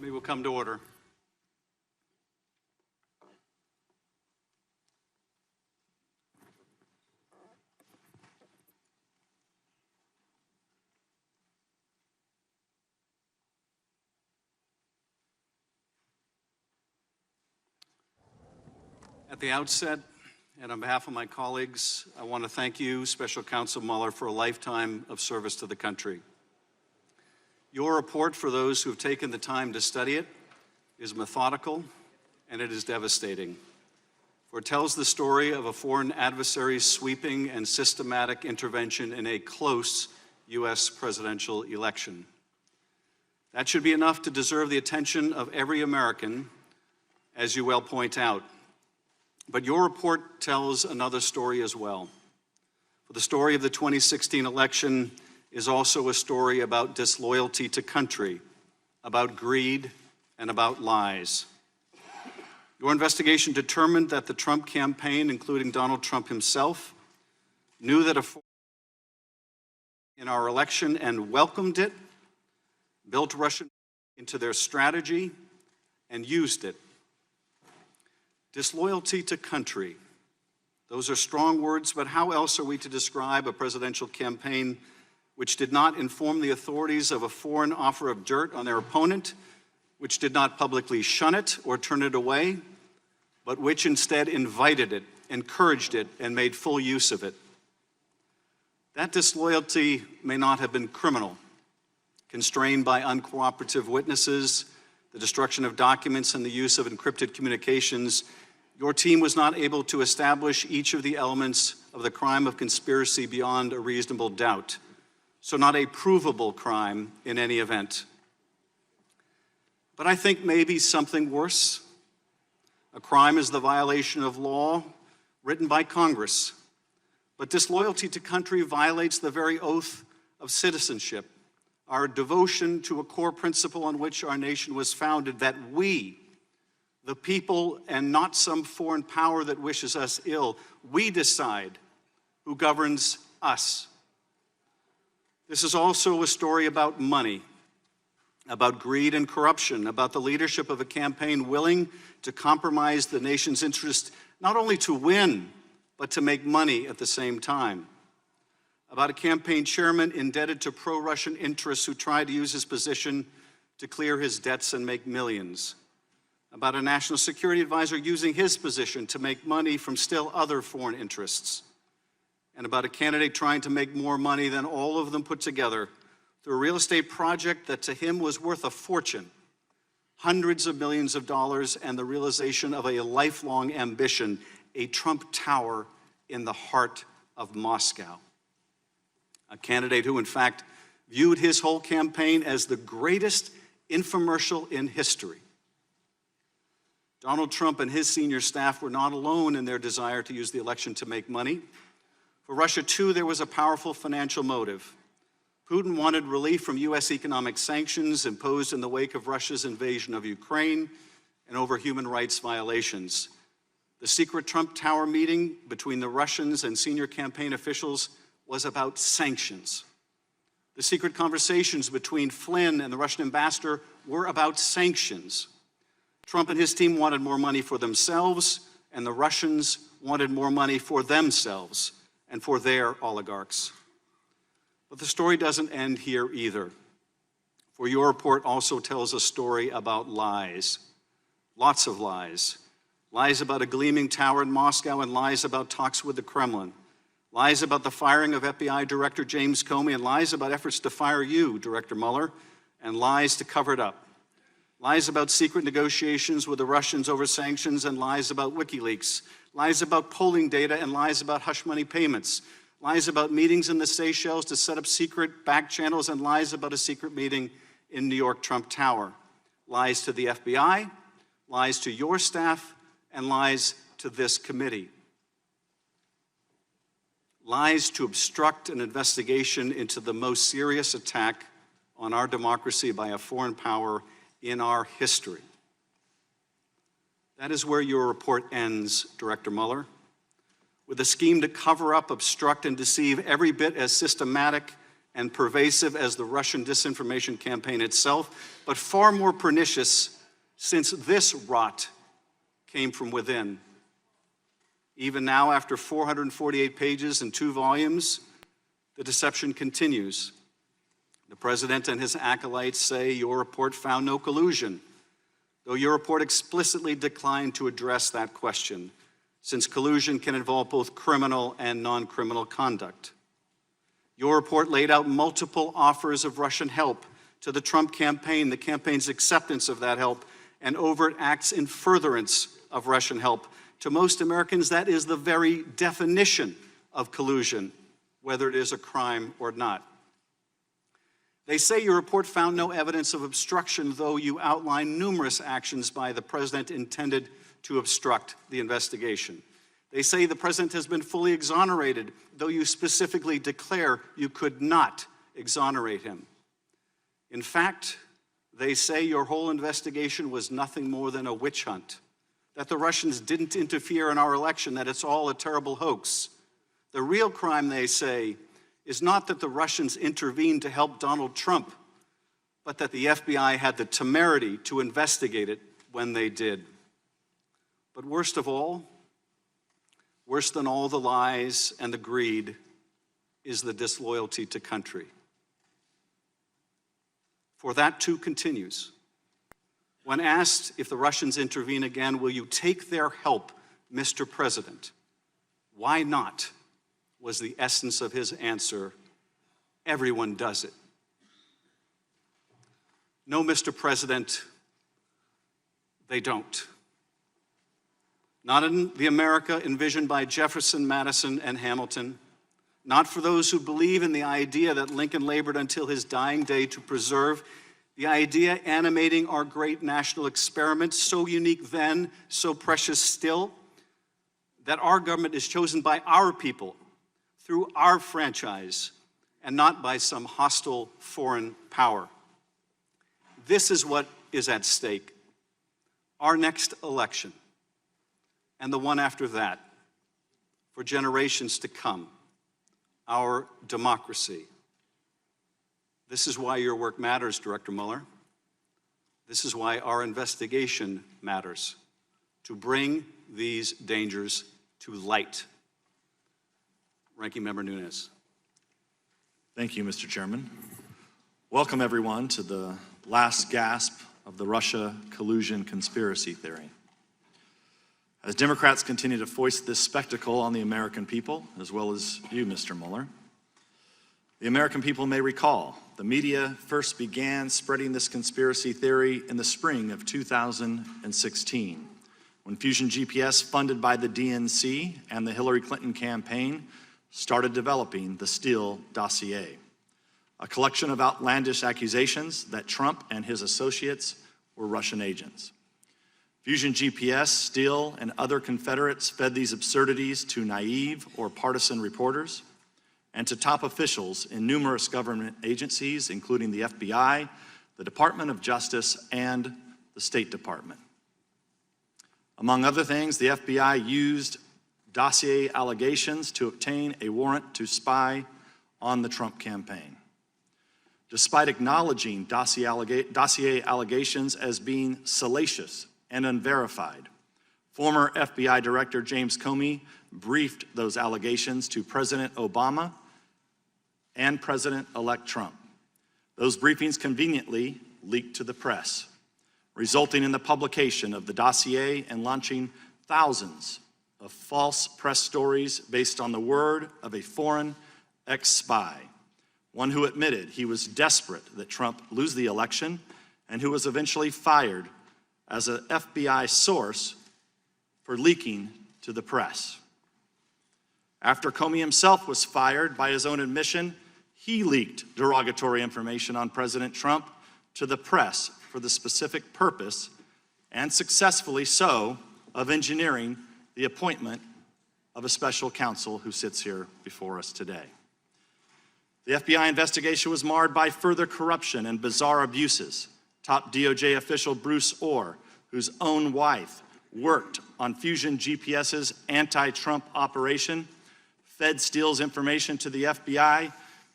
Committee will come to order. At the outset, and on behalf of my colleagues, I want to thank you, Special Counsel Mueller, for a lifetime of service to the country. Your report, for those who have taken the time to study it, is methodical and it is devastating. For it tells the story of a foreign adversary's sweeping and systematic intervention in a close U.S. presidential election. That should be enough to deserve the attention of every American, as you well point out. But your report tells another story as well. For the story of the 2016 election is also a story about disloyalty to country, about greed, and about lies. Your investigation determined that the Trump campaign, including Donald Trump himself, knew that in our election and welcomed it, built Russia into their strategy, and used it. Disloyalty to country. Those are strong words, but how else are we to describe a presidential campaign which did not inform the authorities of a foreign offer of dirt on their opponent, which did not publicly shun it or turn it away, but which instead invited it, encouraged it, and made full use of it? That disloyalty may not have been criminal, constrained by uncooperative witnesses, the destruction of documents, and the use of encrypted communications. Your team was not able to establish each of the elements of the crime of conspiracy beyond a reasonable doubt, so not a provable crime in any event. But I think maybe something worse. A crime is the violation of law written by Congress, but disloyalty to country violates the very oath of citizenship, our devotion to a core principle on which our nation was founded, that we, the people, and not some foreign power that wishes us ill, we decide who governs us. This is also a story about money, about greed and corruption, about the leadership of a campaign willing to compromise the nation's interest, not only to win, but to make money at the same time. About a campaign chairman indebted to pro-Russian interests who tried to use his position to clear his debts and make millions. About a national security advisor using his position to make money from still other foreign interests. And about a candidate trying to make more money than all of them put together through a real estate project that to him was worth a fortune, hundreds of millions of dollars, and the realization of a lifelong ambition, a Trump Tower in the heart of Moscow. A candidate who, in fact, viewed his whole campaign as the greatest infomercial in history. Donald Trump and his senior staff were not alone in their desire to use the election to make money. For Russia, too, there was a powerful financial motive. Putin wanted relief from U.S. economic sanctions imposed in the wake of Russia's invasion of Ukraine and over human rights violations. The secret Trump Tower meeting between the Russians and senior campaign officials was about sanctions. The secret conversations between Flynn and the Russian ambassador were about sanctions. Trump and his team wanted more money for themselves, and the Russians wanted more money for themselves and for their oligarchs. But the story doesn't end here either. For your report also tells a story about lies. Lots of lies. Lies about a gleaming tower in Moscow and lies about talks with the Kremlin. Lies about the firing of FBI Director James Comey and lies about efforts to fire you, Director Mueller, and lies to cover it up. Lies about secret negotiations with the Russians over sanctions and lies about WikiLeaks. Lies about polling data and lies about hush money payments. Lies about meetings in the Seychelles to set up secret back channels and lies about a secret meeting in New York Trump Tower. Lies to the FBI, lies to your staff, and lies to this committee. Lies to obstruct an investigation into the most serious attack on our democracy by a foreign power in our history. That is where your report ends, Director Mueller, with a scheme to cover up, obstruct, and deceive every bit as systematic and pervasive as the Russian disinformation campaign itself, but far more pernicious since this rot came from within. Even now, after 448 pages and 2 volumes, the deception continues. The president and his acolytes say your report found no collusion, though your report explicitly declined to address that question, since collusion can involve both criminal and non-criminal conduct. Your report laid out multiple offers of Russian help to the Trump campaign, the campaign's acceptance of that help, and overt acts in furtherance of Russian help. To most Americans, that is the very definition of collusion, whether it is a crime or not. They say your report found no evidence of obstruction, though you outline numerous actions by the president intended to obstruct the investigation. They say the president has been fully exonerated, though you specifically declare you could not exonerate him. In fact, they say your whole investigation was nothing more than a witch hunt, that the Russians didn't interfere in our election, that it's all a terrible hoax. The real crime, they say, is not that the Russians intervened to help Donald Trump, but that the FBI had the temerity to investigate it when they did. But worst of all, worse than all the lies and the greed, is the disloyalty to country. For that too continues. When asked if the Russians intervene again, will you take their help, Mr. President? Why not? Was the essence of his answer. Everyone does it. No, Mr. President, they don't. Not in the America envisioned by Jefferson, Madison, and Hamilton. Not for those who believe in the idea that Lincoln labored until his dying day to preserve, the idea animating our great national experiment, so unique then, so precious still, that our government is chosen by our people through our franchise and not by some hostile foreign power. This is what is at stake. Our next election and the one after that, for generations to come, our democracy. This is why your work matters, Director Mueller. This is why our investigation matters, to bring these dangers to light. Ranking Member Nunes. Thank you, Mr. Chairman. Welcome, everyone, to the last gasp of the Russia collusion conspiracy theory. As Democrats continue to foist this spectacle on the American people, as well as you, Mr. Mueller, the American people may recall the media first began spreading this conspiracy theory in the spring of 2016, when Fusion GPS, funded by the DNC and the Hillary Clinton campaign, started developing the Steele dossier, a collection of outlandish accusations that Trump and his associates were Russian agents. Fusion GPS, Steele, and other Confederates fed these absurdities to naive or partisan reporters and to top officials in numerous government agencies, including the FBI, the Department of Justice, and the State Department. Among other things, the FBI used dossier allegations to obtain a warrant to spy on the Trump campaign. Despite acknowledging dossier allegations as being salacious and unverified, former FBI Director James Comey briefed those allegations to President Obama and President-elect Trump. Those briefings conveniently leaked to the press, resulting in the publication of the dossier and launching thousands of false press stories based on the word of a foreign ex-spy, one who admitted he was desperate that Trump lose the election and who was eventually fired as an FBI source for leaking to the press. After Comey himself was fired, by his own admission, he leaked derogatory information on President Trump to the press for the specific purpose, and successfully so, of engineering the appointment of a special counsel who sits here before us today. The FBI investigation was marred by further corruption and bizarre abuses. Top DOJ official Bruce Orr, whose own wife worked on Fusion GPS's anti-Trump operation, fed Steele's information to the FBI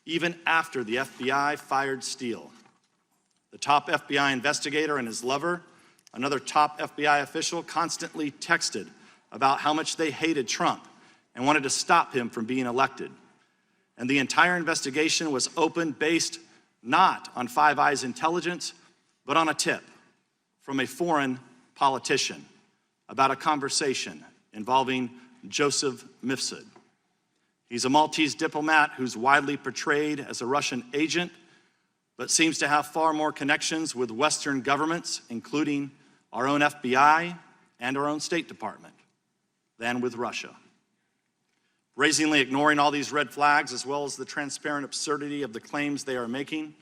even after the FBI fired Steele. The top FBI investigator and his lover, another top FBI official, constantly texted about how much they hated Trump and wanted to stop him from being elected. And the entire investigation was opened based not on Five Eyes intelligence, but on a tip from a foreign politician about a conversation involving Joseph Mifsud. He's a Maltese diplomat who's widely portrayed as a Russian agent, but seems to have far more connections with Western governments, including our own FBI and our own State Department, than with Russia. Brazenly ignoring all these red flags, as well as the transparent absurdity of the claims they are making,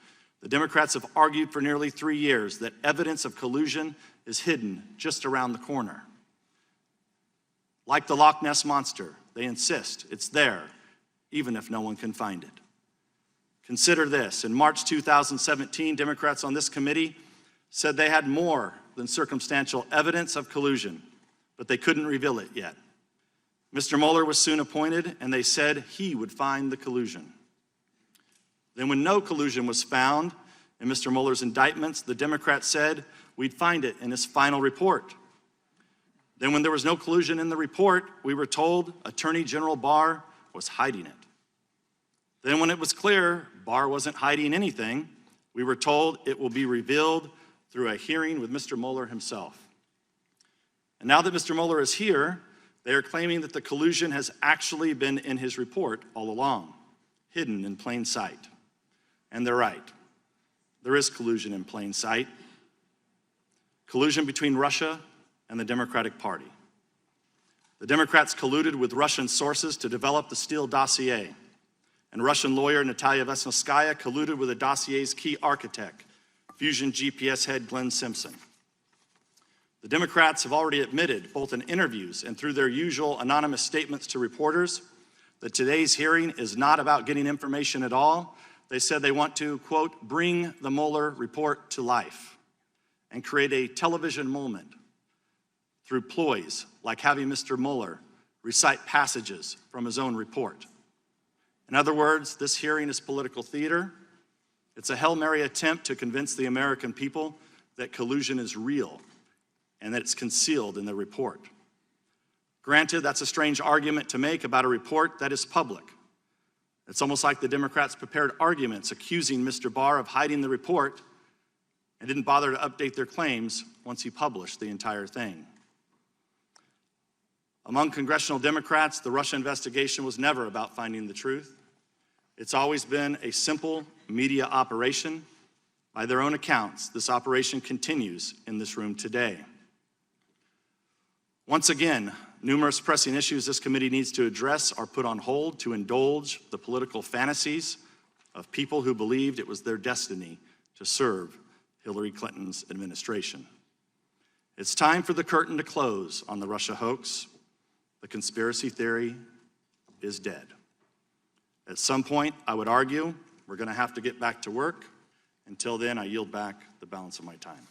the Democrats have argued for nearly 3 years that evidence of collusion is hidden just around the corner. Like the Loch Ness Monster, they insist it's there, even if no one can find it. Consider this. In March 2017, Democrats on this committee said they had more than circumstantial evidence of collusion, but they couldn't reveal it yet. Mr. Mueller was soon appointed, and they said he would find the collusion. Then when no collusion was found in Mr. Mueller's indictments, the Democrats said we'd find it in his final report. Then when there was no collusion in the report, we were told Attorney General Barr was hiding it. Then when it was clear Barr wasn't hiding anything, we were told it will be revealed through a hearing with Mr. Mueller himself. And now that Mr. Mueller is here, they are claiming that the collusion has actually been in his report all along, hidden in plain sight. And they're right. There is collusion in plain sight. Collusion between Russia and the Democratic Party. The Democrats colluded with Russian sources to develop the Steele dossier, and Russian lawyer Natalia Vesnitskaya colluded with the dossier's key architect, Fusion GPS head Glenn Simpson. The Democrats have already admitted, both in interviews and through their usual anonymous statements to reporters, that today's hearing is not about getting information at all. They said they want to, quote, bring the Mueller report to life and create a television moment through ploys like having Mr. Mueller recite passages from his own report. In other words, this hearing is political theater. It's a Hail Mary attempt to convince the American people that collusion is real and that it's concealed in the report. Granted, that's a strange argument to make about a report that is public. It's almost like the Democrats prepared arguments accusing Mr. Barr of hiding the report and didn't bother to update their claims once he published the entire thing. Among congressional Democrats, the Russia investigation was never about finding the truth. It's always been a simple media operation. By their own accounts, this operation continues in this room today. Once again, numerous pressing issues this committee needs to address are put on hold to indulge the political fantasies of people who believed it was their destiny to serve Hillary Clinton's administration. It's time for the curtain to close on the Russia hoax. The conspiracy theory is dead. At some point, I would argue, we're going to have to get back to work. Until then, I yield back the balance of my time.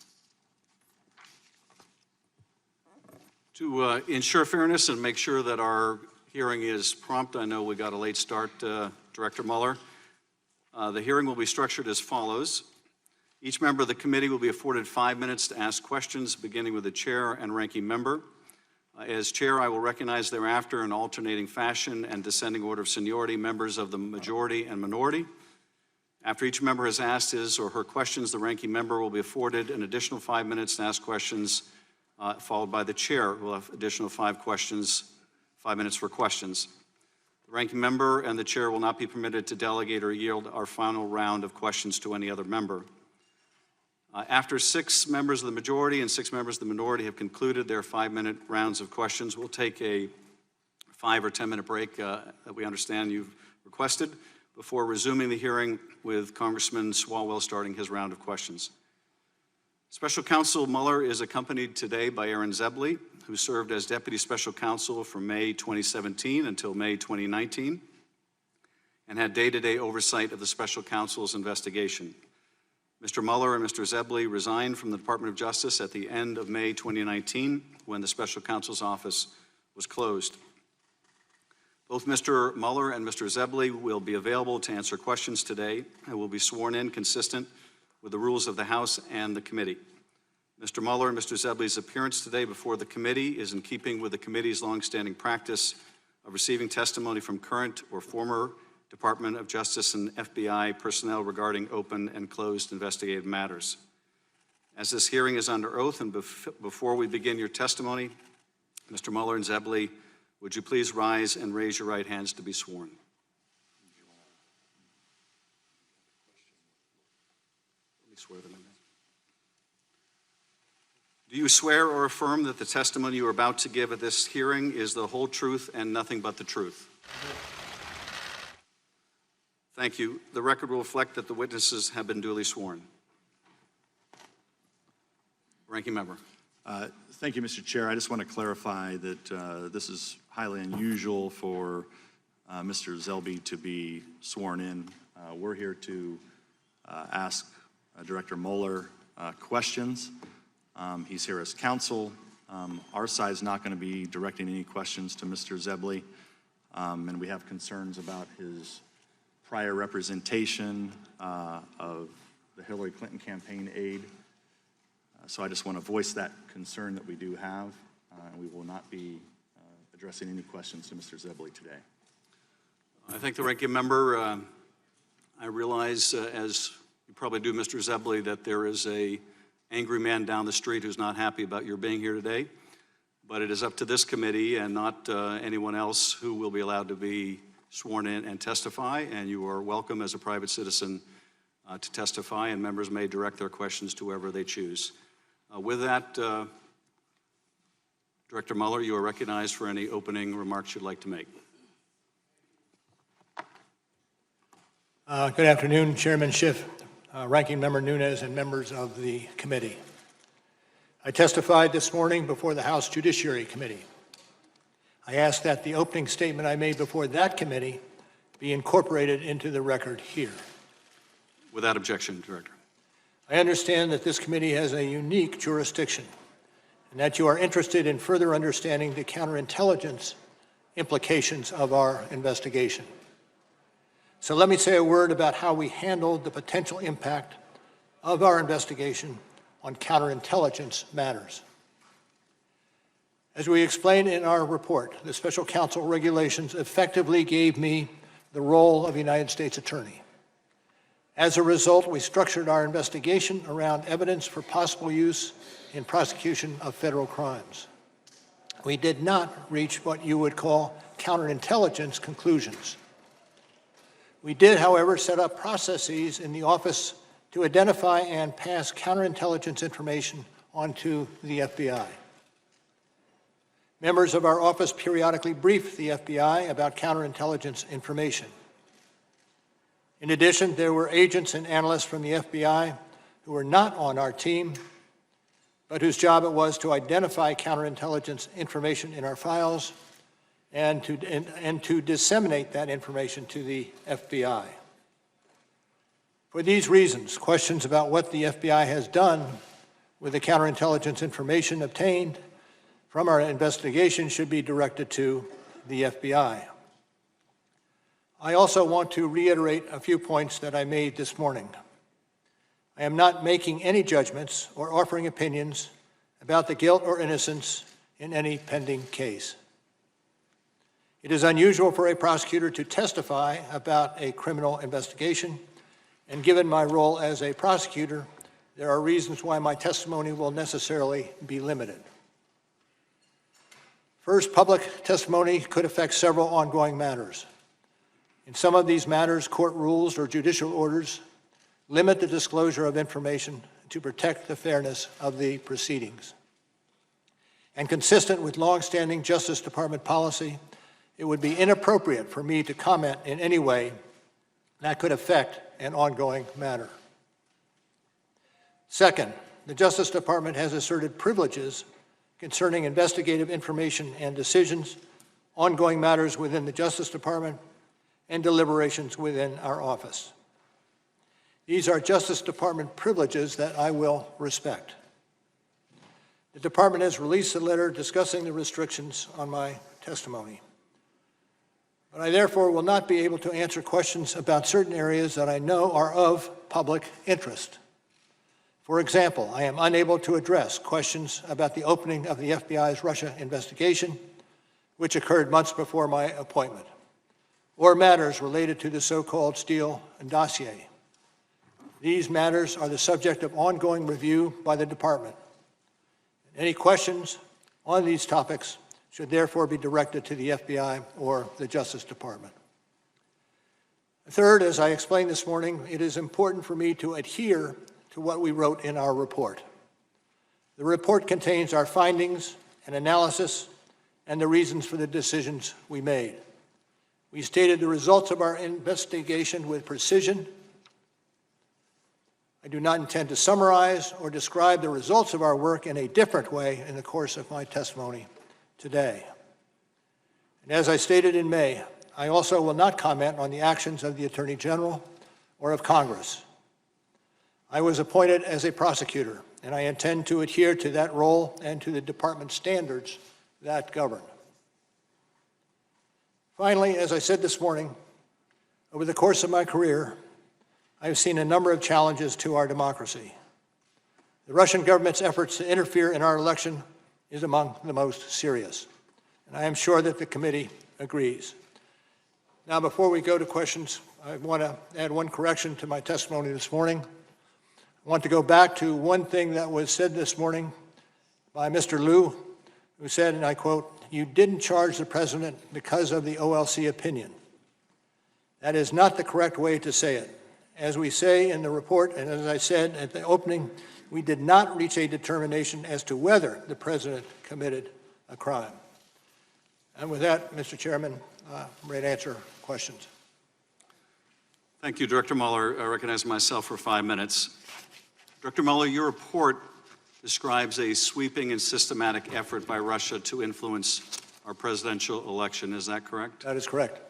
To ensure fairness and make sure that our hearing is prompt, I know we got a late start, Director Mueller. The hearing will be structured as follows. Each member of the committee will be afforded 5 minutes to ask questions, beginning with the chair and ranking member. As chair, I will recognize thereafter in alternating fashion and descending order of seniority members of the majority and minority. After each member has asked his or her questions, the ranking member will be afforded an additional 5 minutes to ask questions, followed by the chair, who will have additional 5 minutes for questions. The ranking member and the chair will not be permitted to delegate or yield our final round of questions to any other member. After 6 members of the majority and 6 members of the minority have concluded their 5-minute rounds of questions, we'll take a 5 or 10-minute break that we understand you've requested before resuming the hearing with Congressman Swalwell starting his round of questions. Special Counsel Mueller is accompanied today by Aaron Zebley, who served as Deputy Special Counsel from May 2017 until May 2019 and had day-to-day oversight of the Special Counsel's investigation. Mr. Mueller and Mr. Zebley resigned from the Department of Justice at the end of May 2019 when the Special Counsel's office was closed. Both Mr. Mueller and Mr. Zebley will be available to answer questions today and will be sworn in consistent with the rules of the House and the committee. Mr. Mueller and Mr. Zebley's appearance today before the committee is in keeping with the committee's longstanding practice of receiving testimony from current or former Department of Justice and FBI personnel regarding open and closed investigative matters. As this hearing is under oath and before we begin your testimony, Mr. Mueller and Zebley, would you please rise and raise your right hands to be sworn? Let me swear them in. Do you swear or affirm that the testimony you are about to give at this hearing is the whole truth and nothing but the truth? Thank you. The record will reflect that the witnesses have been duly sworn. Ranking member. Thank you, Mr. Chair. I just want to clarify that this is highly unusual for Mr. Zebley to be sworn in. We're here to ask Director Mueller questions. He's here as counsel. Our side is not going to be directing any questions to Mr. Zebley, and we have concerns about his prior representation of the Hillary Clinton campaign aide. So I just want to voice that concern that we do have, and we will not be addressing any questions to Mr. Zebley today. I thank the ranking member. I realize, as you probably do, Mr. Zebley, that there is an angry man down the street who's not happy about your being here today, but it is up to this committee and not anyone else who will be allowed to be sworn in and testify, and you are welcome as a private citizen to testify, and members may direct their questions to whoever they choose. With that, Director Mueller, you are recognized for any opening remarks you'd like to make. Good afternoon, Chairman Schiff, Ranking Member Nunes, and members of the committee. I testified this morning before the House Judiciary Committee. I ask that the opening statement I made before that committee be incorporated into the record here. Without objection, Director. I understand that this committee has a unique jurisdiction and that you are interested in further understanding the counterintelligence implications of our investigation. So let me say a word about how we handled the potential impact of our investigation on counterintelligence matters. As we explained in our report, the special counsel regulations effectively gave me the role of United States Attorney. As a result, we structured our investigation around evidence for possible use in prosecution of federal crimes. We did not reach what you would call counterintelligence conclusions. We did, however, set up processes in the office to identify and pass counterintelligence information onto the FBI. Members of our office periodically brief the FBI about counterintelligence information. In addition, there were agents and analysts from the FBI who were not on our team, but whose job it was to identify counterintelligence information in our files and to disseminate that information to the FBI. For these reasons, questions about what the FBI has done with the counterintelligence information obtained from our investigation should be directed to the FBI. I also want to reiterate a few points that I made this morning. I am not making any judgments or offering opinions about the guilt or innocence in any pending case. It is unusual for a prosecutor to testify about a criminal investigation, and given my role as a prosecutor, there are reasons why my testimony will necessarily be limited. First, public testimony could affect several ongoing matters. In some of these matters, court rules or judicial orders limit the disclosure of information to protect the fairness of the proceedings. And consistent with longstanding Justice Department policy, it would be inappropriate for me to comment in any way that could affect an ongoing matter. Second, the Justice Department has asserted privileges concerning investigative information and decisions, ongoing matters within the Justice Department, and deliberations within our office. These are Justice Department privileges that I will respect. The Department has released a letter discussing the restrictions on my testimony. but I therefore will not be able to answer questions about certain areas that I know are of public interest. For example, I am unable to address questions about the opening of the FBI's Russia investigation, which occurred months before my appointment, or matters related to the so-called Steele dossier. These matters are the subject of ongoing review by the Department. Any questions on these topics should therefore be directed to the FBI or the Justice Department. Third, as I explained this morning, it is important for me to adhere to what we wrote in our report. The report contains our findings and analysis and the reasons for the decisions we made. We stated the results of our investigation with precision. I do not intend to summarize or describe the results of our work in a different way in the course of my testimony today. And as I stated in May, I also will not comment on the actions of the Attorney General or of Congress. I was appointed as a prosecutor, and I intend to adhere to that role and to the Department standards that govern. Finally, as I said this morning, over the course of my career, I have seen a number of challenges to our democracy. The Russian government's efforts to interfere in our election is among the most serious, and I am sure that the committee agrees. Now, before we go to questions, I want to add one correction to my testimony this morning. I want to go back to one thing that was said this morning by Mr. Liu, who said, and I quote, "You didn't charge the president because of the OLC opinion." That is not the correct way to say it. As we say in the report, and as I said at the opening, we did not reach a determination as to whether the president committed a crime. And with that, Mr. Chairman, I'm ready to answer questions. Thank you, Director Mueller. I recognize myself for 5 minutes. Director Mueller, your report describes a sweeping and systematic effort by Russia to influence our presidential election. Is that correct? That is correct.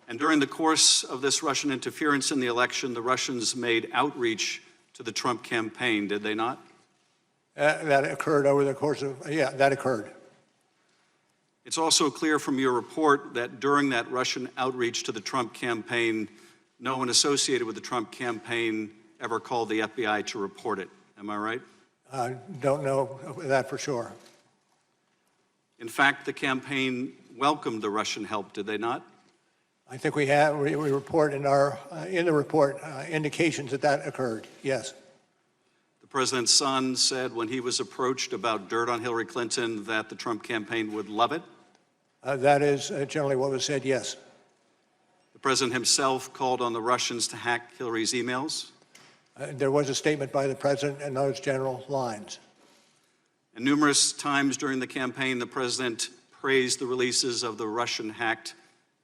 And during the course of this Russian interference in the election, the Russians made outreach to the Trump campaign, did they not? That occurred over the course of, that occurred. It's also clear from your report that during that Russian outreach to the Trump campaign, no one associated with the Trump campaign ever called the FBI to report it. Am I right? I don't know that for sure. In fact, the campaign welcomed the Russian help, did they not? I think we report in the report indications that that occurred, yes. The president's son said when he was approached about dirt on Hillary Clinton that the Trump campaign would love it. That is generally what was said, yes. The president himself called on the Russians to hack Hillary's emails. There was a statement by the president in those general lines. And numerous times during the campaign, the president praised the releases of the Russian-hacked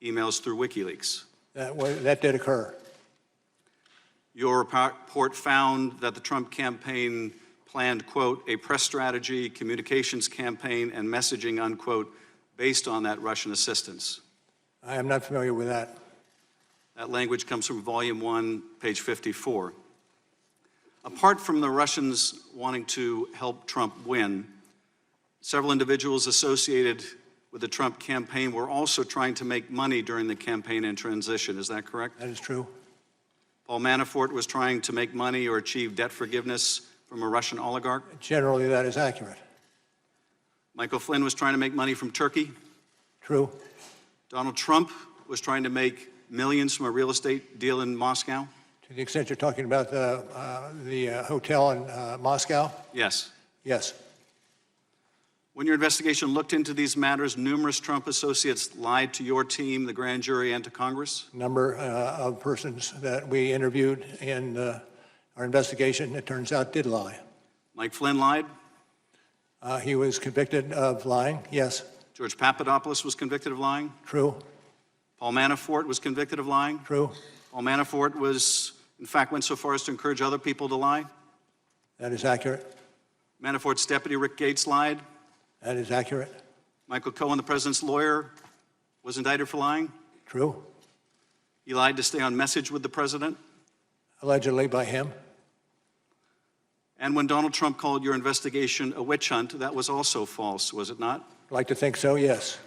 emails through WikiLeaks. That did occur. Your report found that the Trump campaign planned, quote, a press strategy, communications campaign, and messaging, unquote, based on that Russian assistance. I am not familiar with that. That language comes from Volume 1, page 54. Apart from the Russians wanting to help Trump win, several individuals associated with the Trump campaign were also trying to make money during the campaign and transition. Is that correct? That is true. Paul Manafort was trying to make money or achieve debt forgiveness from a Russian oligarch. Generally, that is accurate. Michael Flynn was trying to make money from Turkey. True. Donald Trump was trying to make millions from a real estate deal in Moscow. To the extent you're talking about the hotel in Moscow? Yes. Yes. When your investigation looked into these matters, numerous Trump associates lied to your team, the grand jury, and to Congress? Number of persons that we interviewed in our investigation, it turns out, did lie. Mike Flynn lied? He was convicted of lying, yes. George Papadopoulos was convicted of lying? True. Paul Manafort was convicted of lying? True. Paul Manafort in fact, went so far as to encourage other people to lie? That is accurate. Manafort's deputy, Rick Gates, lied? That is accurate. Michael Cohen, the president's lawyer, was indicted for lying? True. He lied to stay on message with the president? Allegedly by him. And when Donald Trump called your investigation a witch hunt, that was also false, was it not? I'd like to think so, yes.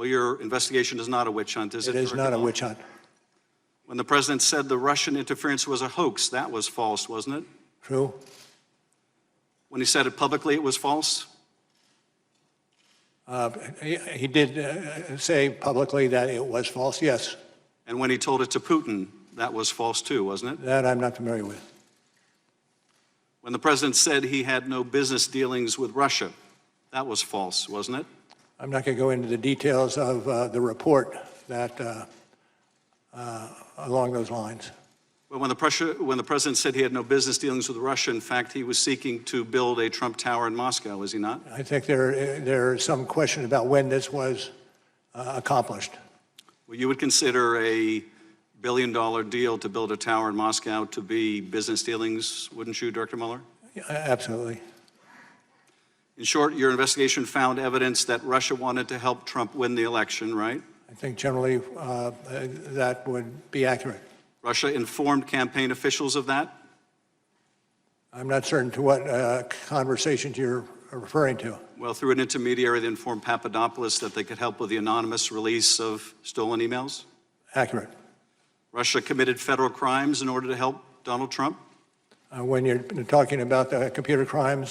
Well, your investigation is not a witch hunt, is it? It is Director not a Mueller? witch hunt. When the president said the Russian interference was a hoax, that was false, wasn't it? True? When he said it publicly, it was false? He did say publicly that it was false, yes. And when he told it to Putin, that was false too, wasn't it? That I'm not familiar with. When the president said he had no business dealings with Russia, that was false, wasn't it? I'm not going to go into the details of the report that along those lines. But when the president said he had no business dealings with Russia, in fact, he was seeking to build a Trump Tower in Moscow, was he not? I think there is some question about when this was accomplished. Well, you would consider a billion-dollar deal to build a tower in Moscow to be business dealings, wouldn't you, Director Mueller? Absolutely. In short, your investigation found evidence that Russia wanted to help Trump win the election, right? I think generally that would be accurate. Russia informed campaign officials of that? I'm not certain to what conversations you're referring to. Well, through an intermediary, they informed Papadopoulos that they could help with the anonymous release of stolen emails? Accurate. Russia committed federal crimes in order to help Donald Trump? When you're talking about the computer crimes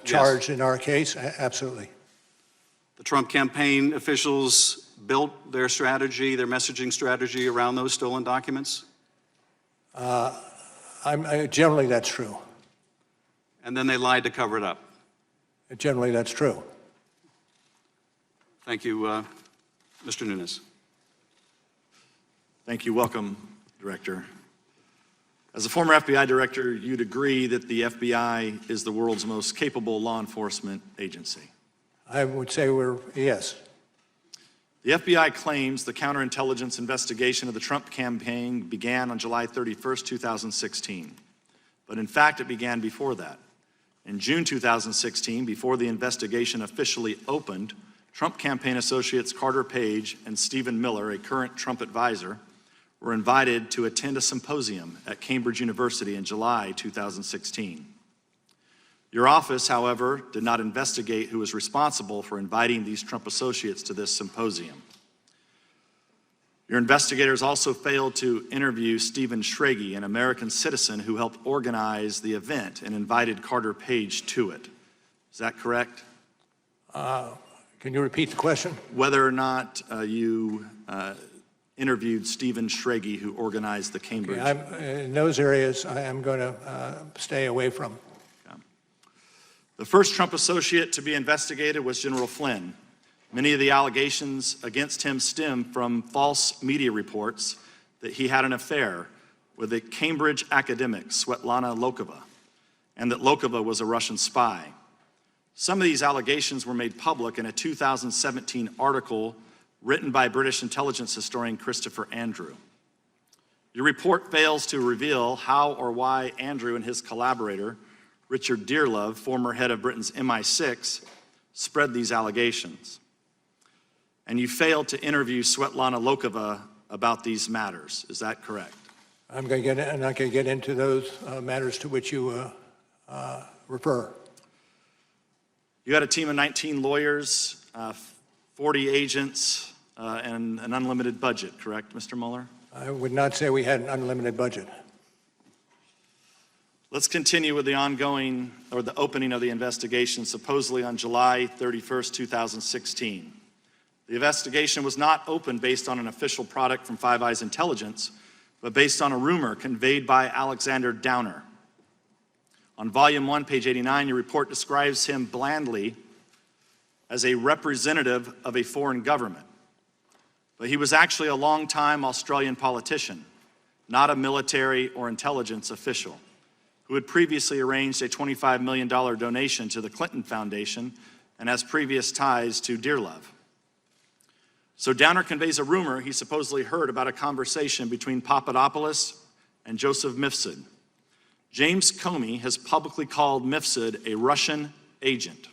charged in our case, absolutely. The Trump campaign officials built their strategy, their messaging strategy around those stolen documents? Generally, that's true. And then they lied to cover it up? Generally, that's true. Thank you, Mr. Nunes. Thank you. Welcome, Director. As a former FBI director, you'd agree that the FBI is the world's most capable law enforcement agency. I would say yes. The FBI claims the counterintelligence investigation of the Trump campaign began on July 31st, 2016. But in fact, it began before that. In June 2016, before the investigation officially opened, Trump campaign associates Carter Page and Stephen Miller, a current Trump advisor, were invited to attend a symposium at Cambridge University in July 2016. Your office, however, did not investigate who was responsible for inviting these Trump associates to this symposium. Your investigators also failed to interview Stephen Schrage, an American citizen who helped organize the event and invited Carter Page to it. Is that correct? Can you repeat the question? Whether or not you interviewed Stephen Schrage, who organized the Cambridge. In those areas, I am going to stay away from. The first Trump associate to be investigated was General Flynn. Many of the allegations against him stem from false media reports that he had an affair with a Cambridge academic, Svetlana Lokova, and that Lokova was a Russian spy. Some of these allegations were made public in a 2017 article written by British intelligence historian Christopher Andrew. Your report fails to reveal how or why Andrew and his collaborator, Richard Dearlove, former head of Britain's MI6, spread these allegations. And you failed to interview Svetlana Lokova about these matters. Is that correct? I'm not going to get into those matters to which you refer. You had a team of 19 lawyers, 40 agents, and an unlimited budget, correct, Mr. Mueller? I would not say we had an unlimited budget. Let's continue with the opening of the investigation, supposedly on July 31st, 2016. The investigation was not opened based on an official product from Five Eyes Intelligence, but based on a rumor conveyed by Alexander Downer. On volume 1, page 89, your report describes him blandly as a representative of a foreign government. But he was actually a long-time Australian politician, not a military or intelligence official, who had previously arranged a $25 million donation to the Clinton Foundation and has previous ties to Dearlove. So Downer conveys a rumor he supposedly heard about a conversation between Papadopoulos and Joseph Mifsud. James Comey has publicly called Mifsud a Russian agent,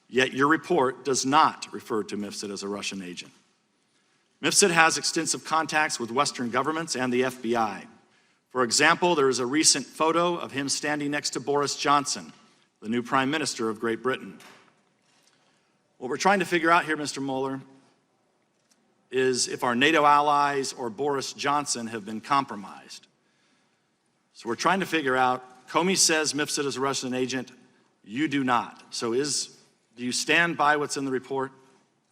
yet your report does not refer to Mifsud as a Russian agent. Mifsud has extensive contacts with Western governments and the FBI. For example, there is a recent photo of him standing next to Boris Johnson, the new Prime Minister of Great Britain. What we're trying to figure out here, Mr. Mueller, is if our NATO allies or Boris Johnson have been compromised. So we're trying to figure out, Comey says Mifsud is a Russian agent, you do not. So do you stand by what's in the report?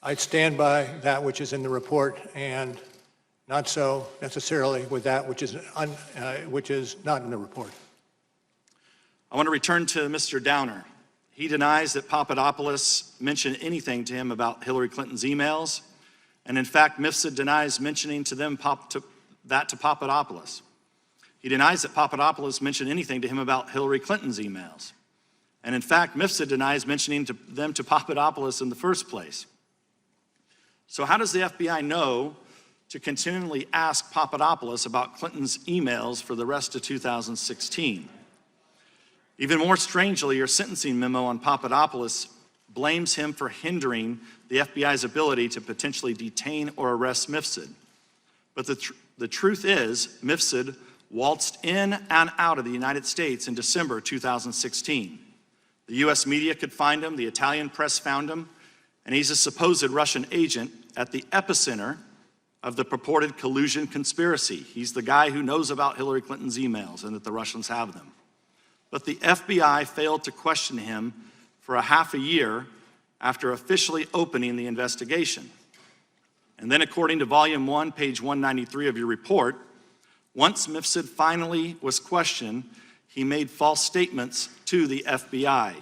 I'd stand by that which is in the report and not so necessarily with that which is not in the report. I want to return to Mr. Downer. He denies that Papadopoulos mentioned anything to him about Hillary Clinton's emails. And in fact, Mifsud denies mentioning to Papadopoulos. He denies that Papadopoulos mentioned anything to him about Hillary Clinton's emails. And in fact, Mifsud denies mentioning them to Papadopoulos in the first place. So how does the FBI know to continually ask Papadopoulos about Clinton's emails for the rest of 2016? Even more strangely, your sentencing memo on Papadopoulos blames him for hindering the FBI's ability to potentially detain or arrest Mifsud. But the truth is, Mifsud waltzed in and out of the United States in December 2016. The US media could find him, the Italian press found him, and he's a supposed Russian agent at the epicenter of the purported collusion conspiracy. He's the guy who knows about Hillary Clinton's emails and that the Russians have them. But the FBI failed to question him for a half a year after officially opening the investigation. And then according to Volume 1, page 193 of your report, once Mifsud finally was questioned, he made false statements to the FBI.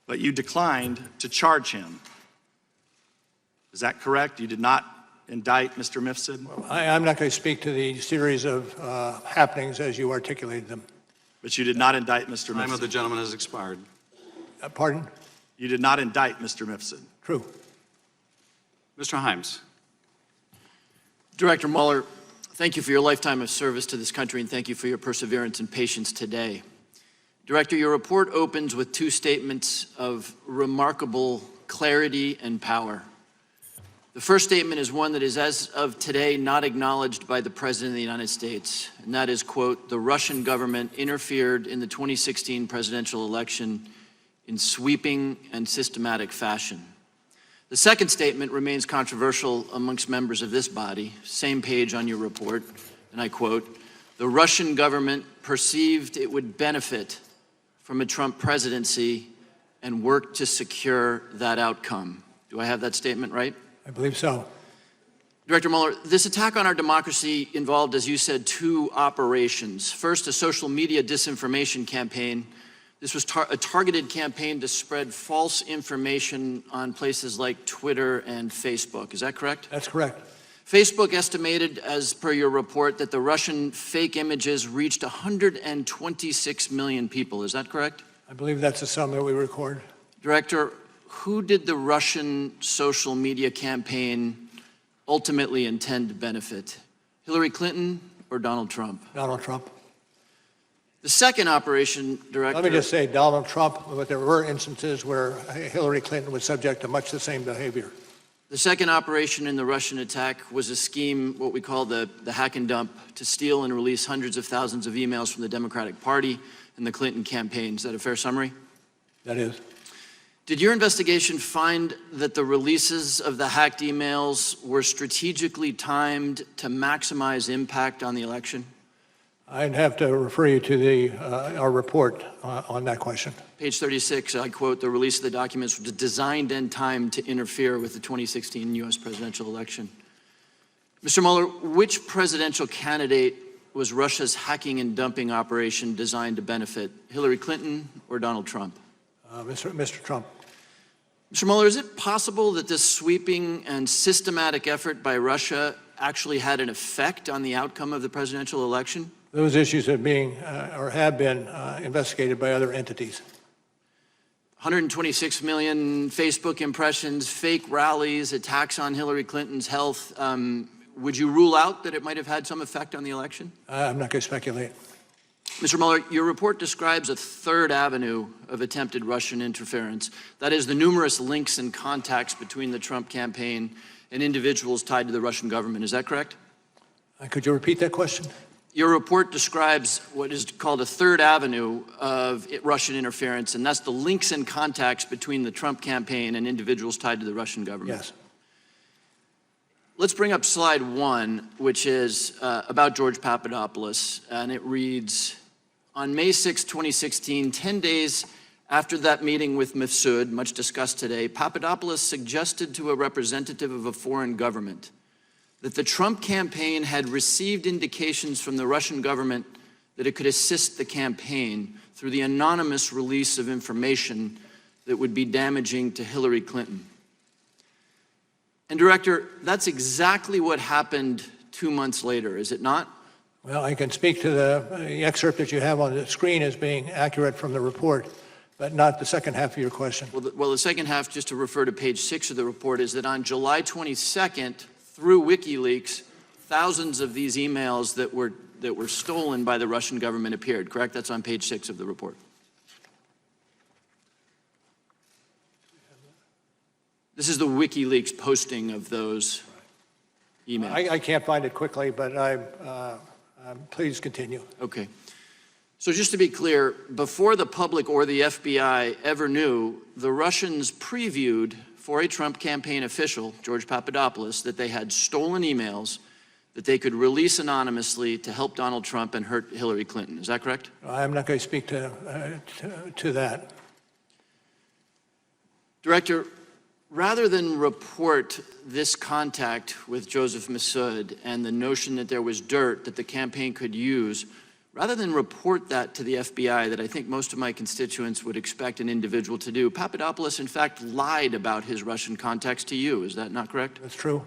But you declined to charge him. Is that correct? You did not indict Mr. Mifsud? I'm not going to speak to the series of happenings as you articulated them. But you did not indict Mr. Mifsud? Time of the gentleman has expired. Pardon? You did not indict Mr. Mifsud? True. Mr. Himes. Director Mueller, thank you for your lifetime of service to this country, and thank you for your perseverance and patience today. Director, your report opens with two statements of remarkable clarity and power. The first statement is one that is, as of today, not acknowledged by the President of the United States, and that is, quote, the Russian government interfered in the 2016 presidential election in sweeping and systematic fashion. The second statement remains controversial amongst members of this body, same page on your report, and I quote, the Russian government perceived it would benefit from a Trump presidency and worked to secure that outcome. Do I have that statement right? I believe so. Director Mueller, this attack on our democracy involved, as you said, two operations. First, a social media disinformation campaign. This was a targeted campaign to spread false information on places like Twitter and Facebook. Is that correct? That's correct. Facebook estimated, as per your report, that the Russian fake images reached 126 million people. Is that correct? I believe that's the sum that we record. Director, who did the Russian social media campaign ultimately intend to benefit? Hillary Clinton or Donald Trump? Donald Trump. The second operation, Director... Let me just say Donald Trump, but there were instances where Hillary Clinton was subject to much the same behavior. The second operation in the Russian attack was a scheme, what we call the hack and dump, to steal and release hundreds of thousands of emails from the Democratic Party and the Clinton campaign. Is that a fair summary? That is. Did your investigation find that the releases of the hacked emails were strategically timed to maximize impact on the election? I'd have to refer you to our report on that question. Page 36, I quote, the release of the documents was designed and timed to interfere with the 2016 U.S. presidential election. Mr. Mueller, which presidential candidate was Russia's hacking and dumping operation designed to benefit, Hillary Clinton or Donald Trump? Mr. Trump. Mr. Mueller, is it possible that this sweeping and systematic effort by Russia actually had an effect on the outcome of the presidential election? Those issues are being or have been investigated by other entities. 126 million Facebook impressions, fake rallies, attacks on Hillary Clinton's health. Would you rule out that it might have had some effect on the election? I'm not going to speculate. Mr. Mueller, your report describes a third avenue of attempted Russian interference. That is the numerous links and contacts between the Trump campaign and individuals tied to the Russian government. Is that correct? Could you repeat that question? Your report describes what is called a third avenue of Russian interference, and that's the links and contacts between the Trump campaign and individuals tied to the Russian government. Yes. Let's bring up slide 1, which is about George Papadopoulos, and it reads, on May 6, 2016, 10 days after that meeting with Mifsud, much discussed today, Papadopoulos suggested to a representative of a foreign government that the Trump campaign had received indications from the Russian government that it could assist the campaign through the anonymous release of information that would be damaging to Hillary Clinton. And Director, that's exactly what happened 2 months later, is it not? Well, I can speak to the excerpt that you have on the screen as being accurate from the report, but not the second half of your question. Well, the second half, just to refer to page 6 of the report, is that on July 22nd, through WikiLeaks, thousands of these emails that were stolen by the Russian government appeared, correct? That's on page 6 of the report. This is the WikiLeaks posting of those emails. I can't find it quickly, but please continue. Okay. So just to be clear, before the public or the FBI ever knew, the Russians previewed for a Trump campaign official, George Papadopoulos, that they had stolen emails that they could release anonymously to help Donald Trump and hurt Hillary Clinton. Is that correct? I'm not going to speak to that. Director, rather than report this contact with Joseph Mifsud and the notion that there was dirt that the campaign could use, rather than report that to the FBI that I think most of my constituents would expect an individual to do, Papadopoulos in fact lied about his Russian contacts to you. Is that not correct? That's true.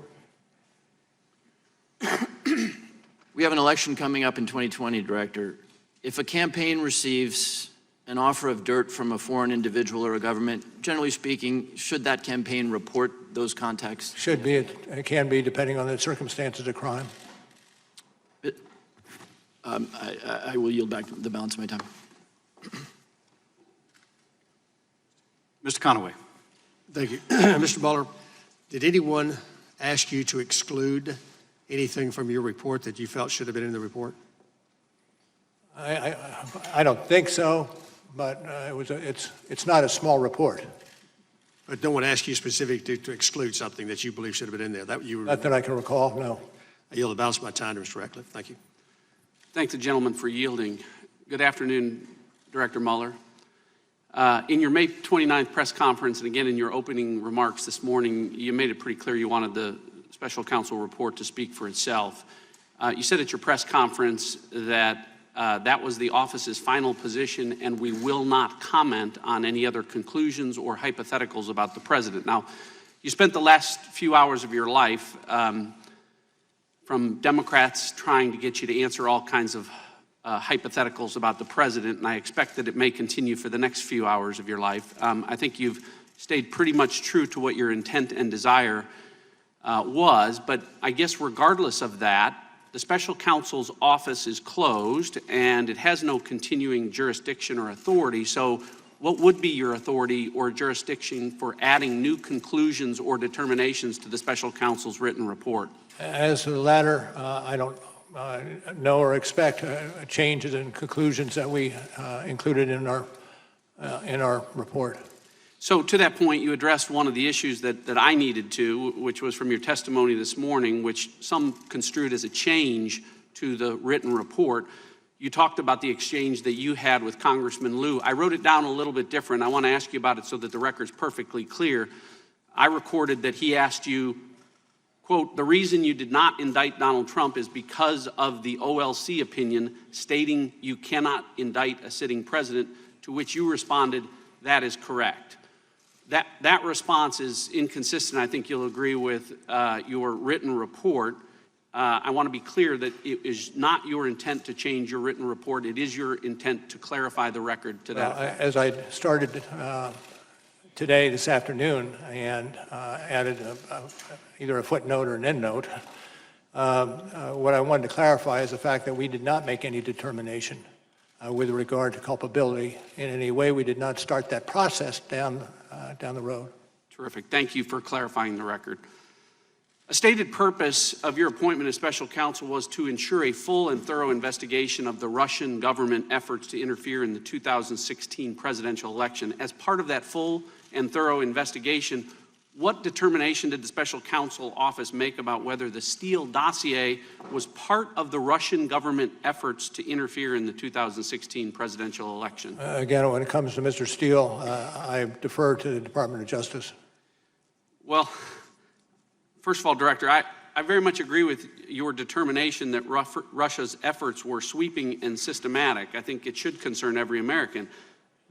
We have an election coming up in 2020, Director. If a campaign receives an offer of dirt from a foreign individual or a government, generally speaking, should that campaign report those contacts? Should be. It can be, depending on the circumstances of crime. I will yield back the balance of my time. Mr. Conaway. Thank you. Mr. Mueller, did anyone ask you to exclude anything from your report that you felt should have been in the report? I don't think so, but it's not a small report. But no one asked you specifically to exclude something that you believe should have been in there? Not that I can recall, no. I yield the balance of my time to Mr. Ratcliffe. Thank you. Thank the gentleman for yielding. Good afternoon, Director Mueller. In your May 29th press conference, and again in your opening remarks this morning, you made it pretty clear you wanted the special counsel report to speak for itself. You said at your press conference that that was the office's final position and we will not comment on any other conclusions or hypotheticals about the president. Now, you spent the last few hours of your life from Democrats trying to get you to answer all kinds of hypotheticals about the president, and I expect that it may continue for the next few hours of your life. I think you've stayed pretty much true to what your intent and desire was, but I guess regardless of that, the special counsel's office is closed and it has no continuing jurisdiction or authority. So what would be your authority or jurisdiction for adding new conclusions or determinations to the special counsel's written report? As to the latter, I don't know or expect changes in conclusions that we included in our report. So to that point, you addressed one of the issues that I needed to, which was from your testimony this morning, which some construed as a change to the written report. You talked about the exchange that you had with Congressman Liu. I wrote it down a little bit different. I want to ask you about it so that the record's perfectly clear. I recorded that he asked you, quote, the reason you did not indict Donald Trump is because of the OLC opinion stating you cannot indict a sitting president, to which you responded, that is correct. That response is inconsistent. I think you'll agree with your written report. I want to be clear that it is not your intent to change your written report. It is your intent to clarify the record to that. As I started today, this afternoon, and added either a footnote or an endnote, what I wanted to clarify is the fact that we did not make any determination with regard to culpability in any way. We did not start that process down the road. Terrific. Thank you for clarifying the record. A stated purpose of your appointment as special counsel was to ensure a full and thorough investigation of the Russian government efforts to interfere in the 2016 presidential election. As part of that full and thorough investigation, what determination did the special counsel office make about whether the Steele dossier was part of the Russian government efforts to interfere in the 2016 presidential election? Again, when it comes to Mr. Steele, I defer to the Department of Justice. Well, first of all, Director, I very much agree with your determination that Russia's efforts were sweeping and systematic. I think it should concern every American.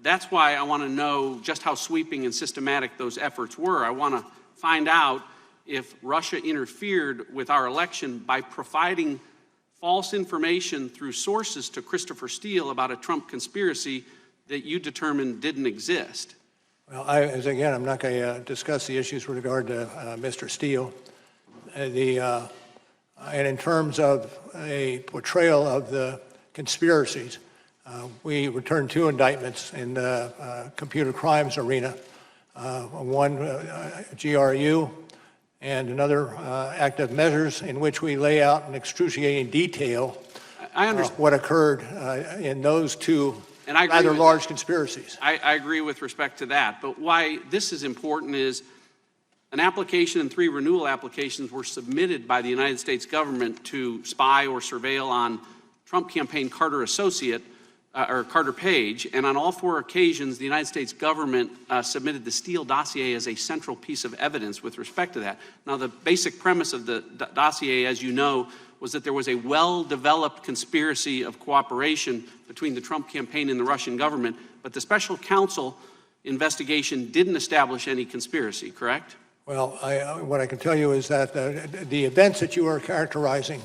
That's why I want to know just how sweeping and systematic those efforts were. I want to find out if Russia interfered with our election by providing false information through sources to Christopher Steele about a Trump conspiracy that you determined didn't exist. Well, again, I'm not going to discuss the issues with regard to Mr. Steele. And in terms of a portrayal of the conspiracies, we returned 2 indictments in the computer crimes arena, one GRU and another active measures, in which we lay out in excruciating detail what occurred in those 2 rather large conspiracies. I agree with respect to that, but why this is important is an application and 3 renewal applications were submitted by the United States government to spy or surveil on Trump campaign Carter associate, or Carter Page, and on all 4 occasions, the United States government submitted the Steele dossier as a central piece of evidence with respect to that. Now, the basic premise of the dossier, as you know, was that there was a well-developed conspiracy of cooperation between the Trump campaign and the Russian government, but the special counsel investigation didn't establish any conspiracy, correct? Well, what I can tell you is that the events that you are characterizing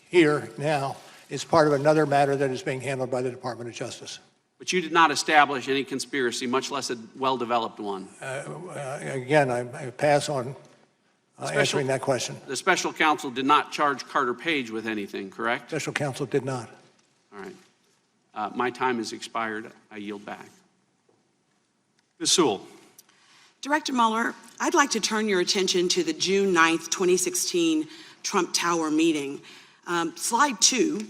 here now is part of another matter that is being handled by the Department of Justice. But you did not establish any conspiracy, much less a well-developed one. Again, I pass on answering that question. The special counsel did not charge Carter Page with anything, correct? Special counsel did not. All right. My time has expired. I yield back. Ms. Sewell. Director Mueller, I'd like to turn your attention to the June 9th, 2016 Trump Tower meeting. Slide 2,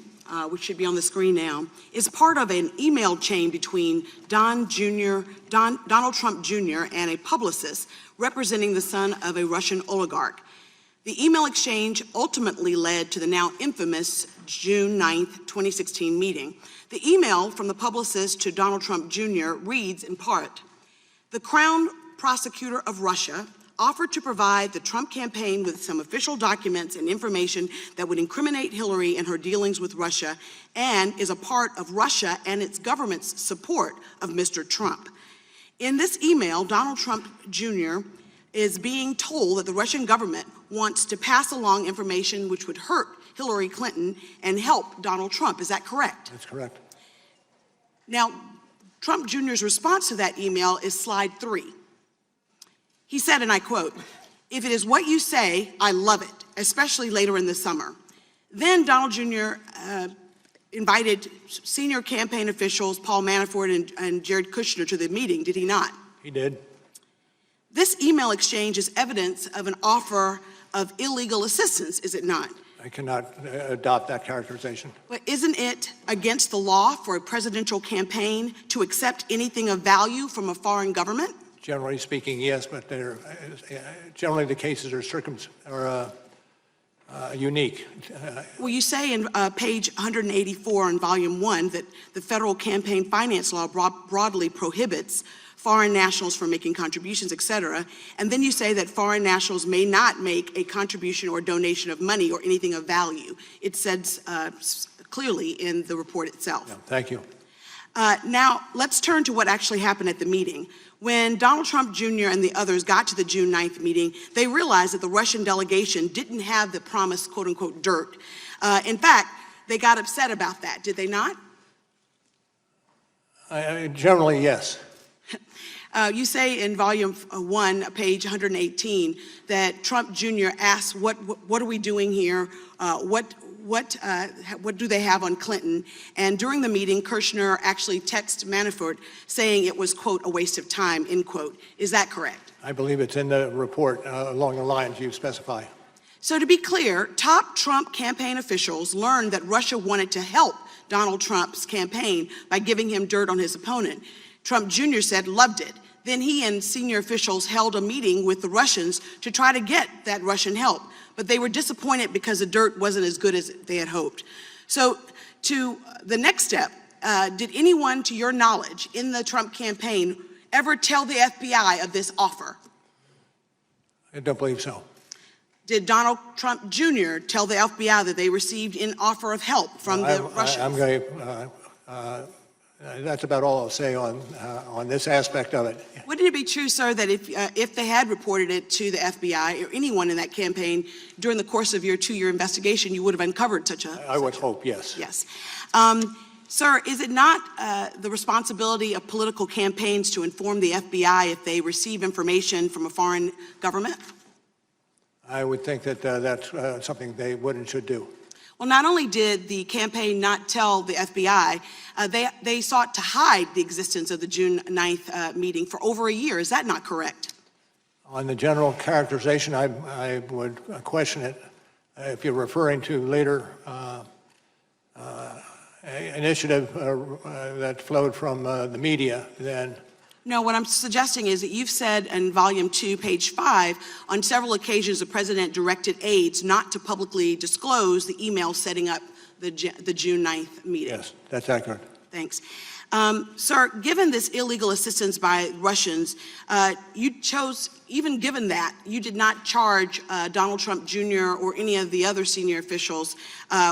which should be on the screen now, is part of an email chain between Donald Trump Jr. and a publicist representing the son of a Russian oligarch. The email exchange ultimately led to the now infamous June 9th, 2016 meeting. The email from the publicist to Donald Trump Jr. reads in part, "The Crown Prosecutor of Russia offered to provide the Trump campaign with some official documents and information that would incriminate Hillary in her dealings with Russia and is a part of Russia and its government's support of Mr. Trump." In this email, Donald Trump Jr. is being told that the Russian government wants to pass along information which would hurt Hillary Clinton and help Donald Trump. Is that correct? That's correct. Now, Trump Jr.'s response to that email is slide 3. He said, and I quote, "If it is what you say, I love it, especially later in the summer." Then Donald Jr. Invited senior campaign officials, Paul Manafort and Jared Kushner, to the meeting, did he not? He did. This email exchange is evidence of an offer of illegal assistance, is it not? I cannot adopt that characterization. But isn't it against the law for a presidential campaign to accept anything of value from a foreign government? Generally speaking, yes, but generally the cases are unique. Well, you say in page 184 in volume 1 that the federal campaign finance law broadly prohibits foreign nationals from making contributions, et cetera. And then you say that foreign nationals may not make a contribution or donation of money or anything of value. It says clearly in the report itself. Yeah, thank you. Now, let's turn to what actually happened at the meeting. When Donald Trump Jr. and the others got to the June 9th meeting, they realized that the Russian delegation didn't have the promised quote-unquote dirt. In fact, they got upset about that, did they not? Generally, yes. You say in volume 1, page 118, that Trump Jr. asked, what are we doing here? What do they have on Clinton? And during the meeting, Kushner actually texted Manafort saying it was, quote, a waste of time, end quote. Is that correct? I believe it's in the report along the lines you specify. So to be clear, top Trump campaign officials learned that Russia wanted to help Donald Trump's campaign by giving him dirt on his opponent. Trump Jr. said, loved it. Then he and senior officials held a meeting with the Russians to try to get that Russian help, but they were disappointed because the dirt wasn't as good as they had hoped. So to the next step, did anyone, to your knowledge, in the Trump campaign ever tell the FBI of this offer? I don't believe so. Did Donald Trump Jr. tell the FBI that they received an offer of help from the Russians? I'm going to, that's about all I'll say on this aspect of it. Wouldn't it be true, sir, that if they had reported it to the FBI or anyone in that campaign during the course of your 2-year investigation, you would have uncovered such a... I would hope, yes. Yes. Sir, is it not the responsibility of political campaigns to inform the FBI if they receive information from a foreign government? I would think that that's something they would and should do. Well, not only did the campaign not tell the FBI, they sought to hide the existence of the June 9th meeting for over a year. Is that not correct? On the general characterization, I would question it. If you're referring to later initiative that flowed from the media, then... No, what I'm suggesting is that you've said in volume 2, page 5, on several occasions the president directed aides not to publicly disclose the email setting up the June 9th meeting. Yes, that's accurate. Thanks. Sir, given this illegal assistance by Russians, you chose, even given that, you did not charge Donald Trump Jr. or any of the other senior officials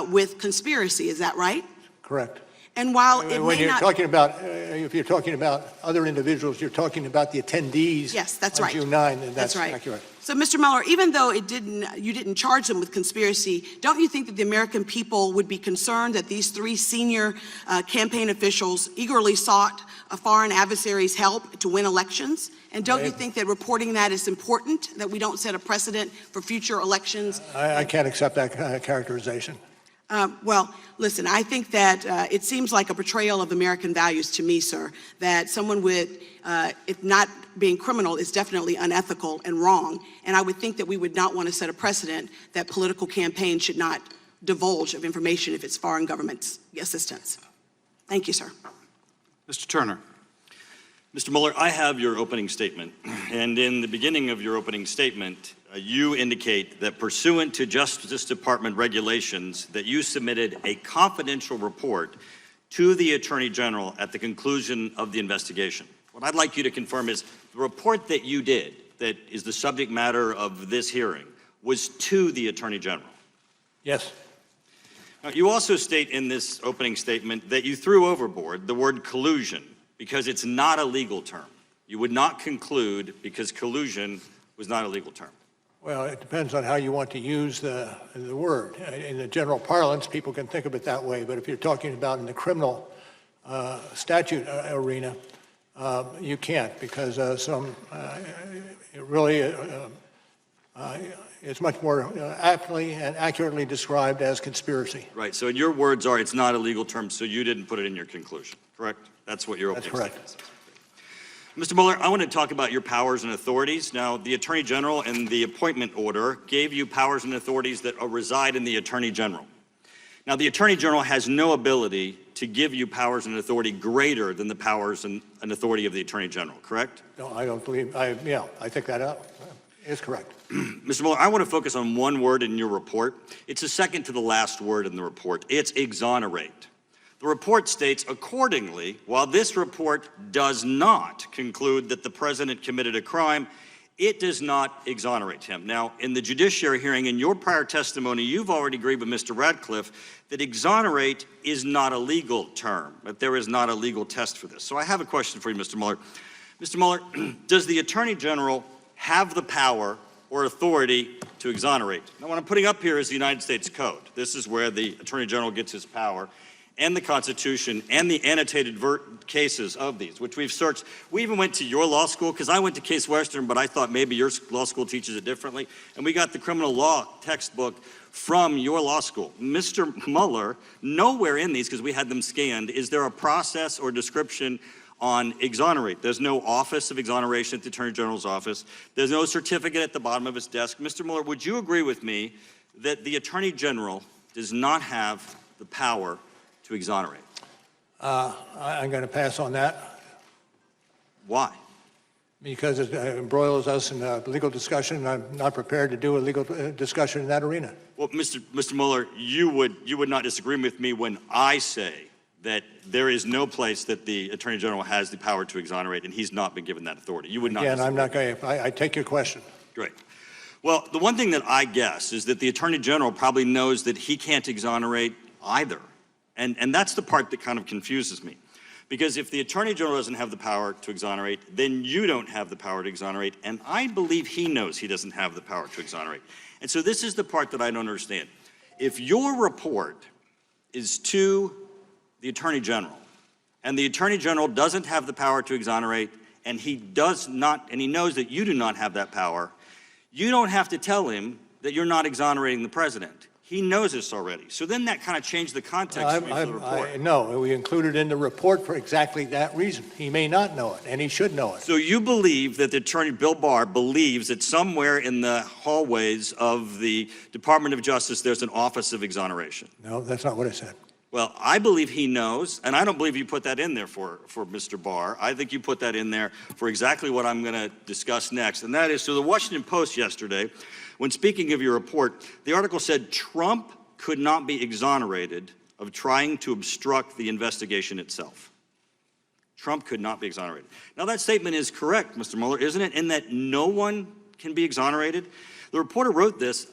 with conspiracy. Is that right? Correct. And while it when may you're not... talking about, if you're talking about other individuals, you're talking about the attendees. Yes, that's on right. June 9, and that's right. accurate. So, Mr. Mueller, even though you didn't charge them with conspiracy, don't you think that the American people would be concerned that these 3 senior campaign officials eagerly sought a foreign adversary's help to win elections? And don't you think that reporting that is important, that we don't set a precedent for future elections? I can't accept that characterization. Well, listen, I think that it seems like a betrayal of American values to me, sir, that someone with, if not being criminal, is definitely unethical and wrong. And I would think that we would not want to set a precedent that political campaigns should not divulge of information if it's foreign government assistance. Thank you, sir. Mr. Turner. Mr. Mueller, I have your opening statement, and in the beginning of your opening statement, you indicate that pursuant to Justice Department regulations, that you submitted a confidential report to the Attorney General at the conclusion of the investigation. What I'd like you to confirm is the report that you did, that is the subject matter of this hearing, was to the Attorney General. Yes. Now, you also state in this opening statement that you threw overboard the word collusion because it's not a legal term. You would not conclude because collusion was not a legal term. Well, it depends on how you want to use the word. In the general parlance, people can think of it that way, but if you're talking about in the criminal statute arena, you can't, because it really it's much more aptly and accurately described as conspiracy. Right, so your words are it's not a legal term, so you didn't put it in your conclusion, correct? That's what your opening That's correct. statement says. Mr. Mueller, I want to talk about your powers and authorities. Now, the Attorney General in the appointment order gave you powers and authorities that reside in the Attorney General. Now, the Attorney General has no ability to give you powers and authority greater than the powers and authority of the Attorney General, correct? No, I don't believe, I think that is correct. Mr. Mueller, I want to focus on one word in your report. It's the second to the last word in the report. It's exonerate. The report states, accordingly, while this report does not conclude that the president committed a crime, it does not exonerate him. Now, in the judiciary hearing, in your prior testimony, you've already agreed with Mr. Radcliffe that exonerate is not a legal term, that there is not a legal test for this. So I have a question for you, Mr. Mueller. Mr. Mueller, does the Attorney General have the power or authority to exonerate? Now, what I'm putting up here is the United States Code. This is where the Attorney General gets his power, and the Constitution, and the annotated cases of these, which we've searched. We even went to your law school, because I went to Case Western, but I thought maybe your law school teaches it differently, and we got the criminal law textbook from your law school. Mr. Mueller, nowhere in these, because we had them scanned, is there a process or description on exonerate. There's no office of exoneration at the Attorney General's office. There's no certificate at the bottom of his desk. Mr. Mueller, would you agree with me that the Attorney General does not have the power to exonerate? I'm going to pass on that. Why? because it embroils us in a legal discussion, and I'm not prepared to do a legal discussion in that arena. Well, Mr. Mueller, you would not disagree with me when I say that there is no place that the Attorney General has the power to exonerate, and he's not been given that authority. You would not Again, disagree. I'm not going to, I take your question. Great. Well, the one thing that I guess is that the Attorney General probably knows that he can't exonerate either. And that's the part that kind of confuses me. Because if the Attorney General doesn't have the power to exonerate, then you don't have the power to exonerate, and I believe he knows he doesn't have the power to exonerate. And so this is the part that I don't understand. If your report is to the Attorney General, and the Attorney General doesn't have the power to exonerate, and he does not, and he knows that you do not have that power, you don't have to tell him that you're not exonerating the president. He knows this already. So then that kind of changed the context for the report. No, we included in the report for exactly that reason. He may not know it, and he should know it. So you believe that the Attorney Bill Barr believes that somewhere in the hallways of the Department of Justice there's an Office of Exoneration? No, that's not what I said. Well, I believe he knows, and I don't believe you put that in there for Mr. Barr. I think you put that in there for exactly what I'm going to discuss next, and that is, so the Washington Post yesterday, when speaking of your report, the article said Trump could not be exonerated of trying to obstruct the investigation itself. Trump could not be exonerated. Now, that statement is correct, Mr. Mueller, isn't it, in that no one can be exonerated? The reporter wrote this.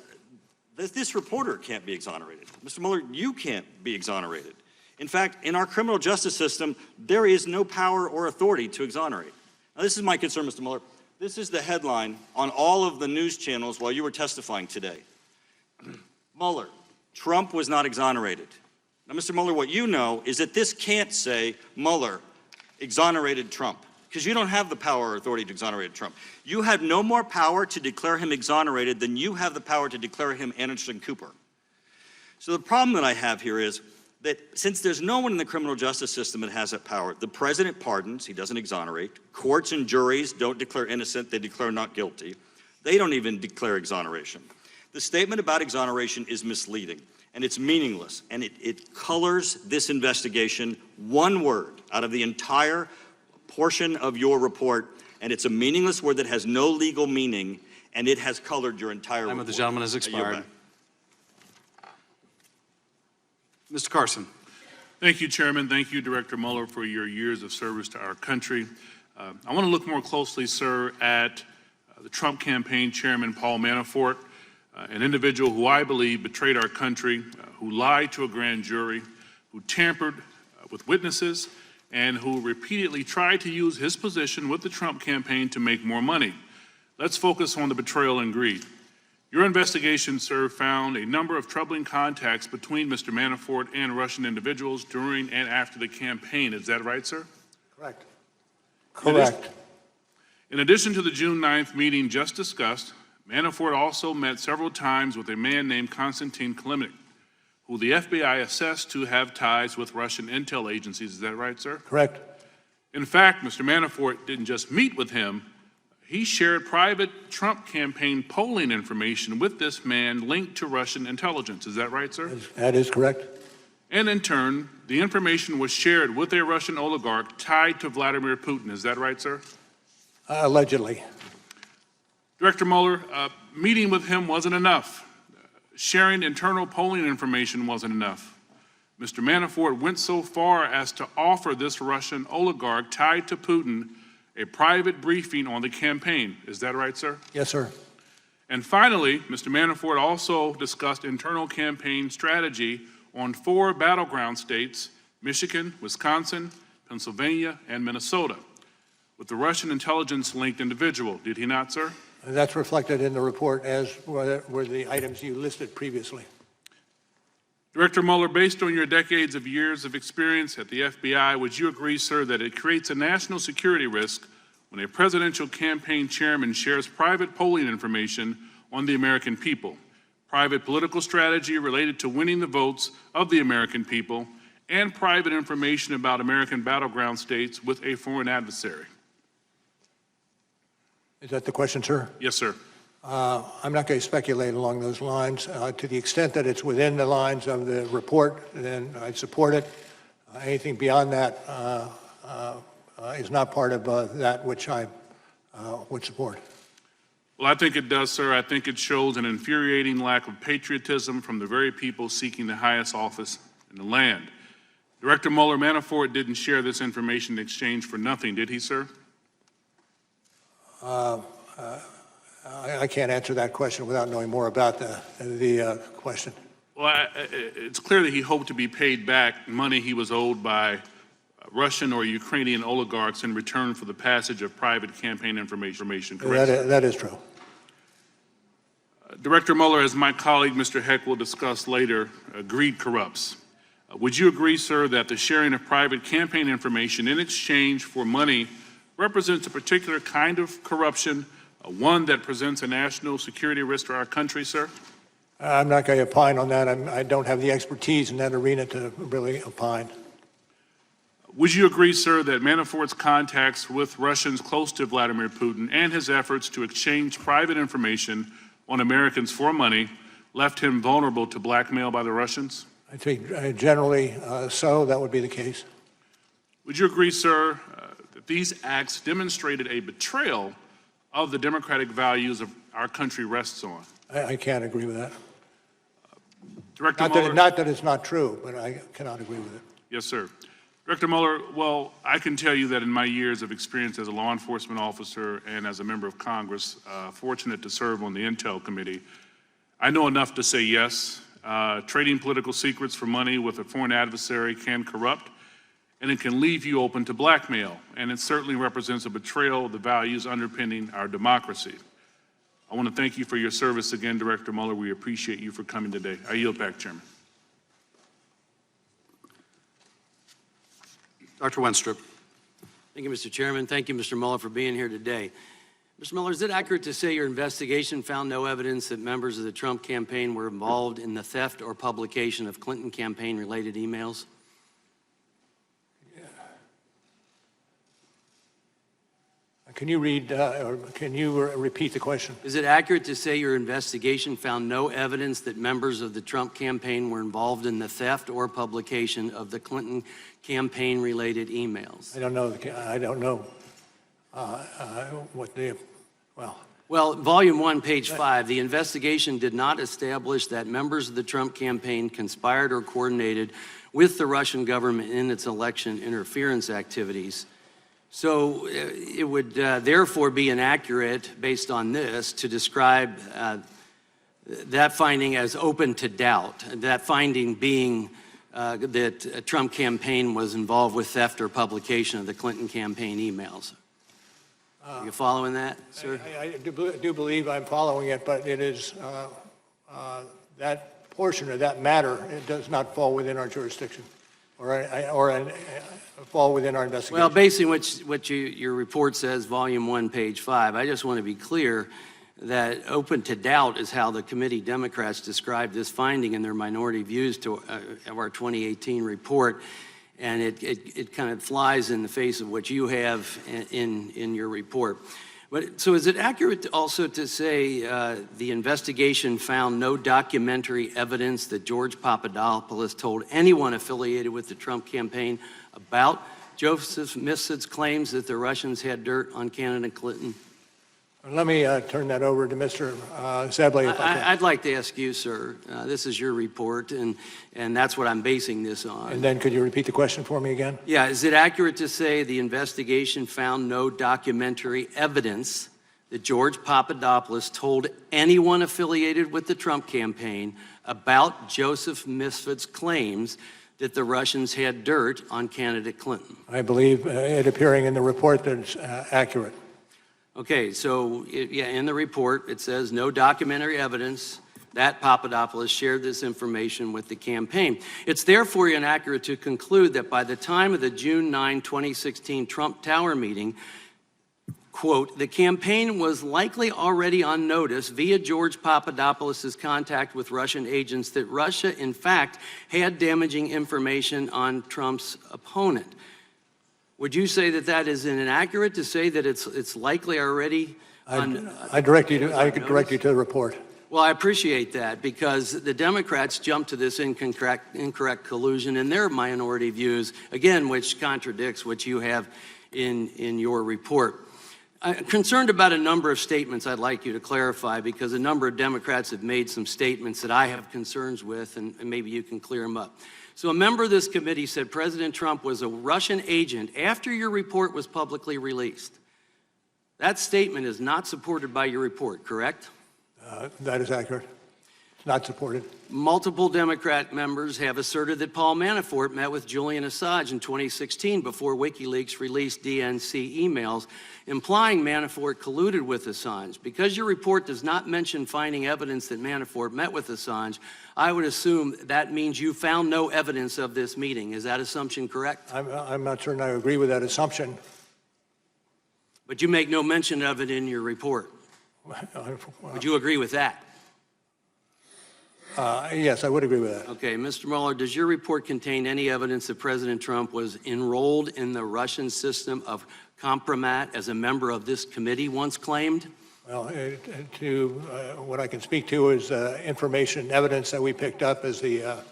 This reporter can't be exonerated. Mr. Mueller, you can't be exonerated. In fact, in our criminal justice system, there is no power or authority to exonerate. Now, this is my concern, Mr. Mueller. This is the headline on all of the news channels while you were testifying today. Mueller, Trump was not exonerated. Now, Mr. Mueller, what you know is that this can't say Mueller exonerated Trump, because you don't have the power or authority to exonerate Trump. You have no more power to declare him exonerated than you have the power to declare him Anderson Cooper. So the problem that I have here is that since there's no one in the criminal justice system that has that power, the president pardons, he doesn't exonerate. Courts and juries don't declare innocent, they declare not guilty. They don't even declare exoneration. The statement about exoneration is misleading, and it's meaningless, and it colors this investigation one word out of the entire portion of your report, and it's a meaningless word that has no legal meaning, and it has colored your entire report. Time of the gentleman has expired. Mr. Carson. Thank you, Chairman. Thank you, Director Mueller, for your years of service to our country. I want to look more closely, sir, at the Trump campaign chairman, Paul Manafort, an individual who I believe betrayed our country, who lied to a grand jury, who tampered with witnesses, and who repeatedly tried to use his position with the Trump campaign to make more money. Let's focus on the betrayal and greed. Your investigation, sir, found a number of troubling contacts between Mr. Manafort and Russian individuals during and after the campaign. Is that right, sir? Correct. Correct. In addition to the June 9th meeting just discussed, Manafort also met several times with a man named Konstantin Kilimnik, who the FBI assessed to have ties with Russian intel agencies. Is that right, sir? Correct. In fact, Mr. Manafort didn't just meet with him, he shared private Trump campaign polling information with this man linked to Russian intelligence. Is that right, sir? That is correct. And in turn, the information was shared with a Russian oligarch tied to Vladimir Putin. Is that right, sir? Allegedly. Director Mueller, meeting with him wasn't enough. Sharing internal polling information wasn't enough. Mr. Manafort went so far as to offer this Russian oligarch tied to Putin a private briefing on the campaign. Is that right, sir? Yes, sir. And finally, Mr. Manafort also discussed internal campaign strategy on 4 battleground states, Michigan, Wisconsin, Pennsylvania, and Minnesota, with the Russian intelligence-linked individual. Did he not, sir? That's reflected in the report, as were the items you listed previously. Director Mueller, based on your decades of years of experience at the FBI, would you agree, sir, that it creates a national security risk when a presidential campaign chairman shares private polling information on the American people, private political strategy related to winning the votes of the American people, and private information about American battleground states with a foreign adversary? Is that the question, sir? Yes, sir. I'm not going to speculate along those lines. To the extent that it's within the lines of the report, then I support it. Anything beyond that is not part of that which I would support. Well, I think it does, sir. I think it shows an infuriating lack of patriotism from the very people seeking the highest office in the land. Director Mueller, Manafort didn't share this information in exchange for nothing, did he, sir? I can't answer that question without knowing more about the question. Well, it's clear that he hoped to be paid back money he was owed by Russian or Ukrainian oligarchs in return for the passage of private campaign information, correct? That is true. Director Mueller, as my colleague Mr. Heck will discuss later, greed corrupts. Would you agree, sir, that the sharing of private campaign information in exchange for money represents a particular kind of corruption, one that presents a national security risk to our country, sir? I'm not going to opine on that. I don't have the expertise in that arena to really opine. Would you agree, sir, that Manafort's contacts with Russians close to Vladimir Putin and his efforts to exchange private information on Americans for money left him vulnerable to blackmail by the Russians? I think generally so, that would be the case. Would you agree, sir, that these acts demonstrated a betrayal of the democratic values of our country rests on? I can't agree with that. Director Mueller, Not that it's not true, but I cannot agree with it. yes, sir. Director Mueller, well, I can tell you that in my years of experience as a law enforcement officer and as a member of Congress, fortunate to serve on the Intel Committee, I know enough to say yes. Trading political secrets for money with a foreign adversary can corrupt, and it can leave you open to blackmail, and it certainly represents a betrayal of the values underpinning our democracy. I want to thank you for your service again, Director Mueller. We appreciate you for coming today. I yield back, Chairman. Dr. Wenstrup. Thank you, Mr. Chairman. Thank you, Mr. Mueller, for being here today. Mr. Mueller, is it accurate to say your investigation found no evidence that members of the Trump campaign were involved in the theft or publication of Clinton campaign-related emails? Can you read, or can you repeat the question? Is it accurate to say your investigation found no evidence that members of the Trump campaign were involved in the theft or publication of the Clinton campaign-related emails? I don't know what the, well. Well, Volume 1, page 5, the investigation did not establish that members of the Trump campaign conspired or coordinated with the Russian government in its election interference activities. So it would therefore be inaccurate, based on this, to describe that finding as open to doubt, that finding being that a Trump campaign was involved with theft or publication of the Clinton campaign emails. Are you following that, sir? I do believe I'm following it, but it is that portion of that matter, it does not fall within our jurisdiction or fall within our investigation. Well, based on what your report says, Volume 1, page 5, I just want to be clear that open to doubt is how the committee Democrats described this finding in their minority views of our 2018 report. And it kind of flies in the face of what you have in your report. But, so is it accurate also to say the investigation found no documentary evidence that George Papadopoulos told anyone affiliated with the Trump campaign about Joseph Mifsid's claims that the Russians had dirt on candidate Clinton? Let me turn that over to Mr. Zebley. If I can. I'd like to ask you, sir, this is your report, and that's what I'm basing this on. And then could you repeat the question for me again? Yeah, is it accurate to say the investigation found no documentary evidence that George Papadopoulos told anyone affiliated with the Trump campaign about Joseph Mifsid's claims that the Russians had dirt on candidate Clinton? I believe it appearing in the report that it's accurate. Okay, so in the report, it says no documentary evidence that Papadopoulos shared this information with the campaign. It's therefore inaccurate to conclude that by the time of the June 9, 2016 Trump Tower meeting, quote, the campaign was likely already on notice via George Papadopoulos' contact with Russian agents that Russia, in fact, had damaging information on Trump's opponent. Would you say that that is inaccurate to say that it's likely already on? I could direct you to the report. Well, I appreciate that, because the Democrats jumped to this incorrect collusion in their minority views, again, which contradicts what you have in your report. I'm concerned about a number of statements I'd like you to clarify, because a number of Democrats have made some statements that I have concerns with, and maybe you can clear them up. So a member of this committee said President Trump was a Russian agent after your report was publicly released. That statement is not supported by your report, correct? That is accurate. It's not supported. Multiple Democrat members have asserted that Paul Manafort met with Julian Assange in 2016 before WikiLeaks released DNC emails implying Manafort colluded with Assange. Because your report does not mention finding evidence that Manafort met with Assange, I would assume that means you found no evidence of this meeting. Is that assumption correct? I'm not certain I agree with that assumption. But you make no mention of it in your report. Would you agree with that? Yes, I would agree with that. Okay, Mr. Mueller, does your report contain any evidence that President Trump was enrolled in the Russian system of compromat as a member of this committee once claimed? Well, what I can speak to is information and evidence that we picked up as the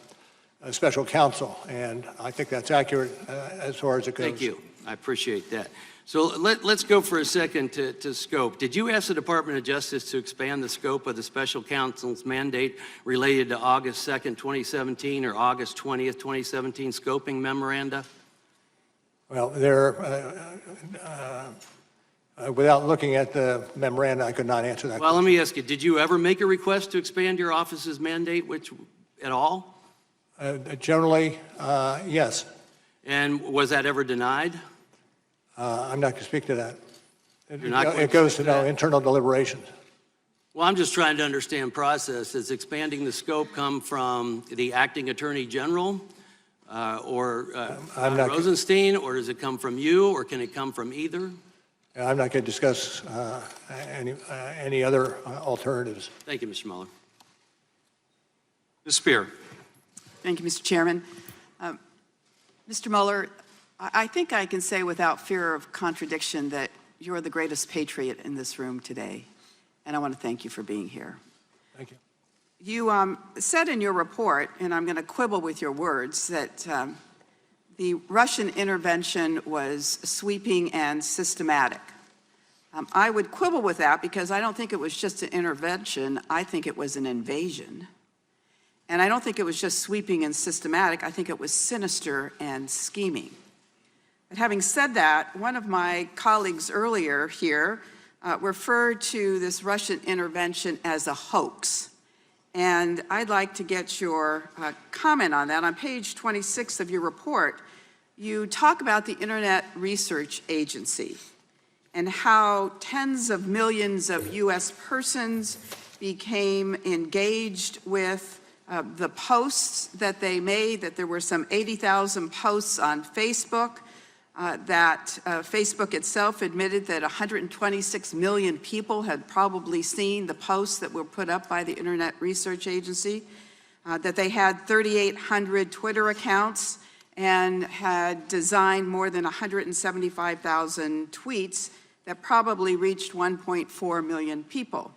special counsel, and I think that's accurate as far as it goes. Thank you. I appreciate that. So let's go for a second to scope. Did you ask the Department of Justice to expand the scope of the special counsel's mandate related to August 2nd, 2017 or August 20th, 2017 scoping memoranda? Well, without looking at the memoranda, I could not answer that Well, question. let me ask you, did you ever make a request to expand your office's mandate at all? Generally, yes. And was that ever denied? I'm not going to speak to that. You're not going It to goes speak to to that? internal deliberations. Well, I'm just trying to understand process. Does expanding the scope come from the acting attorney general or Rosenstein, or does it come from you, or can it come from either? I'm not going to discuss any other alternatives. Thank you, Mr. Mueller. Ms. Spear. Thank you, Mr. Chairman. Mr. Mueller, I think I can say without fear of contradiction that you're the greatest patriot in this room today, and I want to thank you for being here. Thank you. You said in your report, and I'm going to quibble with your words, that the Russian intervention was sweeping and systematic. I would quibble with that because I don't think it was just an intervention. I think it was an invasion. And I don't think it was just sweeping and systematic. I think it was sinister and scheming. But having said that, one of my colleagues earlier here referred to this Russian intervention as a hoax. And I'd like to get your comment on that. On page 26 of your report, you talk about the Internet Research Agency and how tens of millions of U.S. persons became engaged with the posts that they made, that there were some 80,000 posts on Facebook, that Facebook itself admitted that 126 million people had probably seen the posts that were put up by the Internet Research Agency, that they had 3,800 Twitter accounts and had designed more than 175,000 tweets that probably reached 1.4 million people.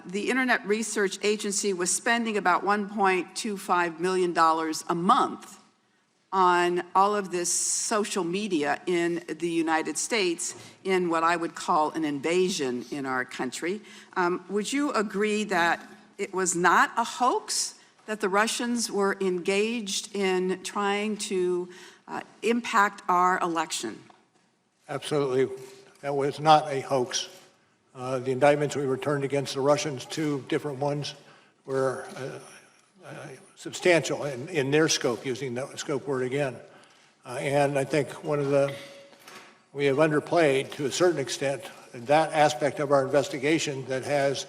The Internet Research Agency was spending about $1.25 million a month on all of this social media in the United States in what I would call an invasion in our country. Would you agree that it was not a hoax, that the Russians were engaged in trying to impact our election? Absolutely. That was not a hoax. The indictments we returned against the Russians, 2 different ones, were substantial in their scope, using that scope word again. And I think we have underplayed to a certain extent that aspect of our investigation that has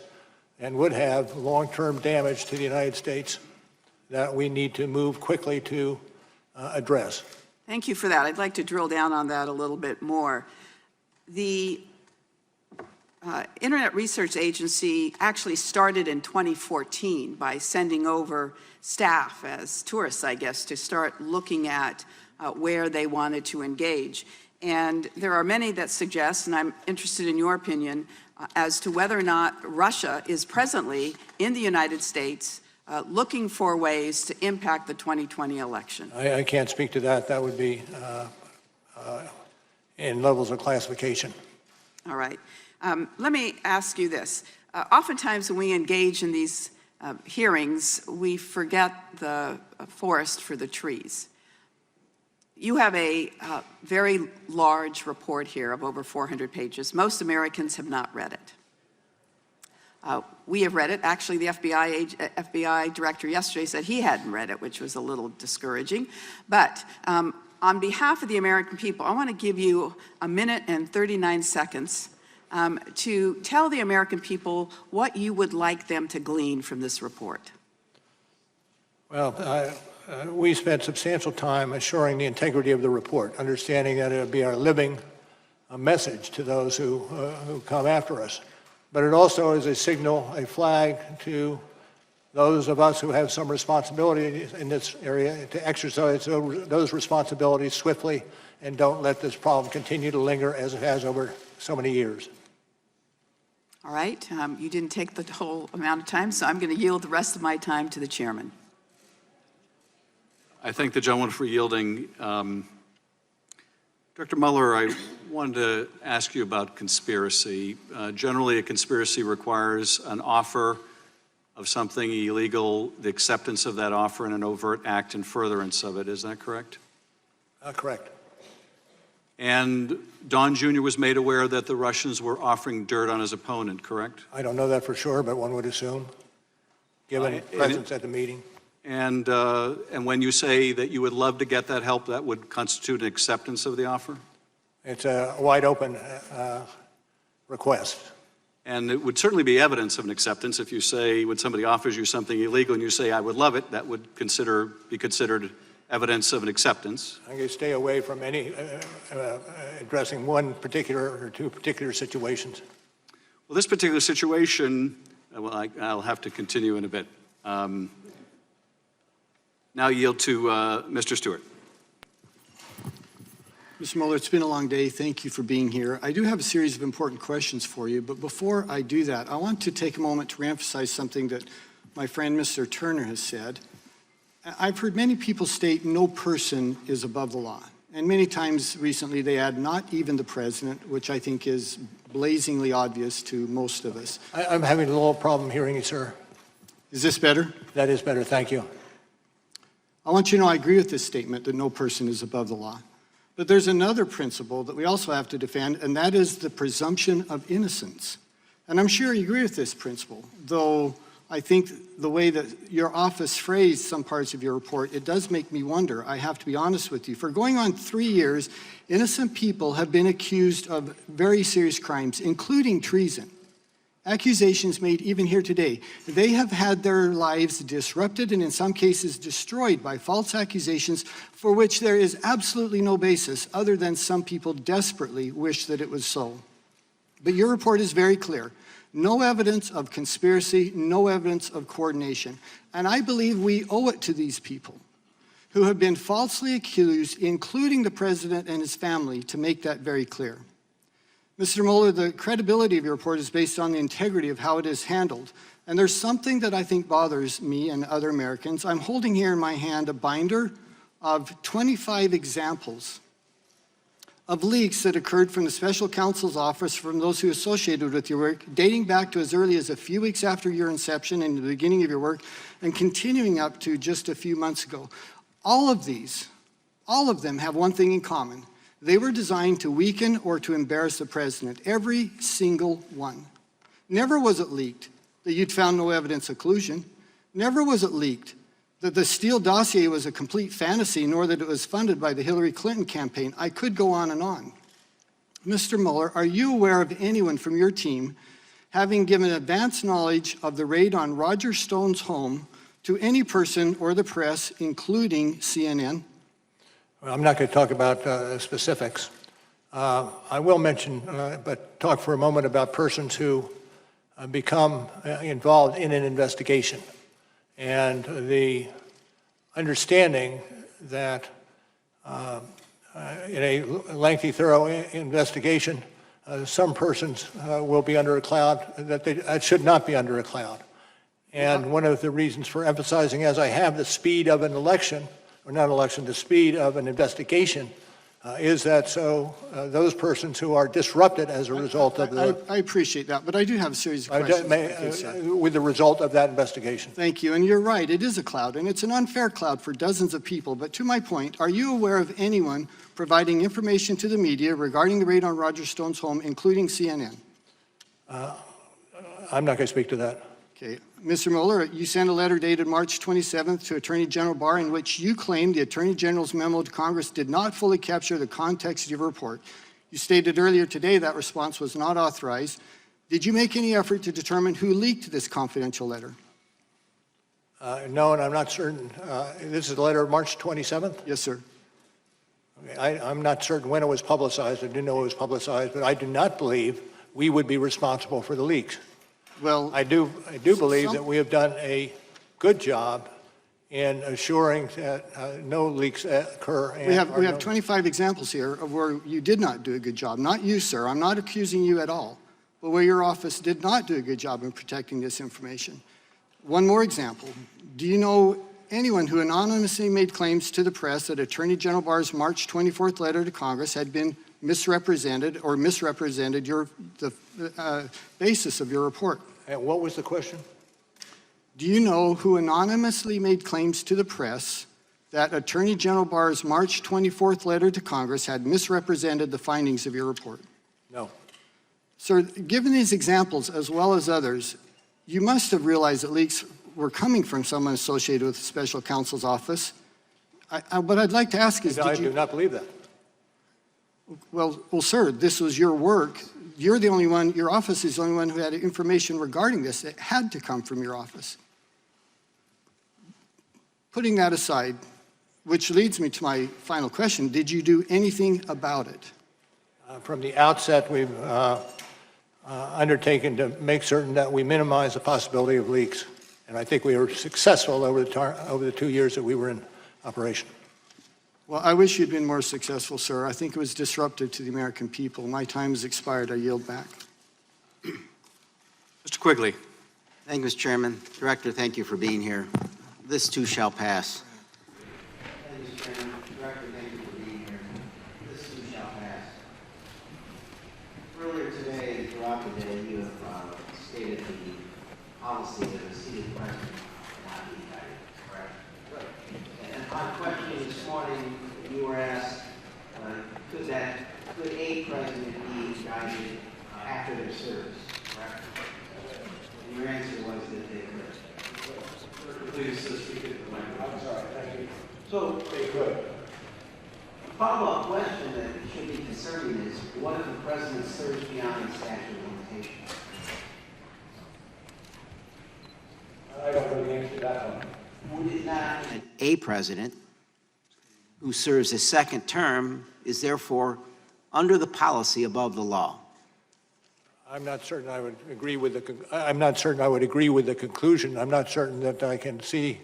and would have long-term damage to the United States that we need to move quickly to address. Thank you for that. I'd like to drill down on that a little bit more. The Internet Research Agency actually started in 2014 by sending over staff as tourists, I guess, to start looking at where they wanted to engage. And there are many that suggest, and I'm interested in your opinion, as to whether or not Russia is presently in the United States looking for ways to impact the 2020 election. I can't speak to that. That would be in levels of classification. All right. Let me ask you this. Oftentimes when we engage in these hearings, we forget the forest for the trees. You have a very large report here of over 400 pages. Most Americans have not read it. We have read it. Actually, the FBI director yesterday said he hadn't read it, which was a little discouraging. But on behalf of the American people, I want to give you a minute and 39 seconds to tell the American people what you would like them to glean from this report. Well, we spent substantial time assuring the integrity of the report, understanding that it would be our living message to those who come after us. But it also is a signal, a flag to those of us who have some responsibility in this area to exercise those responsibilities swiftly and don't let this problem continue to linger as it has over so many years. All right. You didn't take the whole amount of time, so I'm going to yield the rest of my time to the chairman. I thank the gentleman for yielding. Director Mueller, I wanted to ask you about conspiracy. Generally, a conspiracy requires an offer of something illegal, the acceptance of that offer, and an overt act in furtherance of it. Is that correct? Correct. And Don Jr. was made aware that the Russians were offering dirt on his opponent, correct? I don't know that for sure, but one would assume, given presence at the meeting. And when you say that you would love to get that help, that would constitute an acceptance of the offer? It's a wide open request. And it would certainly be evidence of an acceptance if you say, when somebody offers you something illegal and you say, I would love it, that would be considered evidence of an acceptance. I'm going to stay away from any addressing one particular or two particular situations. Well, this particular situation, well, I'll have to continue in a bit. Now yield to Mr. Stewart. Mr. Mueller, it's been a long day. Thank you for being here. I do have a series of important questions for you, but before I do that, I want to take a moment to reemphasize something that my friend Mr. Turner has said. I've heard many people state no person is above the law. And many times recently they add not even the president, which I think is blazingly obvious to most of us. I'm having a little problem hearing you, sir. Is this better? That is better, thank you. I want you to know I agree with this statement that no person is above the law. But there's another principle that we also have to defend, and that is the presumption of innocence. And I'm sure you agree with this principle, though I think the way that your office phrased some parts of your report, it does make me wonder. I have to be honest with you. For going on 3 years, innocent people have been accused of very serious crimes, including treason. Accusations made even here today. They have had their lives disrupted and in some cases destroyed by false accusations for which there is absolutely no basis other than some people desperately wish that it was so. But your report is very clear. No evidence of conspiracy, no evidence of coordination. And I believe we owe it to these people who have been falsely accused, including the president and his family, to make that very clear. Mr. Mueller, the credibility of your report is based on the integrity of how it is handled. And there's something that I think bothers me and other Americans. I'm holding here in my hand a binder of 25 examples of leaks that occurred from the special counsel's office from those who associated with your work, dating back to as early as a few weeks after your inception and the beginning of your work, and continuing up to just a few months ago. All of them have one thing in common. They were designed to weaken or to embarrass the president, every single one. Never was it leaked that you'd found no evidence of collusion. Never was it leaked that the Steele dossier was a complete fantasy, nor that it was funded by the Hillary Clinton campaign. I could go on and on. Mr. Mueller, are you aware of anyone from your team having given advance knowledge of the raid on Roger Stone's home to any person or the press, including CNN? Well, I'm not going to talk about specifics. I will mention, but talk for a moment about persons who become involved in an investigation and the understanding that in a lengthy, thorough investigation, some persons will be under a cloud that should not be under a cloud. And one of the reasons for emphasizing, as I have, the speed of an election, or not election, the speed of an investigation Is that so? Those persons who are disrupted as a result of the, I appreciate that, but I do have a series of questions. with the result of that investigation. Thank you, and you're right, it is a cloud, and it's an unfair cloud for dozens of people. But to my point, are you aware of anyone providing information to the media regarding the raid on Roger Stone's home, including CNN? I'm not going to speak to that. Okay. Mr. Mueller, you sent a letter dated March 27th to Attorney General Barr in which you claimed the Attorney General's memo to Congress did not fully capture the context of your report. You stated earlier today that response was not authorized. Did you make any effort to determine who leaked this confidential letter? No, and I'm not certain. This is the letter of March 27th? Yes, sir. Okay, I'm not certain when it was publicized. I do know it was publicized, but I do not believe we would be responsible for the leaks. Well, I do believe that we have done a good job in assuring that no leaks occur. we have 25 examples here of where you did not do a good job. Not you, sir. I'm not accusing you at all, but where your office did not do a good job in protecting this information. One more example. Do you know anyone who anonymously made claims to the press that Attorney General Barr's March 24th letter to Congress had been misrepresented or misrepresented the basis of your report? And what was the question? Do you know who anonymously made claims to the press that Attorney General Barr's March 24th letter to Congress had misrepresented the findings of your report? No. Sir, given these examples as well as others, you must have realized that leaks were coming from someone associated with the Special Counsel's office. What I'd like to ask is, I do not believe that. Well, sir, this was your work. You're the only one, your office is the only one who had information regarding this. It had to come from your office. Putting that aside, which leads me to my final question, did you do anything about it? From the outset, we've undertaken to make certain that we minimize the possibility of leaks. And I think we were successful over the 2 years that we were in operation. Well, I wish you'd been more successful, sir. I think it was disruptive to the American people. My time has expired. I yield back. Mr. Quigley. Thank you, Mr. Chairman. Director, thank you for being here. This too shall pass. Thank you, Mr. Chairman. Director, thank you for being here. This too shall pass. Earlier today, throughout the day, you have stated the policy that a seated president cannot be indicted, correct? Right. And my question this morning, you were asked, could a president be indicted after their service, correct? And your answer was that they could. Please speak to the microphone. I'm sorry, thank you. So they could. A follow-up question that should be concerning is, what if the president serves beyond the statute of limitations? I don't know the answer to that one. Would it not? A president who serves a second term is therefore under the policy above the law. I'm not certain I would agree with the. I'm not certain I would agree with the conclusion. I'm not certain that I can see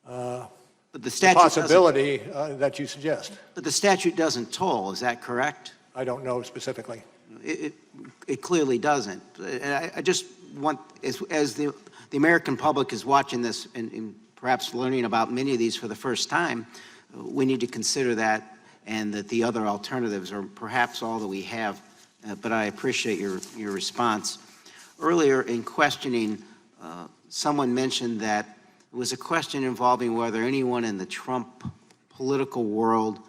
But the the possibility that you suggest. But the statute doesn't toll. Is that correct? I don't know specifically. It clearly doesn't. And I just want, as the American public is watching this and perhaps learning about many of these for the first time, we need to consider that, and that the other alternatives are perhaps all that we have. But I appreciate your response. Earlier in questioning, someone mentioned that it was a question involving whether anyone in the Trump political world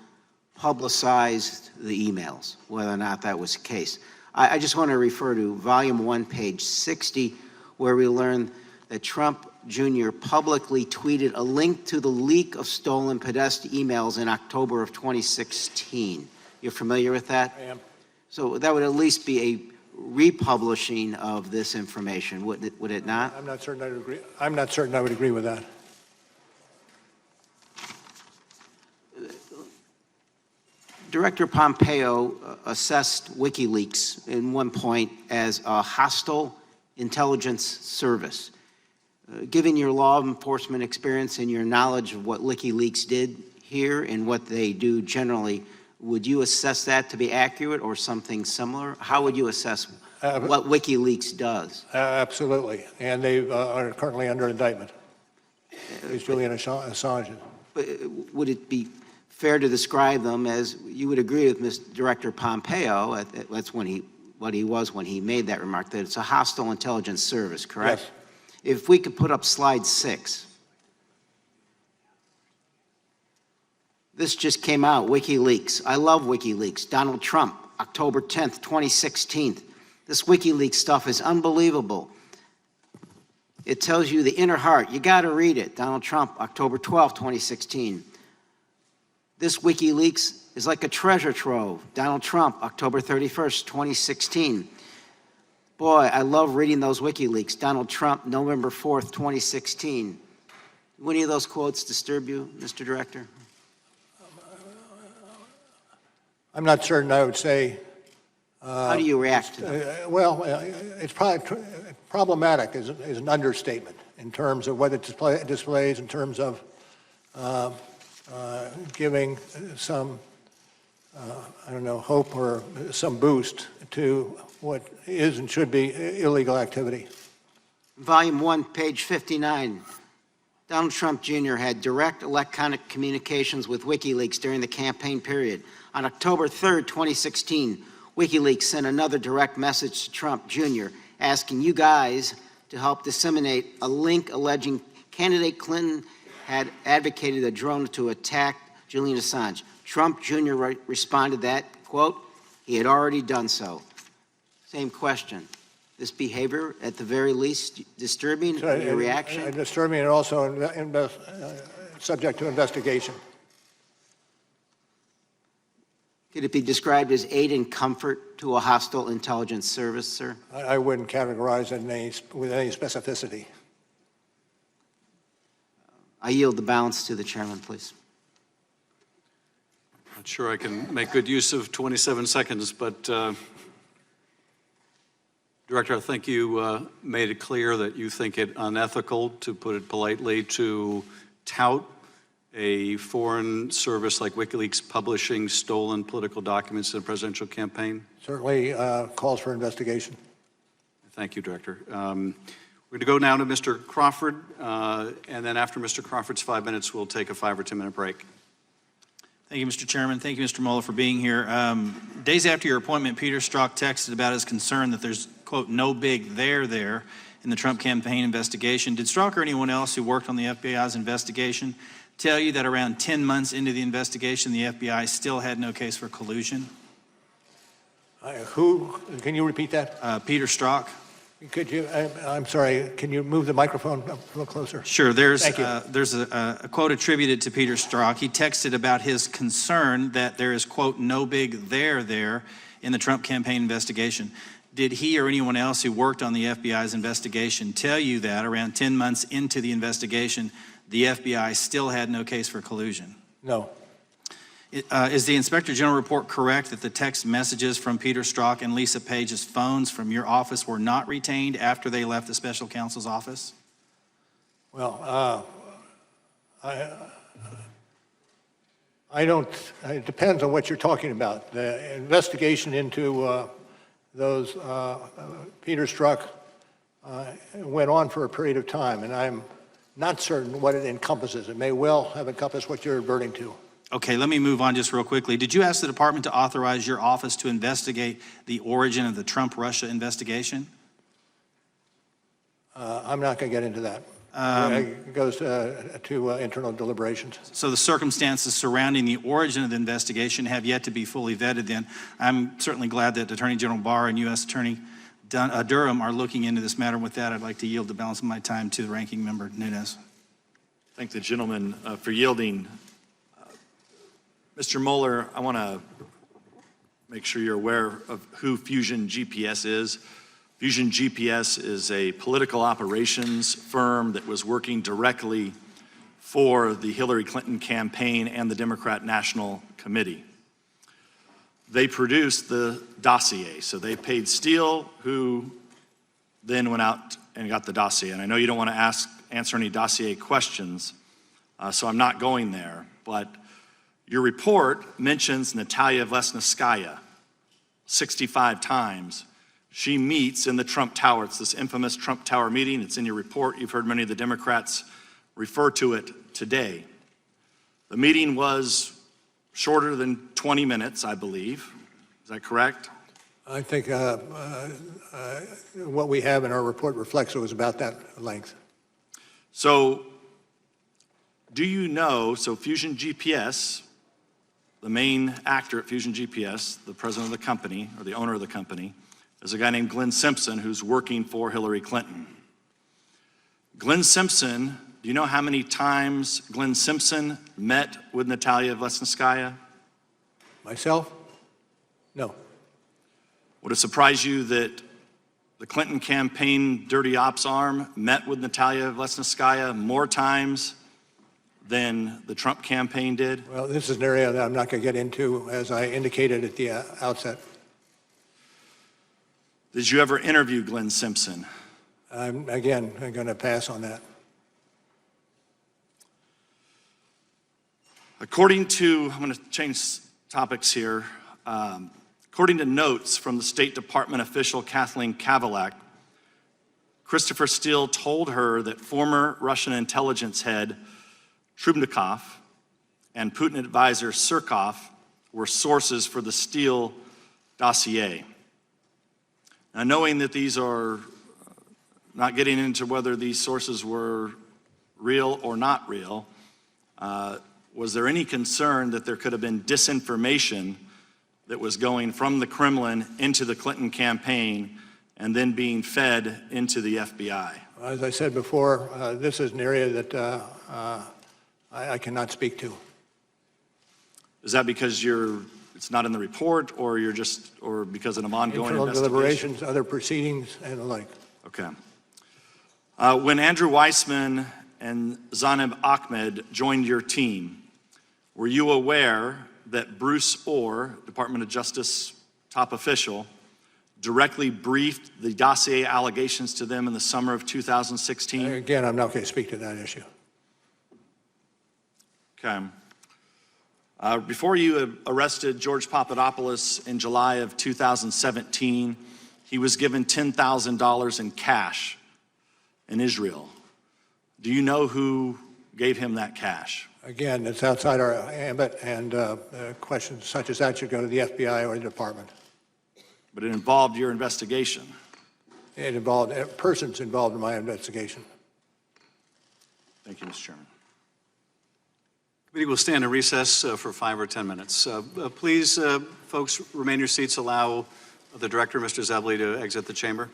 publicized the emails, whether or not that was the case. I just want to refer to volume 1, page 60, where we learned that Trump Jr. publicly tweeted a link to the leak of stolen Podesta emails in October of 2016. You're familiar with that? I am. So that would at least be a republishing of this information, would it not? I'm not certain I would agree. I'm not certain I would agree with that. Director Pompeo assessed WikiLeaks in one point as a hostile intelligence service. Given your law enforcement experience and your knowledge of what WikiLeaks did here and what they do generally, would you assess that to be accurate or something similar? How would you assess what WikiLeaks does? Absolutely. And they are currently under indictment. It's Julian Assange. Would it be fair to describe them as, you would agree with Mr. Director Pompeo, that's what he was when he made that remark, that it's a hostile intelligence service, correct? Yes. If we could put up slide 6. This just came out, WikiLeaks. I love WikiLeaks. Donald Trump, October 10th, 2016. This WikiLeaks stuff is unbelievable. It tells you the inner heart. You got to read it. Donald Trump, October 12th, 2016. This WikiLeaks is like a treasure trove. Donald Trump, October 31st, 2016. Boy, I love reading those WikiLeaks. Donald Trump, November 4th, 2016. Do any of those quotes disturb you, Mr. Director? I'm not certain I would say. How do you react to them? Well, it's probably problematic is an understatement in terms of what it displays, in terms of giving some, I don't know, hope or some boost to what is and should be illegal activity. Volume 1, page 59. Donald Trump Jr. had direct electronic communications with WikiLeaks during the campaign period. On October 3rd, 2016, WikiLeaks sent another direct message to Trump Jr. asking you guys to help disseminate a link alleging candidate Clinton had advocated a drone to attack Julian Assange. Trump Jr. responded that, quote, he had already done so. Same question. This behavior, at the very least, disturbing, your reaction? Disturbing and also subject to investigation. Could it be described as aid and comfort to a hostile intelligence service, sir? I wouldn't categorize it with any specificity. I yield the balance to the chairman, please. Not sure I can make good use of 27 seconds, but Director, I think you made it clear that you think it unethical, to put it politely, to tout a foreign service like WikiLeaks publishing stolen political documents in a presidential campaign? Certainly calls for investigation. Thank you, Director. We're going to go now to Mr. Crawford, and then after Mr. Crawford's 5 minutes, we'll take a 5 or 10 minute break. Thank you, Mr. Chairman. Thank you, Mr. Mueller, for being here. Days after your appointment, Peter Strzok texted about his concern that there's, quote, no big there in the Trump campaign investigation. Did Strzok or anyone else who worked on the FBI's investigation tell you that around 10 months into the investigation, the FBI still had no case for collusion? Who? Can you repeat that? Peter Strzok. Could you? I'm sorry. Can you move the microphone up a little closer? Sure. There's Thank you. There's a quote attributed to Peter Strzok. He texted about his concern that there is, quote, no big there in the Trump campaign investigation. Did he or anyone else who worked on the FBI's investigation tell you that around 10 months into the investigation, the FBI still had no case for collusion? No. Is the Inspector General report correct that the text messages from Peter Strzok and Lisa Page's phones from your office were not retained after they left the special counsel's office? Well, I don't, it depends on what you're talking about. The investigation into those Peter Strzok went on for a period of time, and I'm not certain what it encompasses. It may well have encompassed what you're adverting to. Okay, let me move on just real quickly. Did you ask the department to authorize your office to investigate the origin of the Trump-Russia investigation? I'm not going to get into that. It goes to internal deliberations. So the circumstances surrounding the origin of the investigation have yet to be fully vetted then. I'm certainly glad that Attorney General Barr and U.S. Attorney Durham are looking into this matter. With that, I'd like to yield the balance of my time to the ranking member, Nunes. Thank the gentleman for yielding. Mr. Mueller, I want to make sure you're aware of who Fusion GPS is. Fusion GPS is a political operations firm that was working directly for the Hillary Clinton campaign and the Democrat National Committee. They produced the dossier. So they paid Steele, who then went out and got the dossier. And I know you don't want to answer any dossier questions, so I'm not going there. But your report mentions Natalia Vesnitskaya 65 times. She meets in the Trump Tower. It's this infamous Trump Tower meeting. It's in your report. You've heard many of the Democrats refer to it today. The meeting was shorter than 20 minutes, I believe. Is that correct? I think what we have in our report reflects it was about that length. So do you know, so Fusion GPS, the main actor at Fusion GPS, the president of the company, or the owner of the company, is a guy named Glenn Simpson who's working for Hillary Clinton. Glenn Simpson, do you know how many times Glenn Simpson met with Natalia Vlesnskaya? Myself? No. Would it surprise you that the Clinton campaign dirty ops arm met with Natalia Vlesnskaya more times than the Trump campaign did? Well, this is an area that I'm not going to get into, as I indicated at the outset. Did you ever interview Glenn Simpson? I'm going to pass on that. According to, I'm going to change topics here. According to notes from the State Department official Kathleen Kavalak, Christopher Steele told her that former Russian intelligence head Trubnikov and Putin advisor Surkov were sources for the Steele dossier. Now, knowing that these are, not getting into whether these sources were real or not real, was there any concern that there could have been disinformation that was going from the Kremlin into the Clinton campaign and then being fed into the FBI? As I said before, this is an area that I cannot speak to. Is that because it's not in the report, or or because of an ongoing Internal investigation? deliberations, other proceedings, and the like. Okay. When Andrew Weissman and Zaneb Ahmed joined your team, were you aware that Bruce Orr, Department of Justice top official, directly briefed the dossier allegations to them in the summer of 2016? Again, I'm not going to speak to that issue. Okay. Before you arrested George Papadopoulos in July of 2017, he was given $10,000 in cash in Israel. Do you know who gave him that cash? Again, it's outside our ambit, and questions such as that should go to the FBI or the department. But it involved your investigation. It involved persons involved in my investigation. Thank you, Mr. Chairman. Committee will stand in recess for 5 or 10 minutes. Please, folks, remain in your seats. Allow the director, Mr. Zebley, to exit the chamber.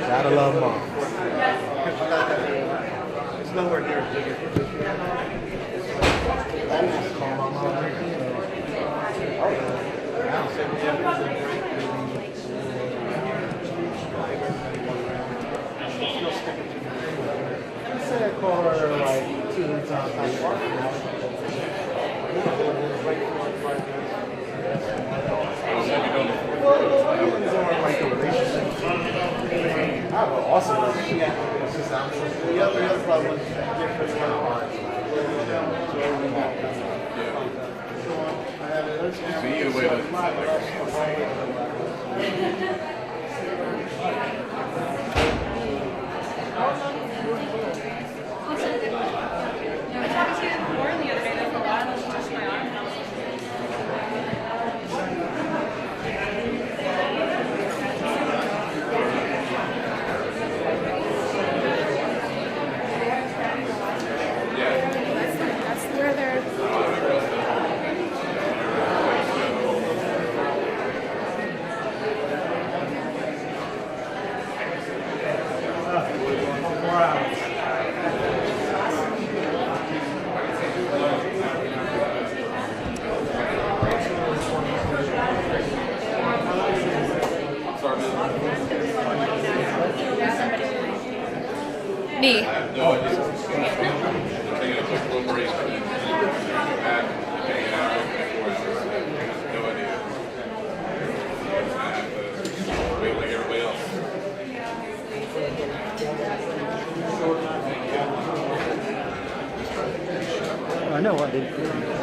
Gotta love mom. It's nowhere near as big as I call her like 2 weeks on Me. I know I did.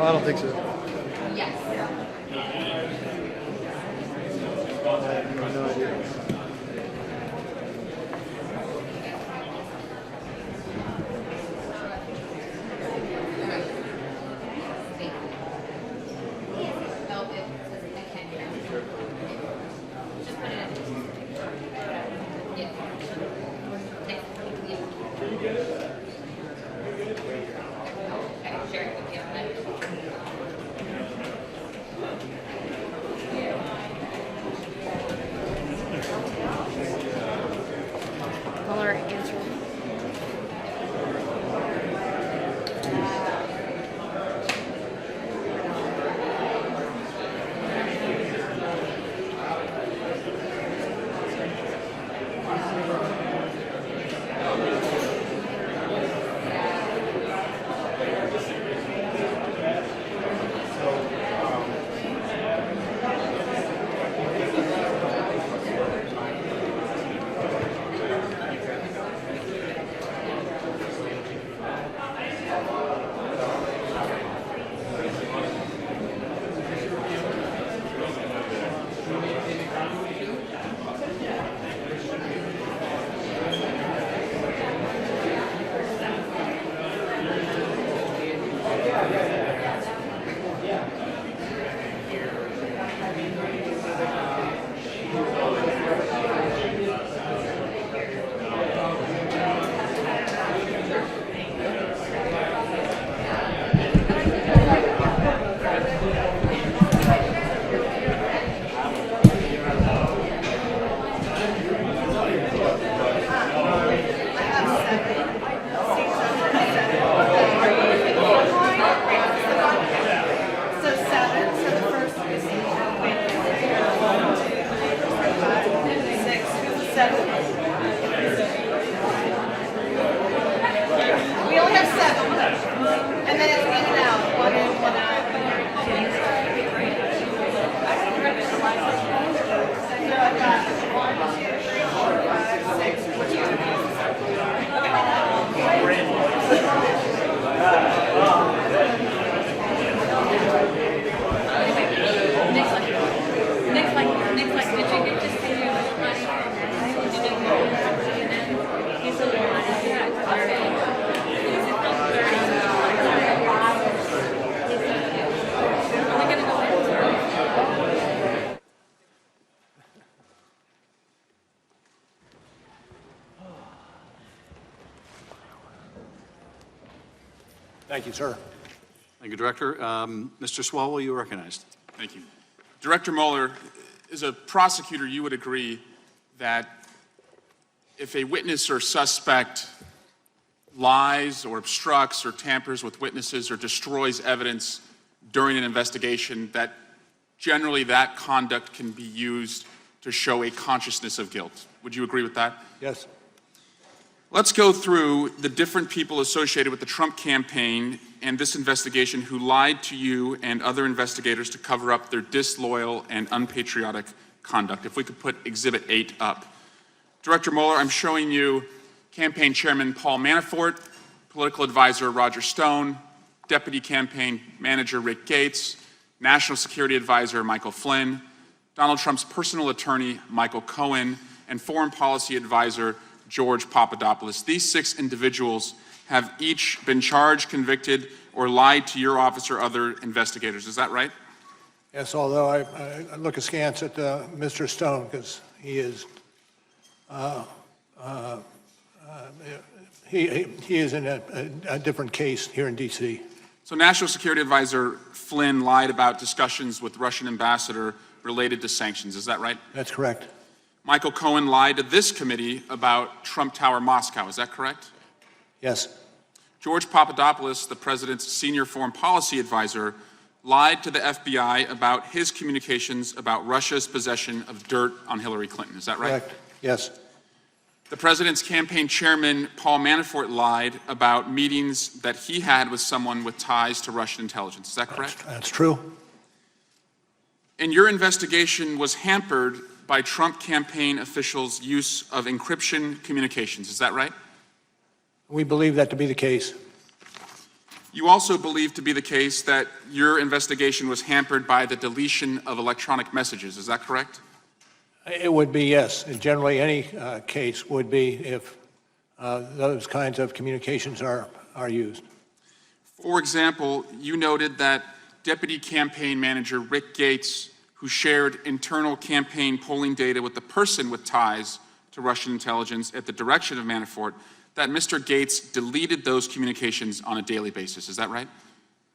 I don't think so. Thank you, sir. Thank you, Director. Mr. Swalwell, you are recognized. Thank you. Director Mueller, as a prosecutor, you would agree that if a witness or suspect lies or obstructs or tampers with witnesses or destroys evidence during an investigation, that generally that conduct can be used to show a consciousness of guilt. Would you agree with that? Yes. Let's go through the different people associated with the Trump campaign and this investigation who lied to you and other investigators to cover up their disloyal and unpatriotic conduct. If we could put Exhibit 8 up. Director Mueller, I'm showing you Campaign Chairman Paul Manafort, Political Advisor Roger Stone, Deputy Campaign Manager Rick Gates, National Security Advisor Michael Flynn, Donald Trump's personal attorney Michael Cohen, and Foreign Policy Advisor George Papadopoulos. These 6 individuals have each been charged, convicted, or lied to your office or other investigators. Is that right? Yes, although I look askance at Mr. Stone because he is he is in a different case here in D.C. So National Security Advisor Flynn lied about discussions with Russian ambassador related to sanctions. Is that right? That's correct. Michael Cohen lied to this committee about Trump Tower Moscow. Is that correct? Yes. George Papadopoulos, the president's senior foreign policy advisor, lied to the FBI about his communications about Russia's possession of dirt on Hillary Clinton. Is that right? Correct. Yes. The president's campaign chairman, Paul Manafort, lied about meetings that he had with someone with ties to Russian intelligence. Is that correct? That's true. And your investigation was hampered by Trump campaign officials' use of encryption communications. Is that right? We believe that to be the case. You also believe to be the case that your investigation was hampered by the deletion of electronic messages. Is that correct? It would be, yes. And generally, any case would be if those kinds of communications are used. For example, you noted that Deputy Campaign Manager Rick Gates, who shared internal campaign polling data with the person with ties to Russian intelligence at the direction of Manafort, that Mr. Gates deleted those communications on a daily basis. Is that right?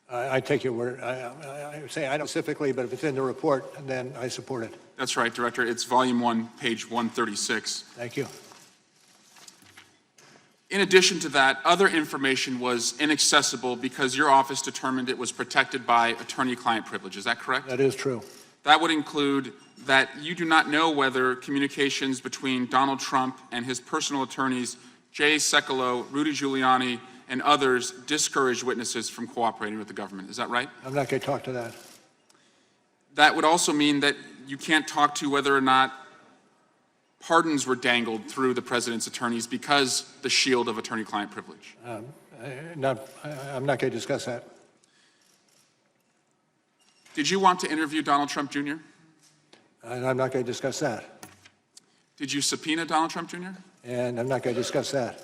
I take your word. I say I don't specifically, but if it's in the report, then I support it. That's right, Director. It's Volume 1, page 136. Thank you. In addition to that, other information was inaccessible because your office determined it was protected by attorney-client privilege. Is that correct? That is true. That would include that you do not know whether communications between Donald Trump and his personal attorneys, Jay Sekulow, Rudy Giuliani, and others discouraged witnesses from cooperating with the government. Is that right? I'm not going to talk to that. That would also mean that you can't talk to whether or not pardons were dangled through the president's attorneys because the shield of attorney-client privilege. I'm not going to discuss that. Did you want to interview Donald Trump Jr.? And I'm not going to discuss that. Did you subpoena Donald Trump Jr.? And I'm not going to discuss that.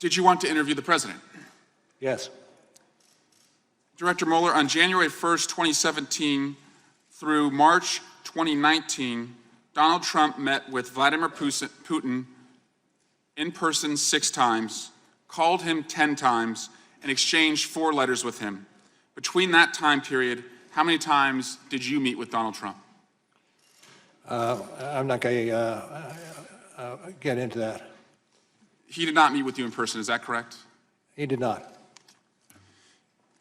Did you want to interview the president? Yes. Director Mueller, on January 1st, 2017 through March 2019, Donald Trump met with Vladimir Putin in person 6 times, called him 10 times, and exchanged 4 letters with him. Between that time period, how many times did you meet with Donald Trump? I'm not going to get into that. He did not meet with you in person, is that correct? He did not.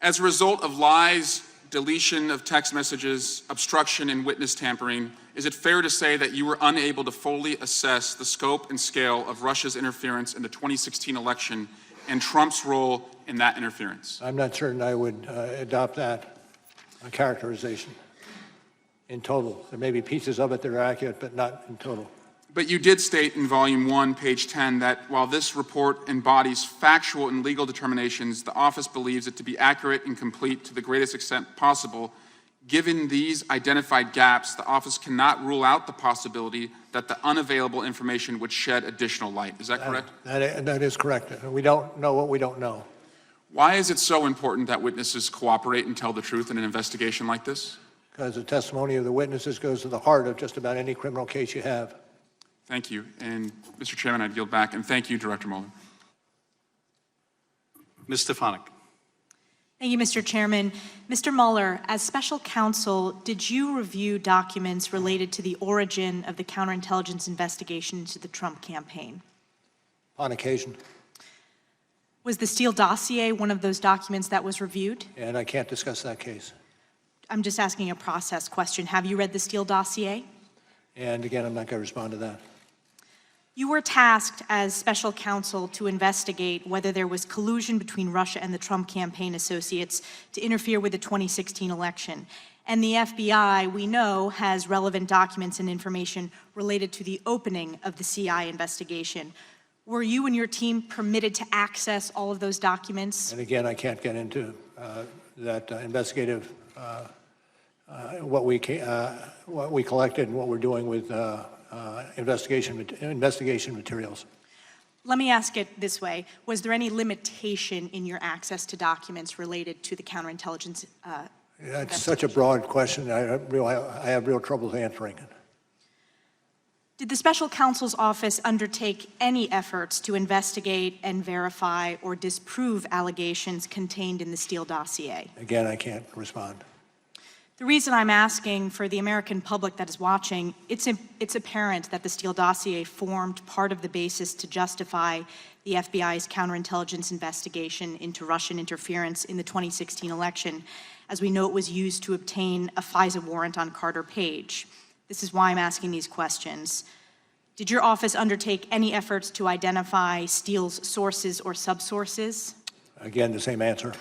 As a result of lies, deletion of text messages, obstruction, and witness tampering, is it fair to say that you were unable to fully assess the scope and scale of Russia's interference in the 2016 election and Trump's role in that interference? I'm not certain I would adopt that characterization in total. There may be pieces of it that are accurate, but not in total. But you did state in Volume 1, page 10, that while this report embodies factual and legal determinations, the office believes it to be accurate and complete to the greatest extent possible. Given these identified gaps, the office cannot rule out the possibility that the unavailable information would shed additional light. Is that correct? That is correct. We don't know what we don't know. Why is it so important that witnesses cooperate and tell the truth in an investigation like this? Because the testimony of the witnesses goes to the heart of just about any criminal case you have. Thank you. And Mr. Chairman, I'd yield back. And thank you, Director Mueller. Ms. Stefanik. Thank you, Mr. Chairman. Mr. Mueller, as special counsel, did you review documents related to the origin of the counterintelligence investigation into the Trump campaign? On occasion. Was the Steele dossier one of those documents that was reviewed? And I can't discuss that case. I'm just asking a process question. Have you read the Steele dossier? And again, I'm not going to respond to that. You were tasked as special counsel to investigate whether there was collusion between Russia and the Trump campaign associates to interfere with the 2016 election. And the FBI, we know, has relevant documents and information related to the opening of the CI investigation. Were you and your team permitted to access all of those documents? And again, I can't get into that investigative, what we collected and what we're doing with investigation materials. Let me ask it this way. Was there any limitation in your access to documents related to the counterintelligence That's such a broad question. I have real trouble answering it. Did the special counsel's office undertake any efforts to investigate and verify or disprove allegations contained in the Steele dossier? Again, I can't respond. The reason I'm asking for the American public that is watching, it's apparent that the Steele dossier formed part of the basis to justify the FBI's counterintelligence investigation into Russian interference in the 2016 election. As we know, it was used to obtain a FISA warrant on Carter Page. This is why I'm asking these questions. Did your office undertake any efforts to identify Steele's sources or subsources? Again, the same answer.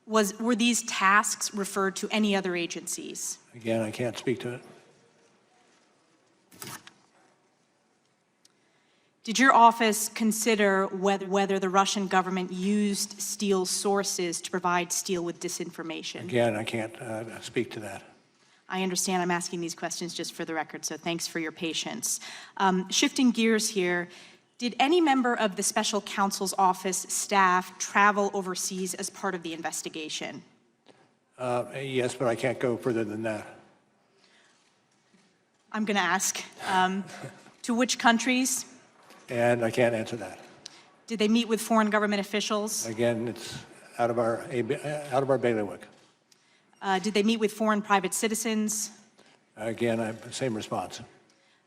Were these tasks referred to any other agencies? Again, I can't speak to it. Did your office consider whether the Russian government used Steele's sources to provide Steele with disinformation? Again, I can't speak to that. I understand I'm asking these questions just for the record, so thanks for your patience. Shifting gears here, did any member of the special counsel's office staff travel overseas as part of the investigation? Yes, but I can't go further than that. I'm going to ask, to which countries? And I can't answer that. Did they meet with foreign government officials? Again, it's out of our bailiwick. Did they meet with foreign private citizens? Again, same response.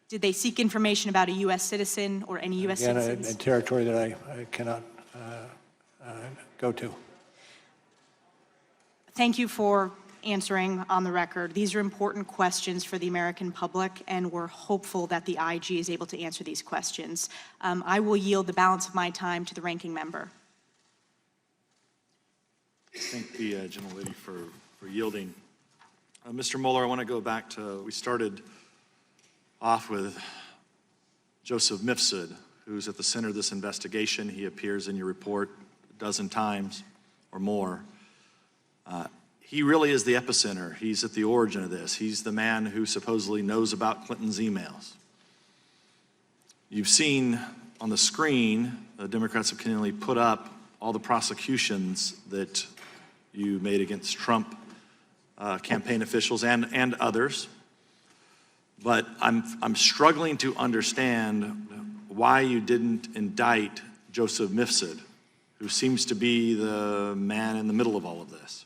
Did they seek information about a U.S. citizen or any U.S. citizens? Again, a territory that I cannot go to. Thank you for answering on the record. These are important questions for the American public, and we're hopeful that the IG is able to answer these questions. I will yield the balance of my time to the ranking member. Thank the gentlelady for yielding. Mr. Mueller, I want to go back to, we started off with Joseph Mifsud, who's at the center of this investigation. He appears in your report a dozen times or more. He really is the epicenter. He's at the origin of this. He's the man who supposedly knows about Clinton's emails. You've seen on the screen, the Democrats have continually put up all the prosecutions that you made against Trump campaign officials and others. But I'm struggling to understand why you didn't indict Joseph Mifsud, who seems to be the man in the middle of all of this.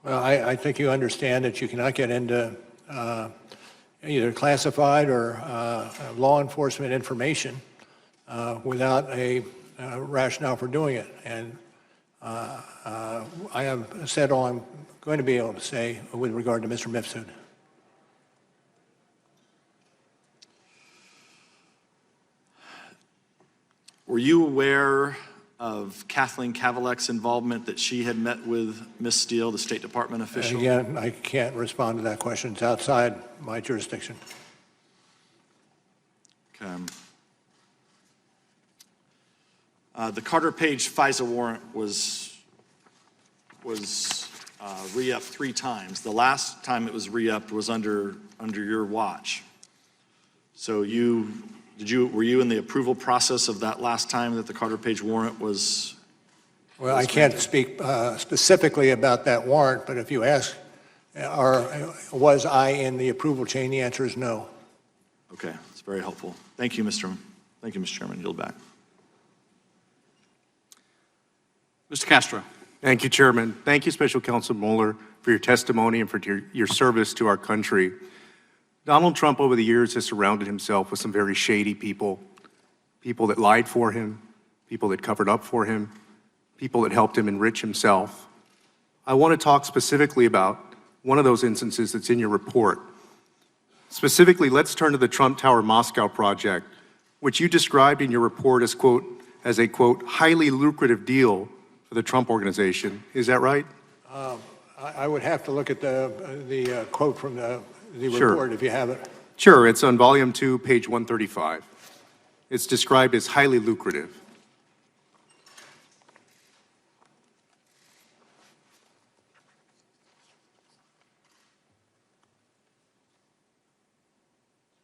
Well, I think you understand that you cannot get into either classified or law enforcement information without a rationale for doing it. And I have said all I'm going to be able to say with regard to Mr. Mifsud. Were you aware of Kathleen Kavalek's involvement, that she had met with Ms. Steele, the State Department official? Again, I can't respond to that question. It's outside my jurisdiction. Okay. The Carter Page FISA warrant was re-upped 3 times. The last time it was re-upped was under your watch. So were you in the approval process of that last time that the Carter Page warrant was? Well, I can't speak specifically about that warrant, but if you ask, was I in the approval chain, the answer is no. Okay, that's very helpful. Thank you, Mr. Chairman. Yield back. Mr. Castro. Thank you, Chairman. Thank you, Special Counsel Mueller, for your testimony and for your service to our country. Donald Trump over the years has surrounded himself with some very shady people, people that lied for him, people that covered up for him, people that helped him enrich himself. I want to talk specifically about one of those instances that's in your report. Specifically, let's turn to the Trump Tower Moscow project, which you described in your report as, quote, as a, quote, highly lucrative deal for the Trump organization. Is that right? I would have to look at the quote from the Sure. report if you have it. Sure, it's on volume 2, page 135. It's described as highly lucrative.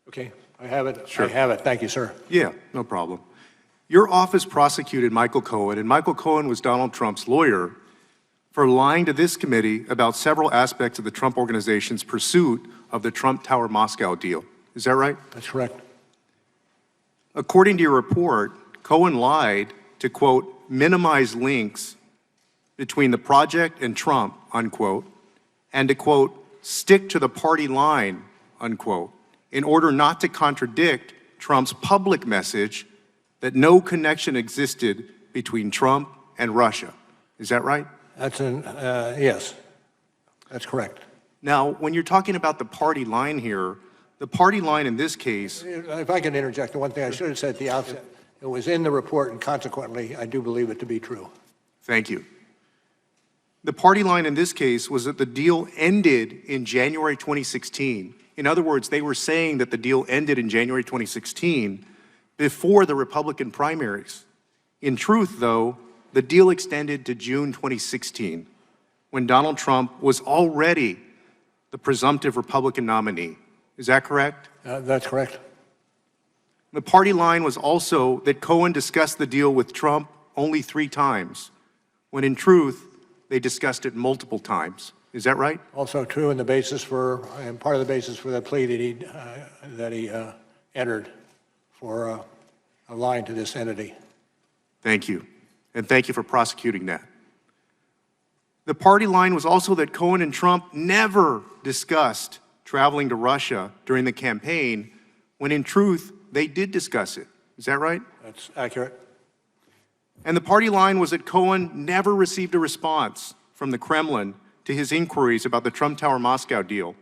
Okay, I have it. Sure. I have it. Thank you, sir. Yeah, no problem. Your office prosecuted Michael Cohen, and Michael Cohen was Donald Trump's lawyer, for lying to this committee about several aspects of the Trump organization's pursuit of the Trump Tower Moscow deal. Is that right? That's correct. According to your report, Cohen lied to, quote, minimize links between the project and Trump, unquote, and to, quote, stick to the party line, unquote, in order not to contradict Trump's public message that no connection existed between Trump and Russia. Is that right? That's yes, that's correct. Now, when you're talking about the party line here, the party line in this case... If I can interject, the one thing I should have said at the outset, it was in the report, and consequently, I do believe it to be true. Thank you. The party line in this case was that the deal ended in January 2016. In other words, they were saying that the deal ended in January 2016 before the Republican primaries. In truth, though, the deal extended to June 2016, when Donald Trump was already the presumptive Republican nominee. Is that correct? That's correct. The party line was also that Cohen discussed the deal with Trump only 3 times, when in truth, they discussed it multiple times. Is that right? Also true, and the basis for, and part of the basis for the plea that he entered for lying to this entity. Thank you. And thank you for prosecuting that. The party line was also that Cohen and Trump never discussed traveling to Russia during the campaign, when in truth, they did discuss it. Is that right? That's accurate. And the party line was that Cohen never received a response from the Kremlin to his inquiries about the Trump Tower Moscow deal.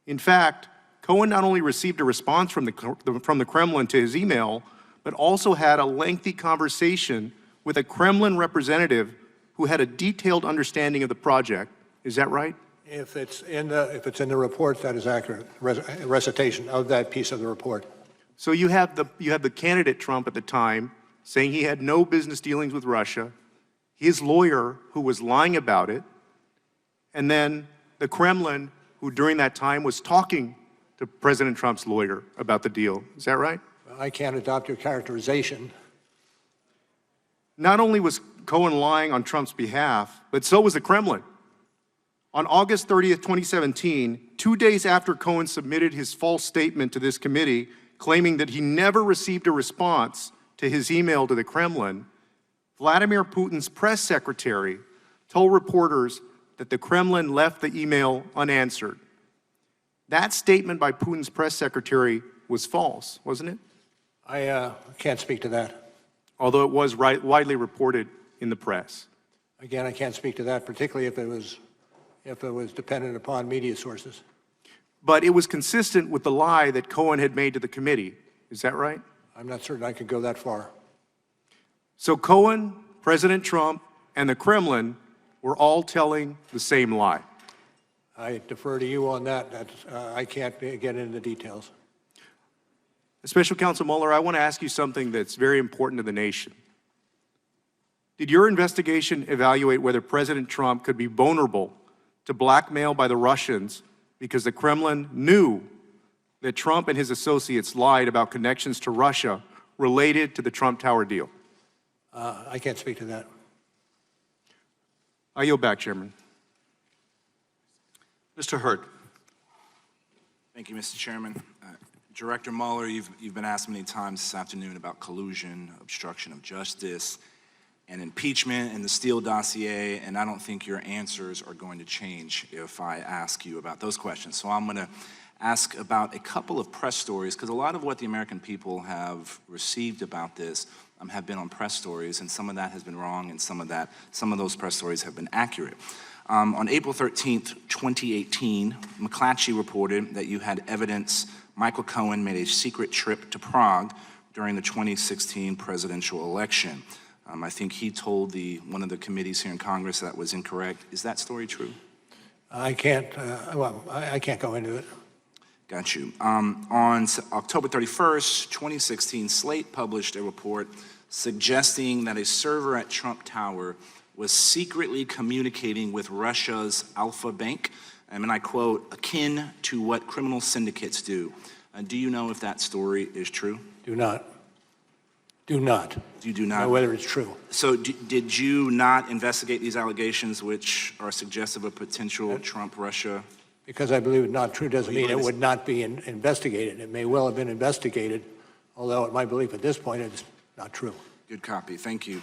In fact, Cohen not only received a response from the Kremlin to his email, but also had a lengthy conversation with a Kremlin representative who had a detailed understanding of the project. Is that right? If it's in the report, that is accurate. Recitation of that piece of the report. So you have the candidate Trump at the time saying he had no business dealings with Russia, his lawyer who was lying about it, and then the Kremlin who during that time was talking to President Trump's lawyer about the deal. Is that right? I can't adopt your characterization. Not only was Cohen lying on Trump's behalf, but so was the Kremlin. On August 30th, 2017, 2 days after Cohen submitted his false statement to this committee, claiming that he never received a response to his email to the Kremlin, Vladimir Putin's press secretary told reporters that the Kremlin left the email unanswered. That statement by Putin's press secretary was false, wasn't it? I can't speak to that. Although it was widely reported in the press. Again, I can't speak to that, particularly if it was dependent upon media sources. But it was consistent with the lie that Cohen had made to the committee. Is that right? I'm not certain I could go that far. So Cohen, President Trump, and the Kremlin were all telling the same lie. I defer to you on that. I can't get into the details. Special Counsel Mueller, I want to ask you something that's very important to the nation. Did your investigation evaluate whether President Trump could be vulnerable to blackmail by the Russians because the Kremlin knew that Trump and his associates lied about connections to Russia related to the Trump Tower deal? I can't speak to that. I yield back, Chairman. Mr. Hurd. Thank you, Mr. Chairman. Director Mueller, you've been asked many times this afternoon about collusion, obstruction of justice. and impeachment and the Steele dossier, and I don't think your answers are going to change if I ask you about those questions. So I'm going to ask about a couple of press stories, because a lot of what the American people have received about this have been on press stories, and some of that has been wrong, and some of those press stories have been accurate. On April 13th, 2018, McClatchy reported that you had evidence Michael Cohen made a secret trip to Prague during the 2016 presidential election. I think he told one of the committees here in Congress that was incorrect. Is that story true? I can't go into it. Got you. On October 31st, 2016, Slate published a report suggesting that a server at Trump Tower was secretly communicating with Russia's Alpha Bank, and I quote, akin to what criminal syndicates do. Do you know if that story is true? Do not. Do not. You do not? Know whether it's true. So did you not investigate these allegations which are suggestive of potential Trump-Russia? Because I believe it's not true doesn't mean it would not be investigated. It may well have been investigated, although my belief at this point is not true. Good copy. Thank you.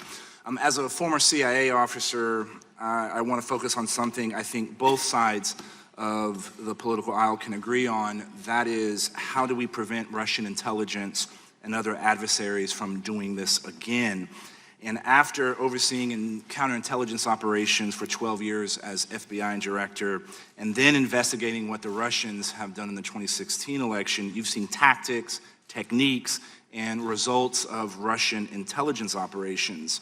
As a former CIA officer, I want to focus on something I think both sides of the political aisle can agree on. That is, how do we prevent Russian intelligence and other adversaries from doing this again? And after overseeing counterintelligence operations for 12 years as FBI director, and then investigating what the Russians have done in the 2016 election, you've seen tactics, techniques, and results of Russian intelligence operations.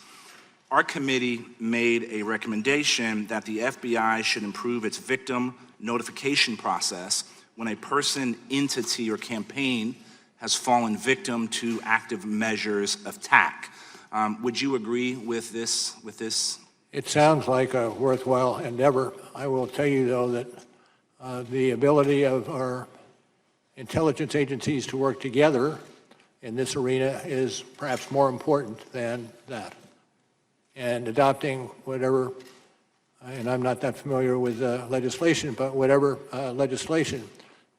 Our committee made a recommendation that the FBI should improve its victim notification process when a person, entity, or campaign has fallen victim to active measures of attack. Would you agree with this? It sounds like a worthwhile endeavor. I will tell you, though, that the ability of our intelligence agencies to work together in this arena is perhaps more important than that. And adopting whatever, and I'm not that familiar with legislation, but whatever legislation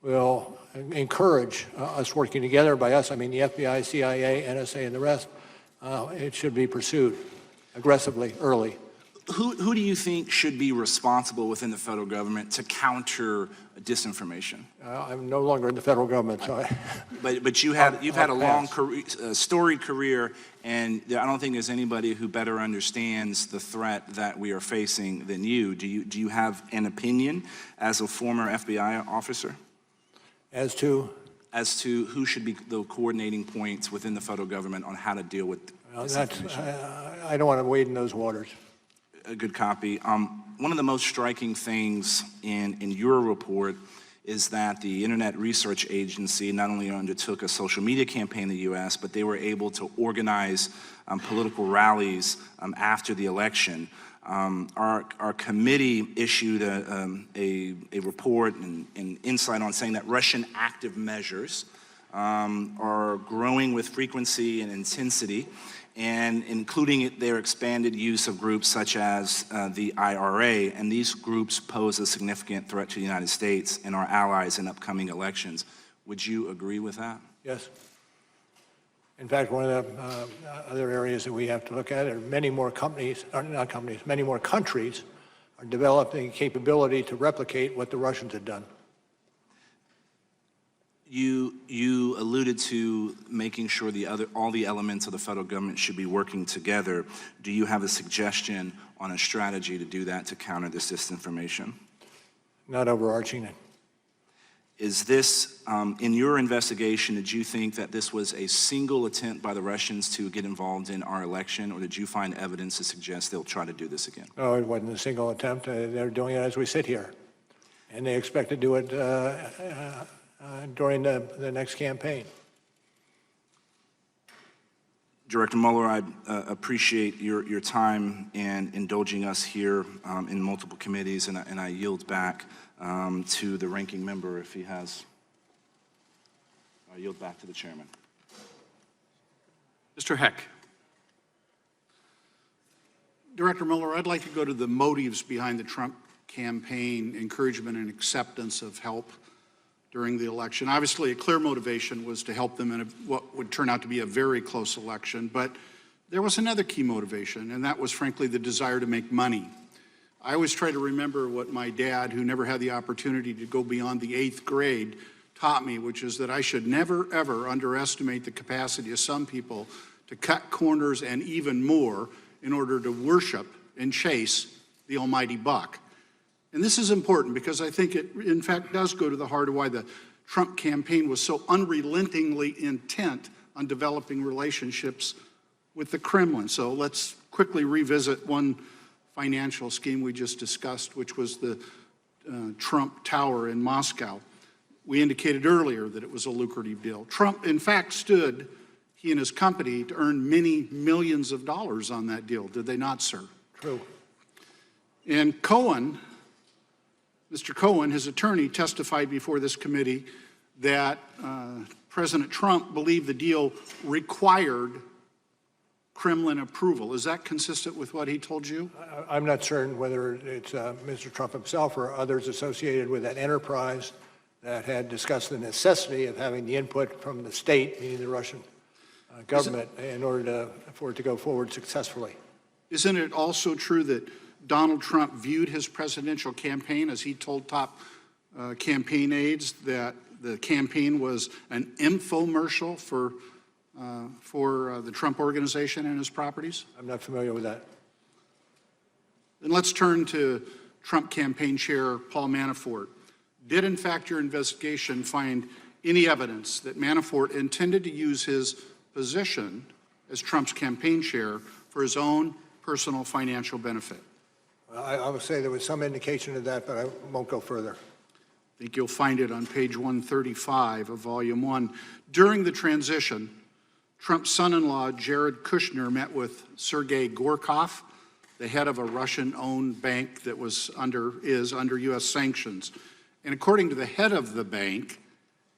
will encourage us working together. By us, I mean the FBI, CIA, NSA, and the rest. It should be pursued aggressively, early. Who do you think should be responsible within the federal government to counter disinformation? I'm no longer in the federal government, so But you've had a long career, storied career, and I don't think there's anybody who better understands the threat that we are facing than you. Do you have an opinion as a former FBI officer? As to? As to who should be the coordinating points within the federal government on how to deal with disinformation? I don't want to wade in those waters. A good copy. One of the most striking things in your report is that the Internet Research Agency not only undertook a social media campaign in the U.S., but they were able to organize political rallies after the election. Our committee issued a report and insight on saying that Russian active measures are growing with frequency and intensity, and including their expanded use of groups such as the IRA, and these groups pose a significant threat to the United States and our allies in upcoming elections. Would you agree with that? Yes. In fact, one of the other areas that we have to look at are many more companies, or not companies, many more countries are developing capability to replicate what the Russians had done. You alluded to making sure all the elements of the federal government should be working together. Do you have a suggestion on a strategy to do that to counter this disinformation? Not overarching it. Is this, in your investigation, did you think that this was a single attempt by the Russians to get involved in our election, or did you find evidence to suggest they'll try to do this again? No, it wasn't a single attempt. They're doing it as we sit here. And they expect to do it during the next campaign. Director Mueller, I appreciate your time and indulging us here in multiple committees, and I yield back to the ranking member if he has. I yield back to the chairman. Mr. Heck. Director Mueller, I'd like to go to the motives behind the Trump campaign, encouragement and acceptance of help during the election. Obviously, a clear motivation was to help them in what would turn out to be a very close election, but there was another key motivation, and that was frankly the desire to make money. I always try to remember what my dad, who never had the opportunity to go beyond the 8th grade, taught me, which is that I should never, ever underestimate the capacity of some people to cut corners and even more in order to worship and chase the almighty buck. And this is important because I think it, in fact, does go to the heart of why the Trump campaign was so unrelentingly intent on developing relationships with the Kremlin. So let's quickly revisit one financial scheme we just discussed, which was the Trump Tower in Moscow. We indicated earlier that it was a lucrative deal. Trump, in fact, stood, he and his company, to earn many millions of dollars on that deal, did they not, sir? True. And Cohen, Mr. Cohen, his attorney, testified before this committee that President Trump believed the deal required Kremlin approval. Is that consistent with what he told you? I'm not certain whether it's Mr. Trump himself or others associated with that enterprise that had discussed the necessity of having the input from the state, meaning the Russian government, in order for it to go forward successfully. Isn't it also true that Donald Trump viewed his presidential campaign, as he told top campaign aides, that the campaign was an infomercial for the Trump organization and his properties? I'm not familiar with that. Then let's turn to Trump campaign chair Paul Manafort. Did, in fact, your investigation find any evidence that Manafort intended to use his position as Trump's campaign chair for his own personal financial benefit? I would say there was some indication of that, but I won't go further. I think you'll find it on page 135 of Volume 1. During the transition, Trump's son-in-law, Jared Kushner, met with Sergei Gorkov, the head of a Russian-owned bank that is under U.S. sanctions. And according to the head of the bank,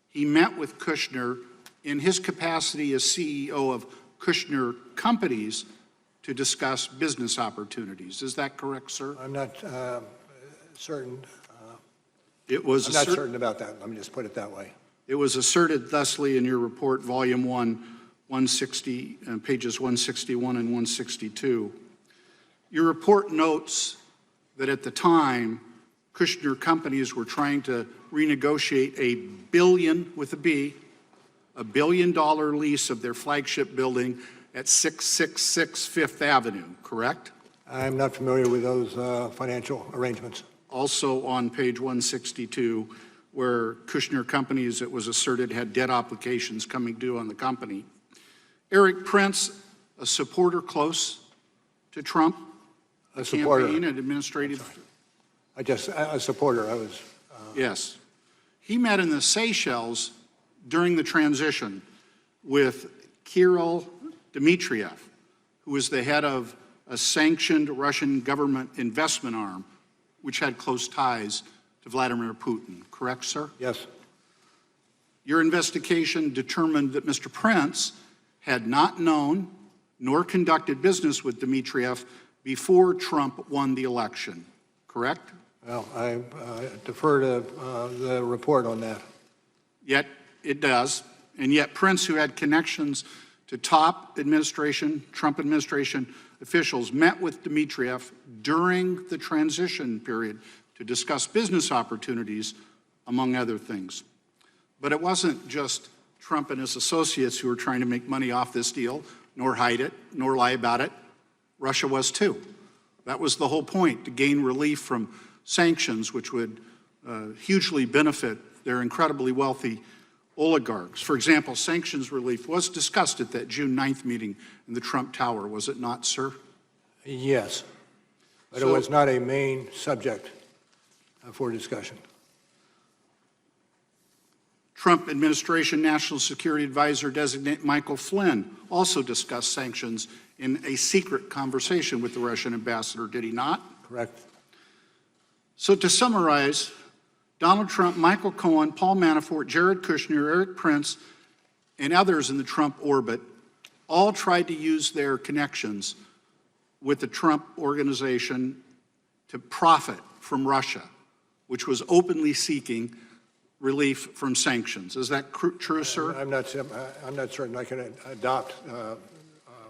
he met with Kushner in his capacity as CEO of Kushner Companies to discuss business opportunities. Is that correct, sir? I'm not certain. I'm not certain about that. Let me just put it that way. It was asserted thusly in your report, Volume 1, 160, pages 161 and 162. Your report notes that at the time, Kushner Companies were trying to renegotiate $1 billion, with a B, $1 billion lease of their flagship building at 666 Fifth Avenue, correct? I'm not familiar with those financial arrangements. Also on page 162, where Kushner Companies, it was asserted, had debt obligations coming due on the company. Eric Prince, a supporter close to Trump, A supporter. campaign and administrative. A supporter. I was. Yes. He met in the Seychelles during the transition with Kirill Dmitriev, who was the head of a sanctioned Russian government investment arm, which had close ties to Vladimir Putin. Correct, sir? Yes. Your investigation determined that Mr. Prince had not known nor conducted business with Dmitriev before Trump won the election. Correct? Well, I defer to the report on that. Yet it does. And yet Prince, who had connections to top administration, Trump administration officials, met with Dmitriev during the transition period to discuss business opportunities, among other things. But it wasn't just Trump and his associates who were trying to make money off this deal, nor hide it, nor lie about it. Russia was too. That was the whole point, to gain relief from sanctions, which would hugely benefit their incredibly wealthy oligarchs. For example, sanctions relief was discussed at that June 9th meeting in the Trump Tower, was it not, sir? Yes, but it was not a main subject for discussion. Trump administration National Security Advisor designate Michael Flynn also discussed sanctions in a secret conversation with the Russian ambassador, did he not? Correct. So to summarize, Donald Trump, Michael Cohen, Paul Manafort, Jared Kushner, Eric Prince, and others in the Trump orbit all tried to use their connections with the Trump organization to profit from Russia, which was openly seeking relief from sanctions. Is that true, sir? I'm not certain I can adopt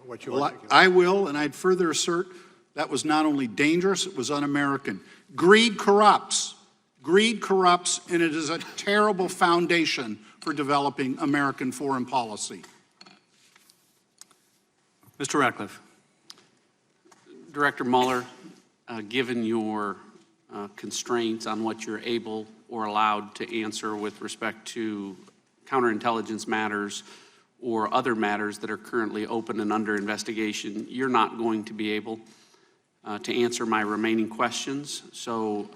what you Well, articulate. I will, and I'd further assert that was not only dangerous, it was un-American. Greed corrupts. Greed corrupts, and it is a terrible foundation for developing American foreign policy. Mr. Ratcliffe. Director Mueller, given your constraints on what you're able or allowed to answer with respect to counterintelligence matters or other matters that are currently open and under investigation, you're not going to be able to answer my remaining questions. So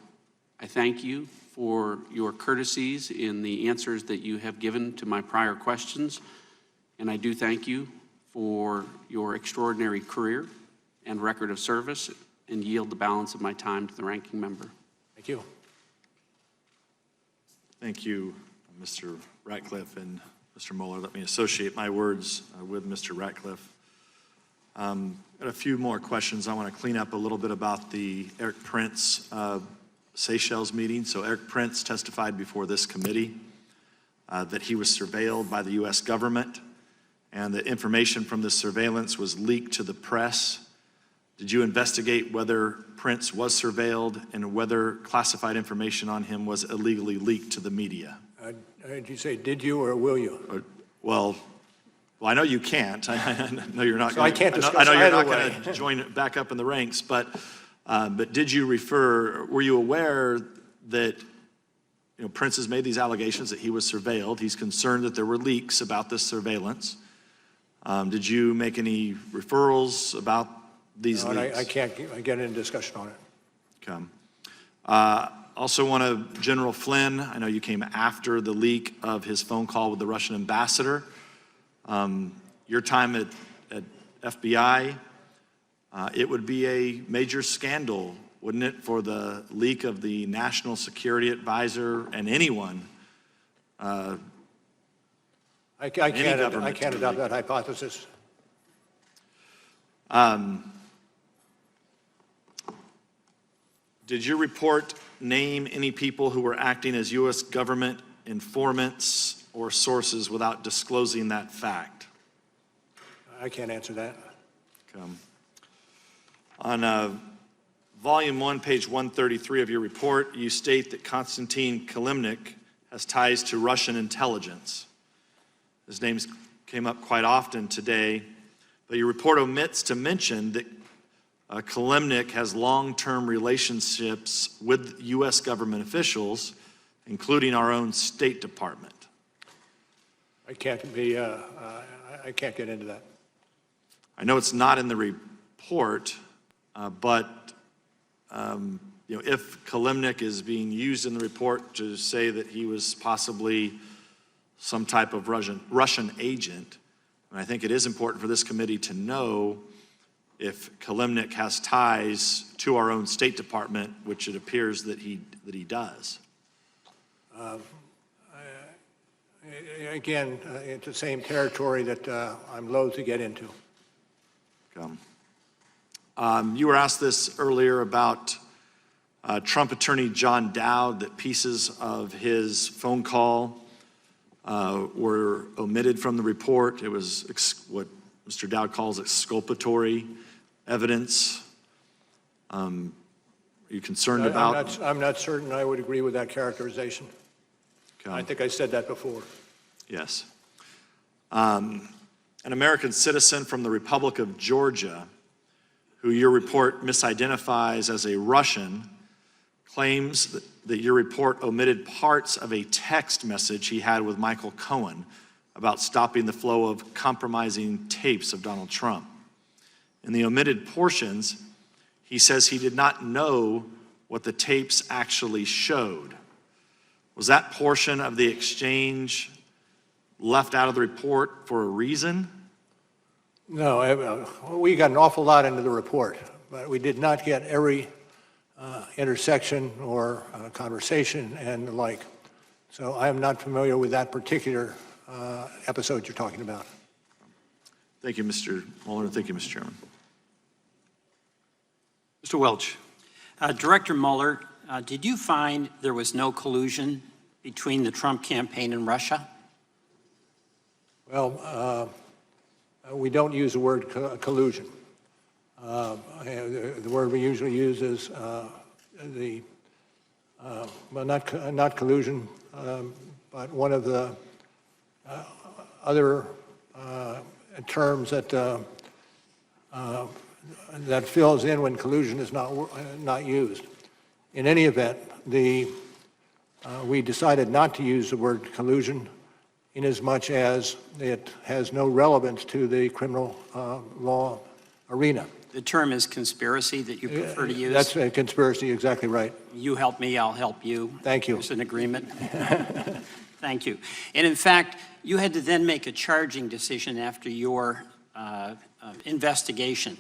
I thank you for your courtesies in the answers that you have given to my prior questions. And I do thank you for your extraordinary career and record of service, and yield the balance of my time to the ranking member. Thank you. Thank you, Mr. Ratcliffe and Mr. Mueller. Let me associate my words with Mr. Ratcliffe. Got a few more questions. I want to clean up a little bit about the Eric Prince Seychelles meeting. So Eric Prince testified before this committee that he was surveilled by the U.S. government, and the information from this surveillance was leaked to the press. Did you investigate whether Prince was surveilled and whether classified information on him was illegally leaked to the media? Did you say, did you or will you? Well, I know you can't. I know you're not. So I can't discuss I know you're either not way. going to join back up in the ranks. But did you refer? Were you aware that Prince has made these allegations that he was surveilled? He's concerned that there were leaks about this surveillance. Did you make any referrals about these No, and leaks? I can't get into discussion on it. Okay. Also want to, General Flynn, I know you came after the leak of his phone call with the Russian ambassador. Your time at FBI, it would be a major scandal, wouldn't it, for the leak of the National Security Advisor and anyone. I can't adopt that hypothesis. Did your report name any people who were acting as U.S. government informants or sources without disclosing that fact? I can't answer that. On volume 1, page 133 of your report, you state that Konstantin Kilimnik has ties to Russian intelligence. His name came up quite often today, but your report omits to mention that Kilimnik has long-term relationships with U.S. government officials, including our own State Department. I can't get into that. I know it's not in the report, but if Kilimnik is being used in the report to say that he was possibly some type of Russian agent, and I think it is important for this committee to know if Kilimnik has ties to our own State Department, which it appears that he does. Again, it's the same territory that I'm loath to get into. You were asked this earlier about Trump attorney John Dowd, that pieces of his phone call were omitted from the report. It was what Mr. Dowd calls exculpatory evidence. Are you concerned about? I'm not certain I would agree with that characterization. I think I said that before. Yes. An American citizen from the Republic of Georgia, who your report misidentifies as a Russian, claims that your report omitted parts of a text message he had with Michael Cohen about stopping the flow of compromising tapes of Donald Trump. In the omitted portions, he says he did not know what the tapes actually showed. Was that portion of the exchange left out of the report for a reason? No, we got an awful lot into the report, but we did not get every intersection or conversation and the like. So I am not familiar with that particular episode you're talking about. Thank you, Mr. Mueller. Thank you, Mr. Chairman. Mr. Welch. Director Mueller, did you find there was no collusion between the Trump campaign and Russia? Well, We don't use the word collusion. The word we usually use is well, not collusion, but one of the other terms that that fills in when collusion is not used. In any event, we decided not to use the word collusion inasmuch as it has no relevance to the criminal law arena. The term is conspiracy that you prefer to use? That's a conspiracy, exactly right. You help me, I'll help you. Thank you. There's an agreement. Thank you. And in fact, you had to then make a charging decision after your investigation,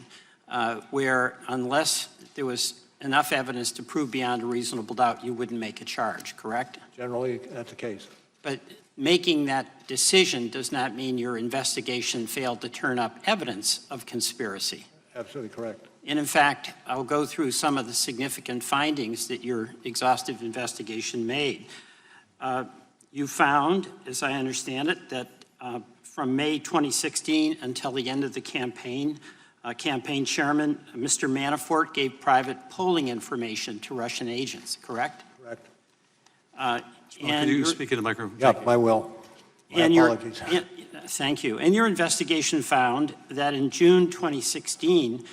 where unless there was enough evidence to prove beyond a reasonable doubt, you wouldn't make a charge, correct? Generally, that's the case. But making that decision does not mean your investigation failed to turn up evidence of conspiracy. Absolutely correct. And in fact, I'll go through some of the significant findings that your exhaustive investigation made. You found, as I understand it, that from May 2016 until the end of the campaign, campaign chairman, Mr. Manafort, gave private polling information to Russian agents, correct? Correct. And could you speak in the microphone? Yeah, I will. My apologies. Thank you. And your investigation found that in June 2016,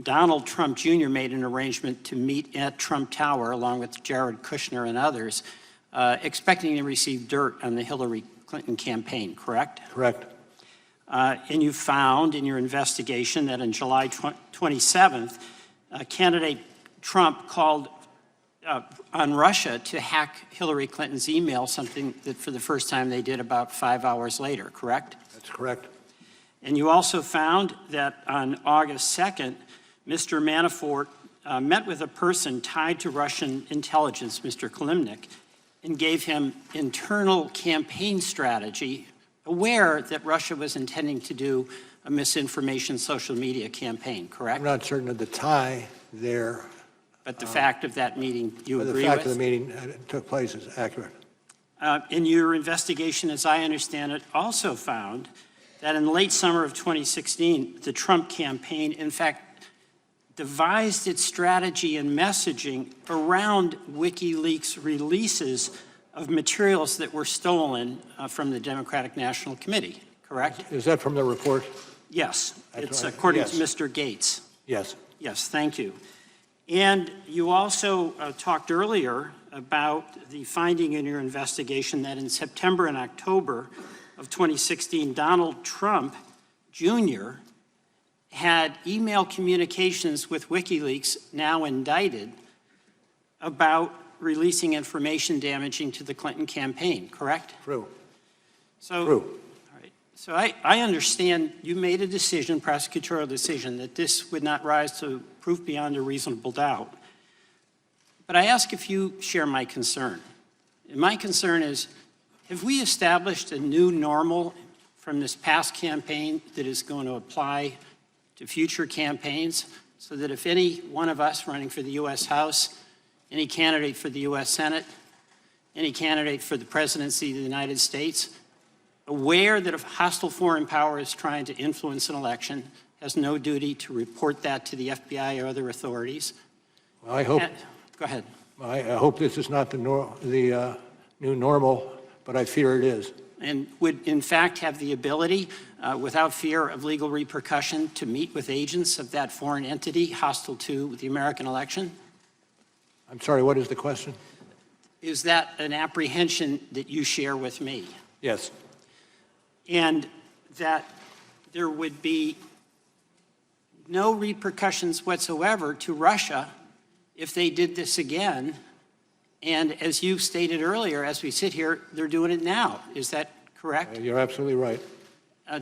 Donald Trump Jr. made an arrangement to meet at Trump Tower along with Jared Kushner and others, expecting to receive dirt on the Hillary Clinton campaign, correct? Correct. And you found in your investigation that on July 27th, candidate Trump called on Russia to hack Hillary Clinton's email, something that for the first time they did about 5 hours later, correct? That's correct. And you also found that on August 2nd, Mr. Manafort met with a person tied to Russian intelligence, Mr. Kalimnik, and gave him internal campaign strategy, aware that Russia was intending to do a misinformation social media campain, correct? I'm not certain of the tie there. But the fact of that meeting, you agree with? The fact of the meeting took place is accurate. In your investigation, as I understand it, also found that in the late summer of 2016, the Trump campaign, in fact, devised its strategy and messaging around WikiLeaks releases of materials that were stolen from the Democratic National Committee, correct? Is that from the report? Yes. That's It's right. according Yes. to Mr. Gates. Yes. Yes, thank you. And you also talked earlier about the finding in your investigation that in September and October of 2016, Donald Trump Jr. had email communications with WikiLeaks, now indicted, about releasing information damaging to the Clinton campaign, correct? True. So, True. All right. So I understand you made a decision, prosecutorial decision, that this would not rise to proof beyond a reasonable doubt. But I ask if you share my concern. And my concern is, have we established a new normal from this past campaign that is going to apply to future campaigns, so that if any one of us running for the U.S. House, any candidate for the U.S. Senate, any candidate for the presidency of the United States, aware that a hostile foreign power is trying to influence an election, has no duty to report that to the FBI or other authorities? Well, I hope. Go ahead. I hope this is not the new normal, but I fear it is. And would, in fact, have the ability, without fear of legal repercussion, to meet with agents of that foreign entity hostile to the American election? I'm sorry, what is the question? Is that an apprehension that you share with me? Yes. And that there would be no repercussions whatsoever to Russia if they did this again. And as you stated earlier, as we sit here, they're doing it now. Is that correct? You're absolutely right.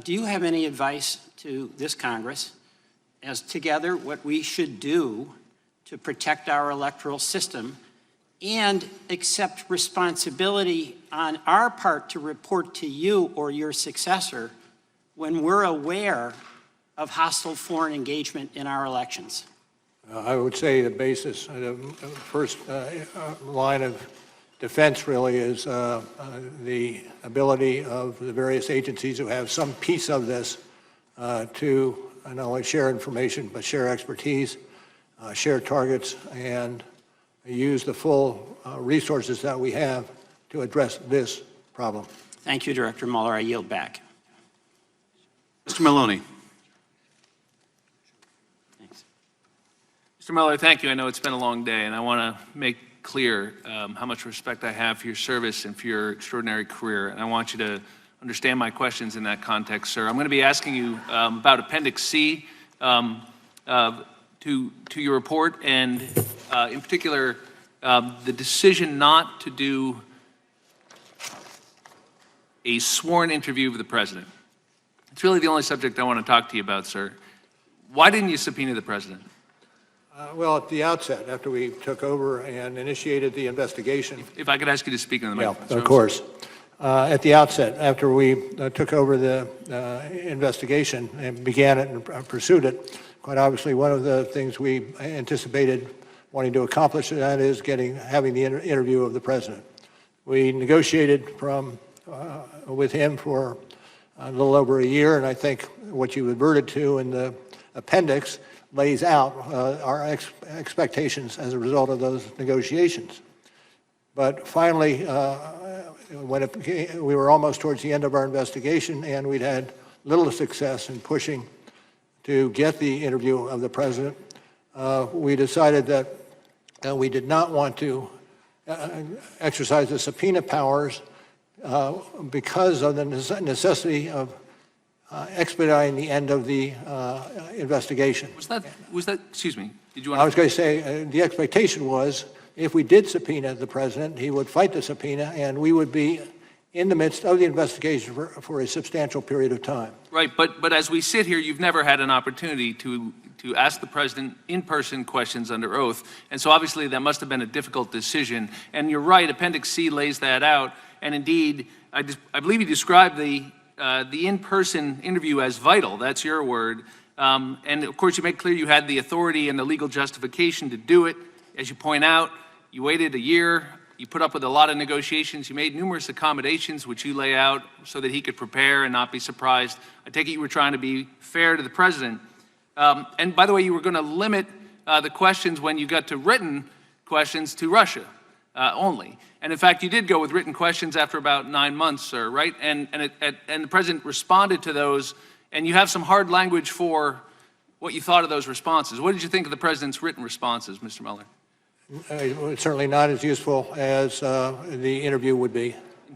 Do you have any advice to this Congress as together what we should do to protect our electoral system and accept responsibility on our part to report to you or your successor when we're aware of hostile foreign engagement in our elections? I would say the basis, the first line of defense really is the ability of the various agencies who have some piece of this to not only share information, but share expertise, share targets, and use the full resources that we have to address this problem. Thank you, Director Mueller. I yield back. Mr. Maloney. Mr. Mueller, thank you. I know it's been a long day, and I want to make clear how much respect I have for your service and for your extraordinary career. And I want you to understand my questions in that context, sir. I'm going to be asking you about Appendix C to your report, and in particular, the decision not to do a sworn interview of the president. It's really the only subject I want to talk to you about, sir. Why didn't you subpoena the president? Well, at the outset, after we took over and initiated the investigation. If I could ask you to speak on the microphone. Yeah, of course. At the outset, after we took over the investigation and began it and pursued it, quite obviously one of the things we anticipated wanting to accomplish, that is having the interview of the president. We negotiated with him for a little over a year, and I think what you adverted to in the appendix lays out our expectations as a result of those negotiations. But finally, we were almost towards the end of our investigation, and we'd had little success in pushing to get the interview of the president. We decided that we did not want to exercise the subpoena powers because of the necessity of expediting the end of the investigation. Was that, excuse me, did you want I was going to say, the expectation was if we did subpoena the president, he would fight the subpoena, and we would be in the midst of the investigation for a substantial period of time. Right, but as we sit here, you've never had an opportunity to ask the president in-person questions under oath, and so obviously that must have been a difficult decision. And you're right, Appendix C lays that out, and indeed, I believe you described the in-person interview as vital. That's your word. And of course, you make clear you had the authority and the legal justification to do it. As you point out, you waited a year. You put up with a lot of negotiations. You made numerous accommodations, which you lay out so that he could prepare and not be surprised. I take it you were trying to be fair to the president. And by the way, you were going to limit the questions when you got to written questions to Russia only. And in fact, you did go with written questions after about 9 months, sir, right? And the president responded to those, and you have some hard language for what you thought of those responses. What did you think of the president's written responses, Mr. Mueller? Certainly not as useful as the interview would be. In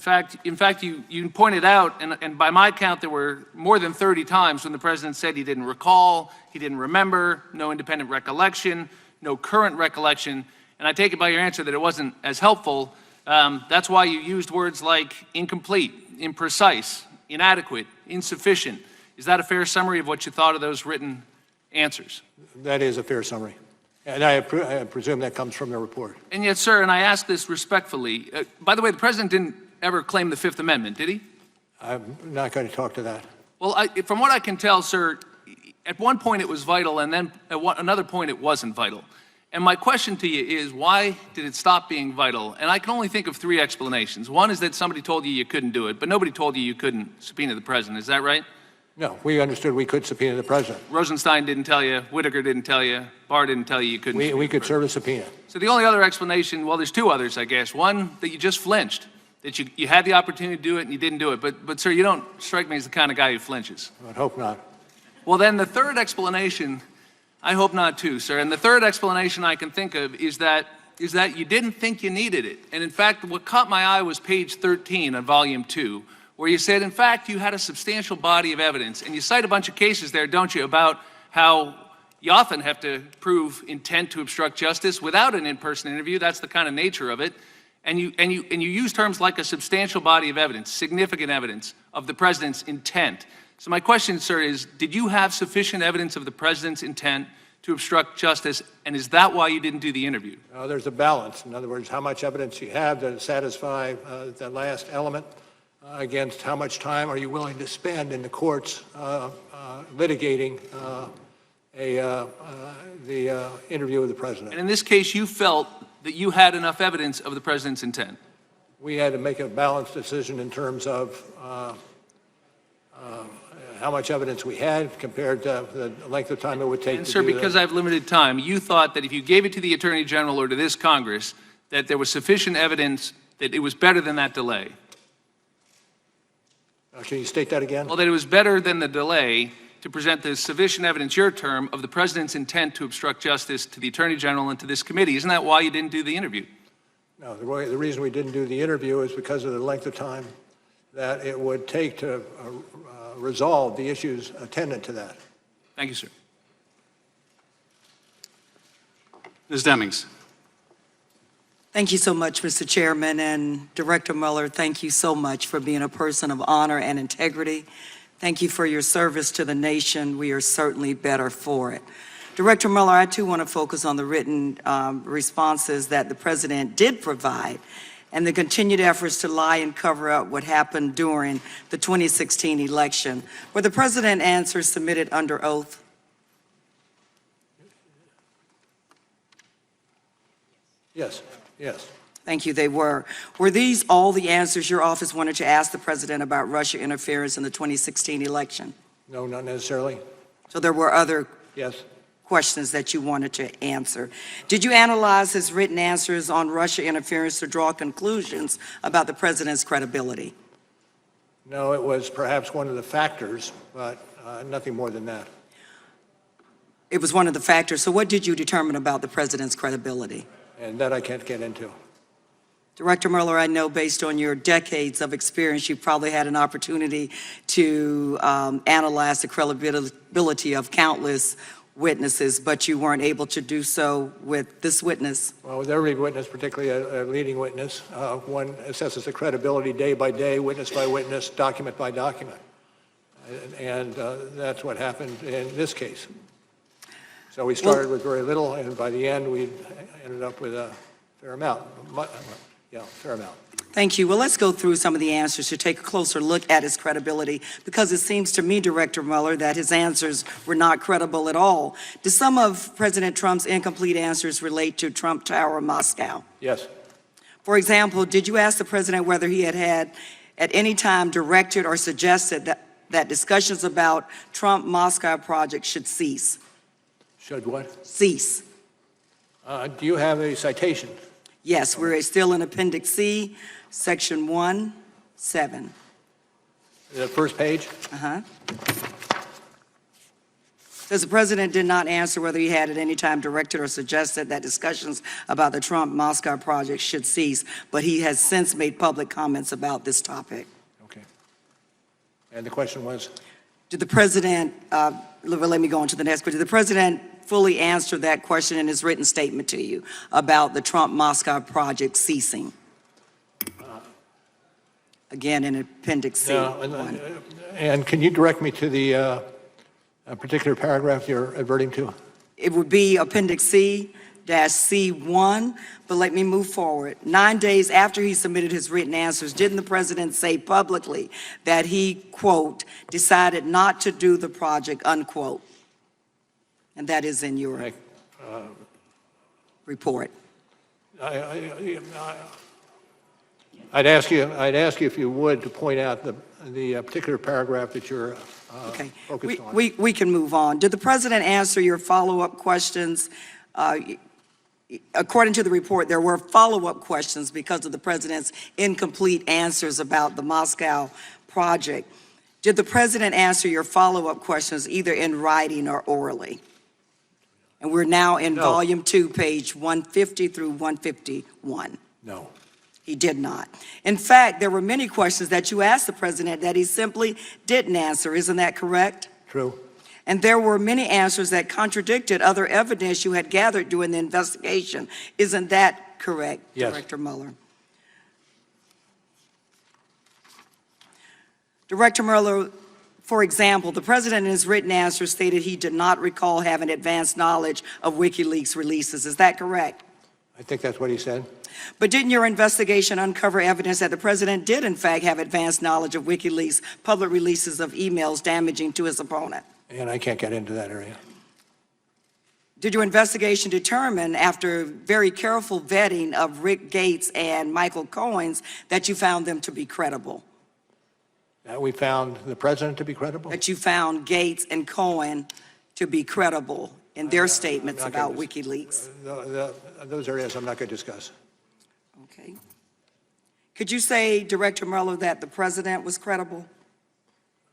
fact, you pointed out, and by my count, there were more than 30 times when the president said he didn't recall, he didn't remember, no independent recollection, no current recollection. And I take it by your answer that it wasn't as helpful. That's why you used words like incomplete, imprecise, inadequate, insufficient. Is that a fair summary of what you thought of those written answers? That is a fair summary. And I presume that comes from the report. And yet, sir, and I ask this respectfully, by the way, the president didn't ever claim the Fifth Amendment, did he? I'm not going to talk to that. Well, from what I can tell, sir, at one point it was vital, and then at another point it wasn't vital. And my question to you is, why did it stop being vital? And I can only think of 3 explanations. One is that somebody told you couldn't do it, but nobody told you couldn't subpoena the president. Is that right? No, we understood we could subpoena the president. Rosenstein didn't tell you, Whitaker didn't tell you, Barr didn't tell you couldn't. We could serve a subpoena. So the only other explanation, well, there's 2 others, I guess. One, that you just flinched, that you had the opportunity to do it and you didn't do it. But sir, you don't strike me as the kind of guy who flinches. I would hope not. Well, then the third explanation, I hope not too, sir. And the third explanation I can think of is that you didn't think you needed it. And in fact, what caught my eye was page 13 on volume 2, where you said, in fact, you had a substantial body of evidence. And you cite a bunch of cases there, don't you, about how you often have to prove intent to obstruct justice without an in-person interview. That's the kind of nature of it. And you use terms like a substantial body of evidence, significant evidence of the president's intent. So my question, sir, is, did you have sufficient evidence of the president's intent to obstruct justice, and is that why you didn't do the interview? There's a balance. In other words, how much evidence you have to satisfy the last element against how much time are you willing to spend in the courts litigating the interview of the president. And in this case, you felt that you had enough evidence of the president's intent? we had to make a balanced decision in terms of how much evidence we had compared to the length of time it would take And to sir, do because I have limited time, you thought that if you gave it to the Attorney General or to this Congress, that there was sufficient evidence that it was better than that delay. Can you state that again? Well, that it was better than the delay to present the sufficient evidence, your term, of the President's intent to obstruct justice to the Attorney General and to this committee. Isn't that why you didn't do the interview? No, the reason we didn't do the interview is because of the length of time that it would take to resolve the issues attendant to that. Thank you, sir. Ms. Demings. Thank you so much, Mr. Chairman, and Director Mueller, thank you so much for being a person of honor and integrity. Thank you for your service to the nation. We are certainly better for it. Director Mueller, I too want to focus on the written responses that the President did provide and the continued efforts to lie and cover up what happened during the 2016 election. Were the President answers submitted under oath? Yes, yes. Thank you, they were. Were these all the answers your office wanted to ask the President about Russia interference in the 2016 election? No, not necessarily. So there were other Yes. questions that you wanted to answer. Did you analyze his written answers on Russia interference to draw conclusions about the President's credibility? No, it was perhaps one of the factors, but nothing more than that. It was one of the factors. So what did you determine about the President's credibility? And that I can't get into. Director Mueller, I know based on your decades of experience, you probably had an opportunity to analyze the credibility of countless witnesses, but you weren't able to do so with this witness. Well, with every witness, particularly a leading witness, one assesses the credibility day by day, witness by witness, document by document. And that's what happened in this case. So we started with very little, and by the end, we ended up with a fair amount. Yeah, fair amount. Thank you. Well, let's go through some of the answers to take a closer look at his credibility, because it seems to me, Director Mueller, that his answers were not credible at all. Do some of President Trump's incomplete answers relate to Trump Tower Moscow? Yes. For example, did you ask the President whether he had at any time directed or suggested that discussions about Trump Moscow project should cease? Should what? Cease. Do you have a citation? Yes, we're still in Appendix C, Section 1-7. The first page? Uh-huh. Says the President did not answer whether he had at any time directed or suggested that discussions about the Trump-Moscow project should cease, but he has since made public comments about this topic. Okay. And the question was? Did the President, let me go on to the next question. Did the President fully answer that question in his written statement to you about the Trump-Moscow project ceasing? Again, in Appendix C. No, and can you direct me to the particular paragraph you're adverting to? It would be Appendix C-C1, but let me move forward. 9 days after he submitted his written answers, didn't the President say publicly that he, quote, decided not to do the project, unquote? And that is in your report. I'd ask you if you would to point out the particular paragraph that you're focused on. We can move on. Did the President answer your follow-up questions? According to the report, there were follow-up questions because of the President's incomplete answers about the Moscow project. Did the President answer your follow-up questions either in writing or orally? And we're now in Volume 2, page 150 through 151. No. He did not. In fact, there were many questions that you asked the President that he simply didn't answer. Isn't that correct? True. And there were many answers that contradicted other evidence you had gathered during the investigation. Isn't that correct, Yes. Director Mueller? Director Mueller, for example, the President in his written answer stated he did not recall having advanced knowledge of WikiLeaks releases. Is that correct? I think that's what he said. But didn't your investigation uncover evidence that the President did, in fact, have advanced knowledge of WikiLeaks public releases of emails damaging to his opponent? And I can't get into that area. Did your investigation determine, after very careful vetting of Rick Gates and Michael Cohen's, that you found them to be credible? We found the president to be credible? That you found Gates and Cohen to be credible in their statements I'm not about gonna WikiLeaks? Those areas I'm not going to discuss. Okay. Could you say, Director Mueller, that the president was credible?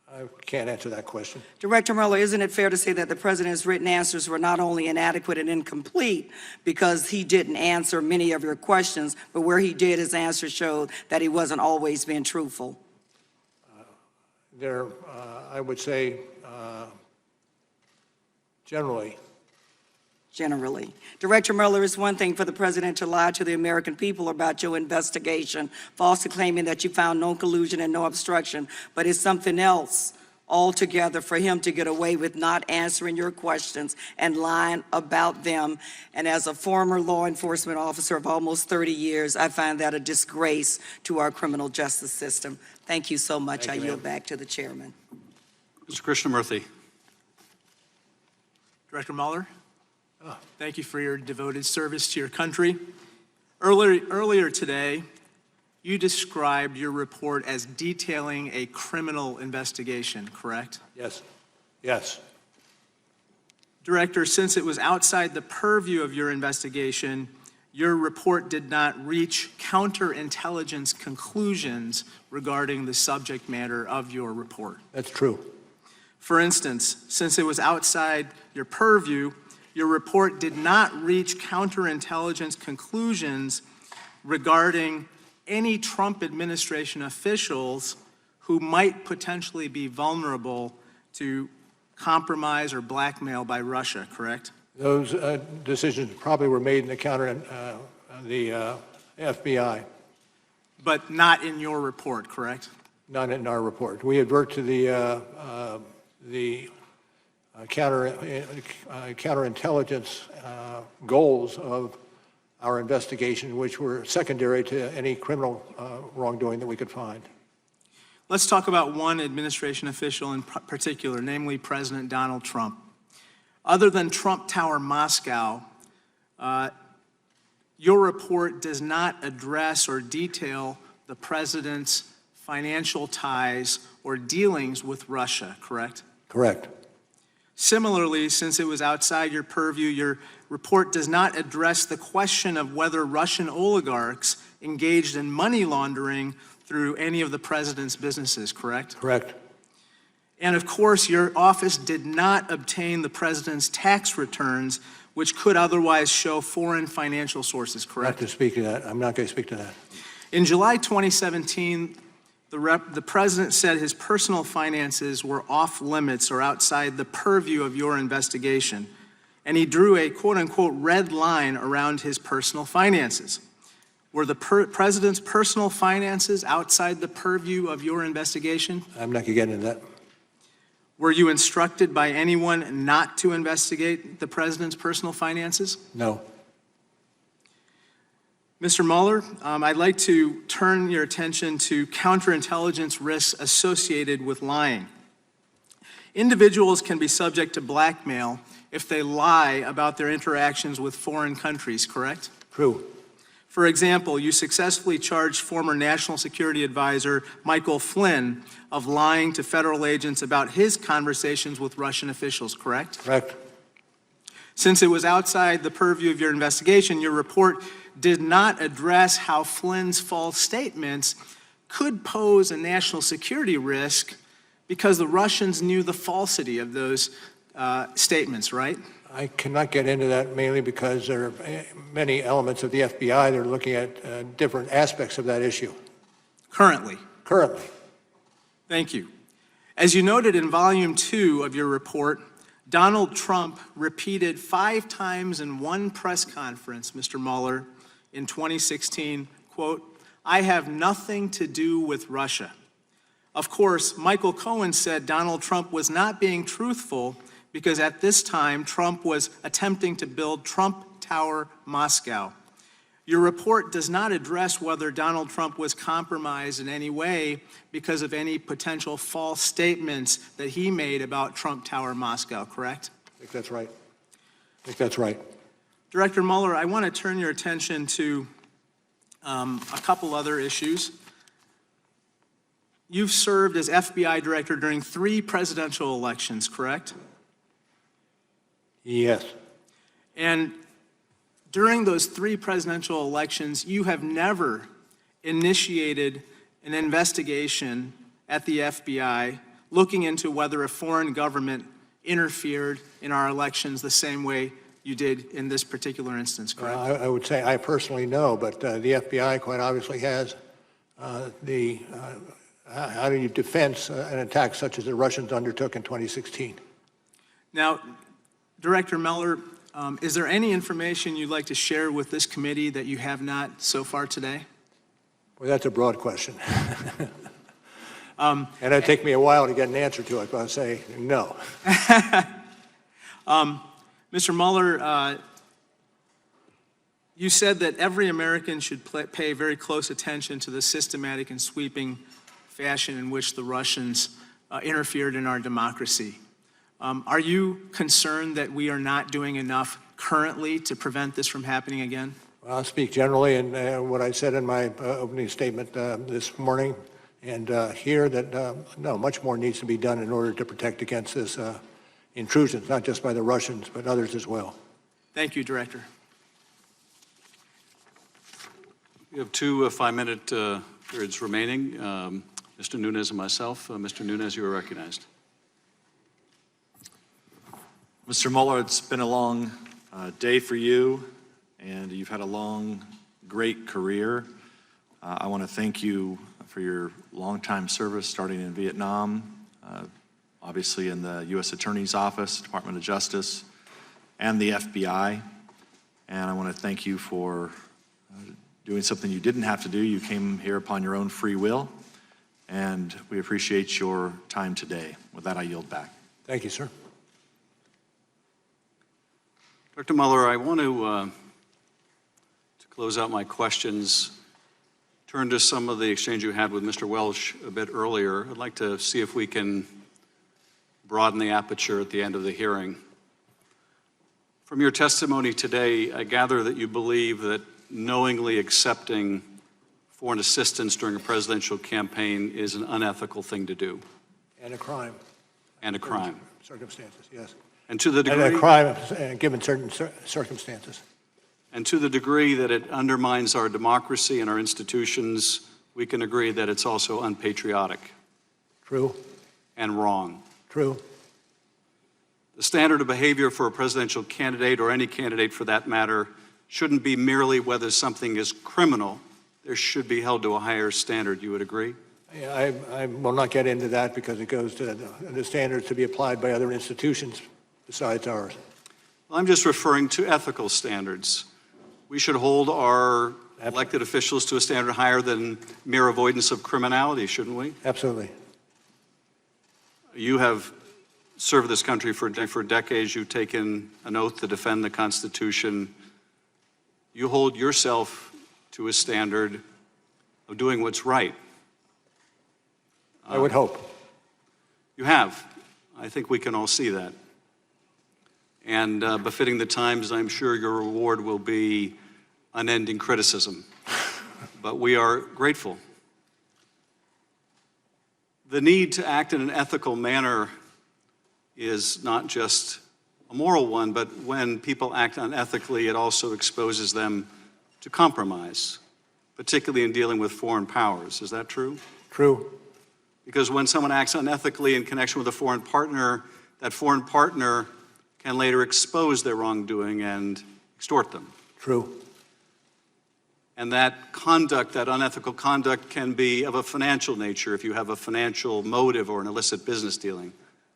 I can't answer that question. Director Mueller, isn't it fair to say that the president's written answers were not only inadequate and incomplete because he didn't answer many of your questions, but where he did, his answers showed that he wasn't always being truthful? I would say, generally. Generally. Director Mueller, it's one thing for the president to lie to the American people about your investigation, falsely claiming that you found no collusion and no obstruction, but it's something else altogether for him to get away with not answering your questions and lying about them. And as a former law enforcement officer of almost 30 years, I find that a disgrace to our criminal justice system. Thank you so much. I yield back to the chairman. Mr. Krishnamurthy. Director Mueller, thank you for your devoted service to your country. Earlier today, you described your report as detailing a criminal investigation, correct? Yes. Yes. Director, since it was outside the purview of your investigation, your report did not reach counterintelligence conclusions regarding the subject matter of your report. That's true. For instance, since it was outside your purview, your report did not reach counterintelligence conclusions regarding any Trump administration officials who might potentially be vulnerable to compromise or blackmail by Russia, correct? Those decisions probably were made in the FBI. But not in your report, correct? Not in our report. We advert to the counterintelligence goals of our investigation, which were secondary to any criminal wrongdoing that we could find. Let's talk about one administration official in particular, namely President Donald Trump. Other than Trump Tower Moscow, your report does not address or detail the president's financial ties or dealings with Russia, correct? Correct. Similarly, since it was outside your purview, your report does not address the question of whether Russian oligarchs engaged in money laundering through any of the president's businesses, correct? Correct. And of course, your office did not obtain the president's tax returns, which could otherwise show foreign financial sources, correct? Not to speak to that. I'm not going to speak to that. In July 2017, the president said his personal finances were off limits or outside the purview of your investigation, and he drew a quote-unquote red line around his personal finances. Were the president's personal finances outside the purview of your investigation? I'm not going to get into that. Were you instructed by anyone not to investigate the president's personal finances? No. Mr. Mueller, I'd like to turn your attention to counterintelligence risks associated with lying. Individuals can be subject to blackmail if they lie about their interactions with foreign countries, correct? True. For example, you successfully charged former National Security Advisor Michael Flynn of lying to federal agents about his conversations with Russian officials, correct? Correct. Since it was outside the purview of your investigation, your report did not address how Flynn's false statements could pose a national security risk because the Russians knew the falsity of those statements, right? I cannot get into that mainly because there are many elements of the FBI that are looking at different aspects of that issue. Currently? Currently. Thank you. As you noted in Volume 2 of your report, Donald Trump repeated 5 times in one press conference, Mr. Mueller, in 2016, quote, "I have nothing to do with Russia." Of course, Michael Cohen said Donald Trump was not being truthful because at this time, Trump was attempting to build Trump Tower Moscow. Your report does not address whether Donald Trump was compromised in any way because of any potential false statements that he made about Trump Tower Moscow, correct? I think that's right. I think that's right. Director Mueller, I want to turn your attention to a couple other issues. You've served as FBI director during 3 presidential elections, correct? Yes. And during those 3 presidential elections, you have never initiated an investigation at the FBI looking into whether a foreign government interfered in our elections the same way you did in this particular instance, correct? I would say I personally know, but the FBI quite obviously has how do you defend an attack such as the Russians undertook in 2016? Now, Director Mueller, is there any information you'd like to share with this committee that you have not so far today? Well, that's a broad question. And it'd take me a while to get an answer to it, but I'll say no. Mr. Mueller, you said that every American should pay very close attention to the systematic and sweeping fashion in which the Russians interfered in our democracy. Are you concerned that we are not doing enough currently to prevent this from happening again? Well, I'll speak generally, and what I said in my opening statement this morning, and here that no, much more needs to be done in order to protect against this intrusions, not just by the Russians, but others as well. Thank you, Director. We have 2 5-minute periods remaining. Mr. Nunes and myself. Mr. Nunes, you are recognized. Mr. Mueller, it's been a long day for you, and you've had a long, great career. I want to thank you for your longtime service, starting in Vietnam, obviously in the U.S. Attorney's Office, Department of Justice, and the FBI. And I want to thank you for doing something you didn't have to do. You came here upon your own free will, and we appreciate your time today. With that, I yield back. Thank you, sir. Dr. Mueller, I want to close out my questions, turn to some of the exchange you had with Mr. Welsh a bit earlier. I'd like to see if we can broaden the aperture at the end of the hearing. From your testimony today, I gather that you believe that knowingly accepting foreign assistance during a presidential campaign is an unethical thing to do. And a crime. And a crime. Circumstances, yes. And to the degree... And a crime given certain circumstances. And to the degree that it undermines our democracy and our institutions, we can agree that it's also unpatriotic. True. And wrong. True. The standard of behavior for a presidential candidate, or any candidate for that matter, shouldn't be merely whether something is criminal. There should be held to a higher standard. You would agree? I will not get into that because it goes to the standards to be applied by other institutions besides ours. Well, I'm just referring to ethical standards. We should hold our elected officials to a standard higher than mere avoidance of criminality, shouldn't we? Absolutely. You have served this country for decades. You've taken an oath to defend the Constitution. You hold yourself to a standard of doing what's right. I would hope. You have. I think we can all see that. And befitting the times, I'm sure your reward will be unending criticism. But we are grateful. The need to act in an ethical manner is not just a moral one, but when people act unethically, it also exposes them to compromise, particularly in dealing with foreign powers. Is that true? True. Because when someone acts unethically in connection with a foreign partner, that foreign partner can later expose their wrongdoing and extort them. True. And that conduct, that unethical conduct, can be of a financial nature if you have a financial motive or an illicit business dealing.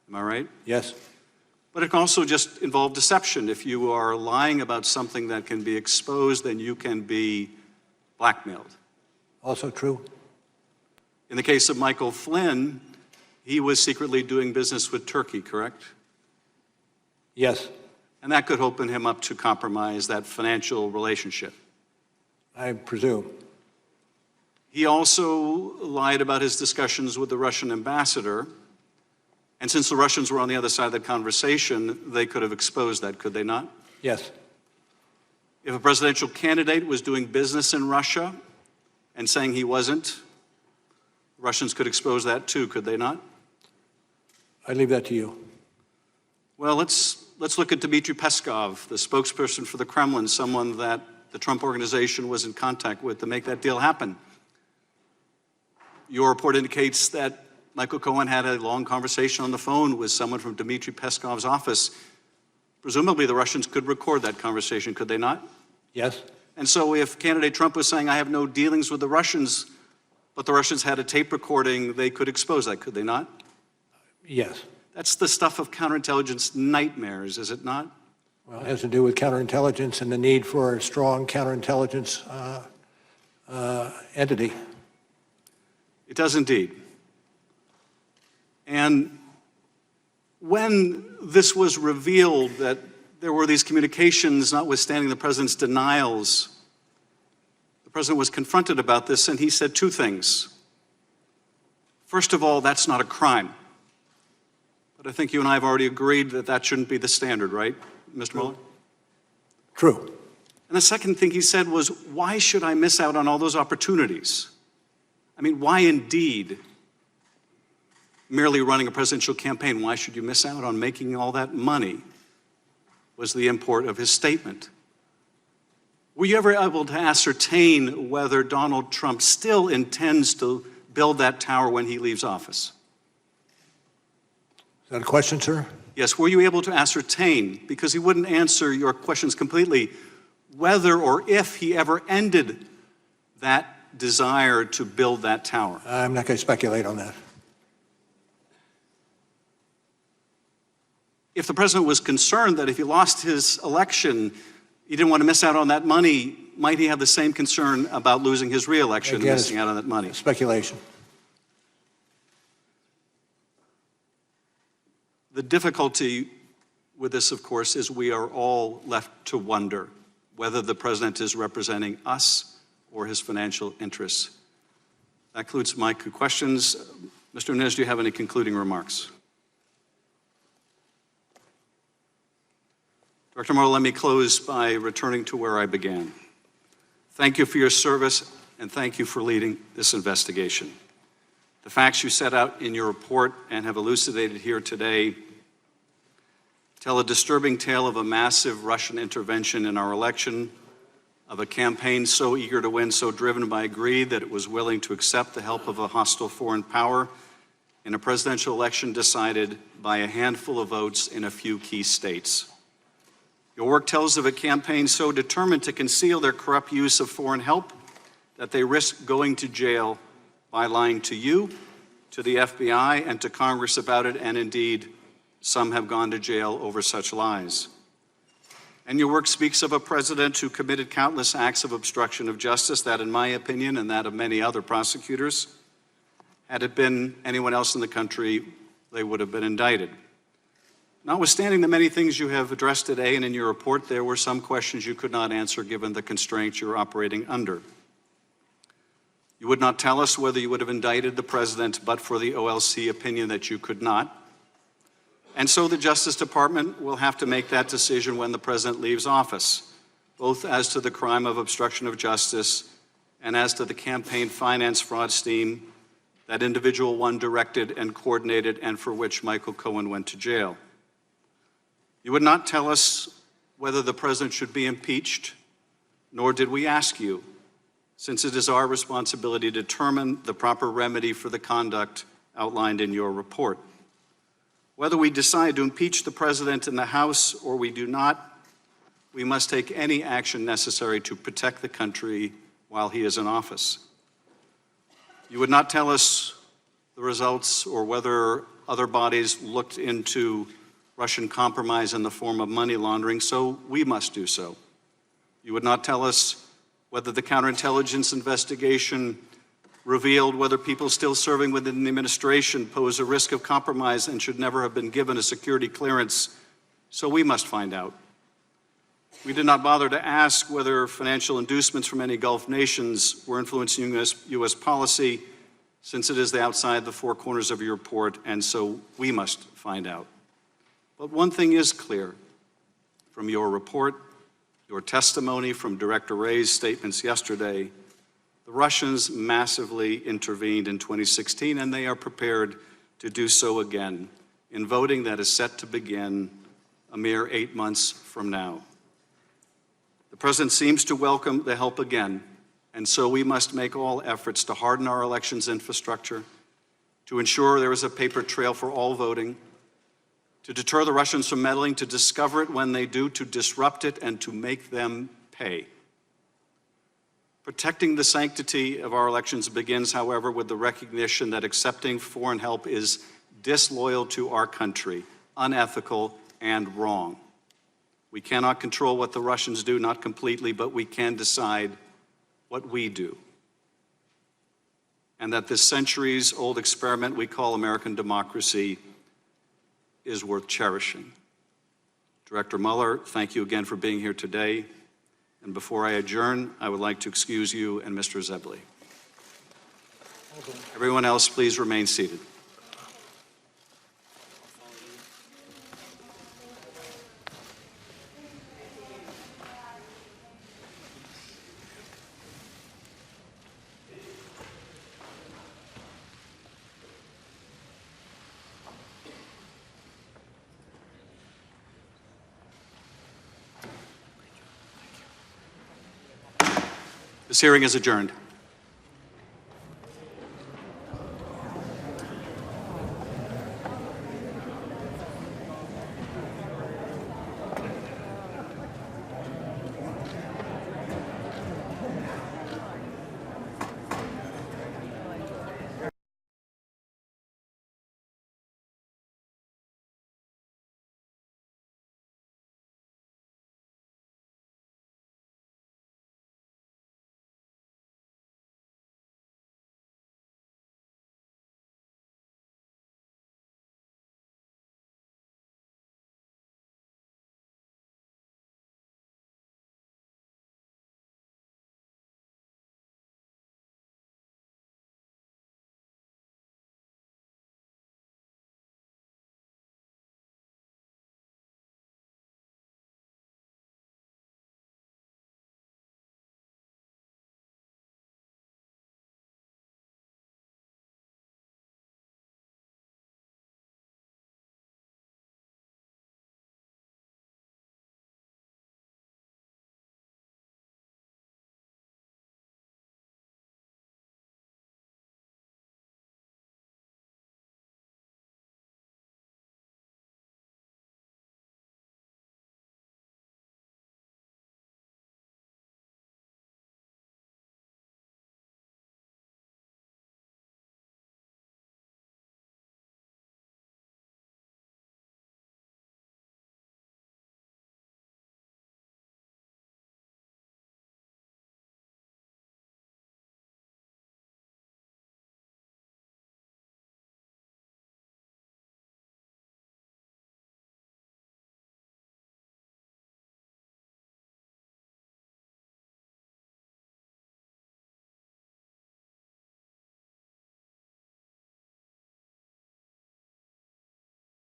Am I right? Yes. But it can also just involve deception. If you are lying about something that can be exposed, then you can be blackmailed. Also true. In the case of Michael Flynn, he was secretly doing business with Turkey, correct? Yes. And that could open him up to compromise that financial relationship. I presume. He also lied about his discussions with the Russian ambassador. And since the Russians were on the other side of that conversation, they could have exposed that, could they not? Yes. If a presidential candidate was doing business in Russia and saying he wasn't, Russians could expose that too, could they not? I leave that to you. Well, let's look at Dmitry Peskov, the spokesperson for the Kremlin, someone that the Trump organization was in contact with to make that deal happen. Your report indicates that Michael Cohen had a long conversation on the phone with someone from Dmitry Peskov's office. Presumably the Russians could record that conversation, could they not? Yes. And so if candidate Trump was saying, I have no dealings with the Russians, but the Russians had a tape recording, they could expose that, could they not? Yes. That's the stuff of counterintelligence nightmares, is it not? Well, it has to do with counterintelligence and the need for a strong counterintelligence entity. It does indeed. And when this was revealed that there were these communications, notwithstanding the president's denials, the president was confronted about this, and he said two things. First of all, that's not a crime. But I think you and I have already agreed that that shouldn't be the standard, right, Mr. Mueller? True. And the second thing he said was, why should I miss out on all those opportunities? I mean, why indeed? Merely running a presidential campaign, why should you miss out on making all that money? Was the import of his statement. Were you ever able to ascertain whether Donald Trump still intends to build that tower when he leaves office? Is that a question, sir? Yes, were you able to ascertain, because he wouldn't answer your questions completely, whether or if he ever ended that desire to build that tower? I'm not going to speculate on that. If the president was concerned that if he lost his election, he didn't want to miss out on that money, might he have the same concern about losing his reelection and missing out on that money? Speculation. The difficulty with this, of course, is we are all left to wonder whether the president is representing us or his financial interests. That concludes my questions. Mr. Nunes, do you have any concluding remarks? Director Mueller, let me close by returning to where I began. Thank you for your service, and thank you for leading this investigation. The facts you set out in your report and have elucidated here today tell a disturbing tale of a massive Russian intervention in our election, of a campaign so eager to win, so driven by greed that it was willing to accept the help of a hostile foreign power in a presidential election decided by a handful of votes in a few key states. Your work tells of a campaign so determined to conceal their corrupt use of foreign help that they risk going to jail by lying to you, to the FBI, and to Congress about it, and indeed, some have gone to jail over such lies. And your work speaks of a president who committed countless acts of obstruction of justice that, in my opinion, and that of many other prosecutors, had it been anyone else in the country, they would have been indicted. Notwithstanding the many things you have addressed today and in your report, there were some questions you could not answer given the constraints you're operating under. You would not tell us whether you would have indicted the president but for the OLC opinion that you could not. And so the Justice Department will have to make that decision when the president leaves office, both as to the crime of obstruction of justice and as to the campaign finance fraud scheme that individual one directed and coordinated and for which Michael Cohen went to jail. You would not tell us whether the president should be impeached, nor did we ask you, since it is our responsibility to determine the proper remedy for the conduct outlined in your report. Whether we decide to impeach the president in the House or we do not, we must take any action necessary to protect the country while he is in office. You would not tell us the results or whether other bodies looked into Russian compromise in the form of money laundering, so we must do so. You would not tell us whether the counterintelligence investigation revealed whether people still serving within the administration pose a risk of compromise and should never have been given a security clearance, so we must find out. We did not bother to ask whether financial inducements from any Gulf nations were influencing U.S. policy, since it is outside the four corners of your report, and so we must find out. But one thing is clear. from your report, your testimony, from Director Wray's statements yesterday, the Russians massively intervened in 2016, and they are prepared to do so again in voting that is set to begin a mere 8 months from now. The President seems to welcome the help again, and so we must make all efforts to harden our elections infrastructure, to ensure there is a paper trail for all voting, to deter the Russians from meddling, to discover it when they do, to disrupt it, and to make them pay. Protecting the sanctity of our elections begins, however, with the recognition that accepting foreign help is disloyal to our country, unethical, and wrong. We cannot control what the Russians do, not completely, but we can decide what we do. And that this centuries-old experiment we call American democracy is worth cherishing. Director Mueller, thank you again for being here today. And before I adjourn, I would like to excuse you and Mr. Zebley. Everyone else, please remain seated. This hearing is adjourned.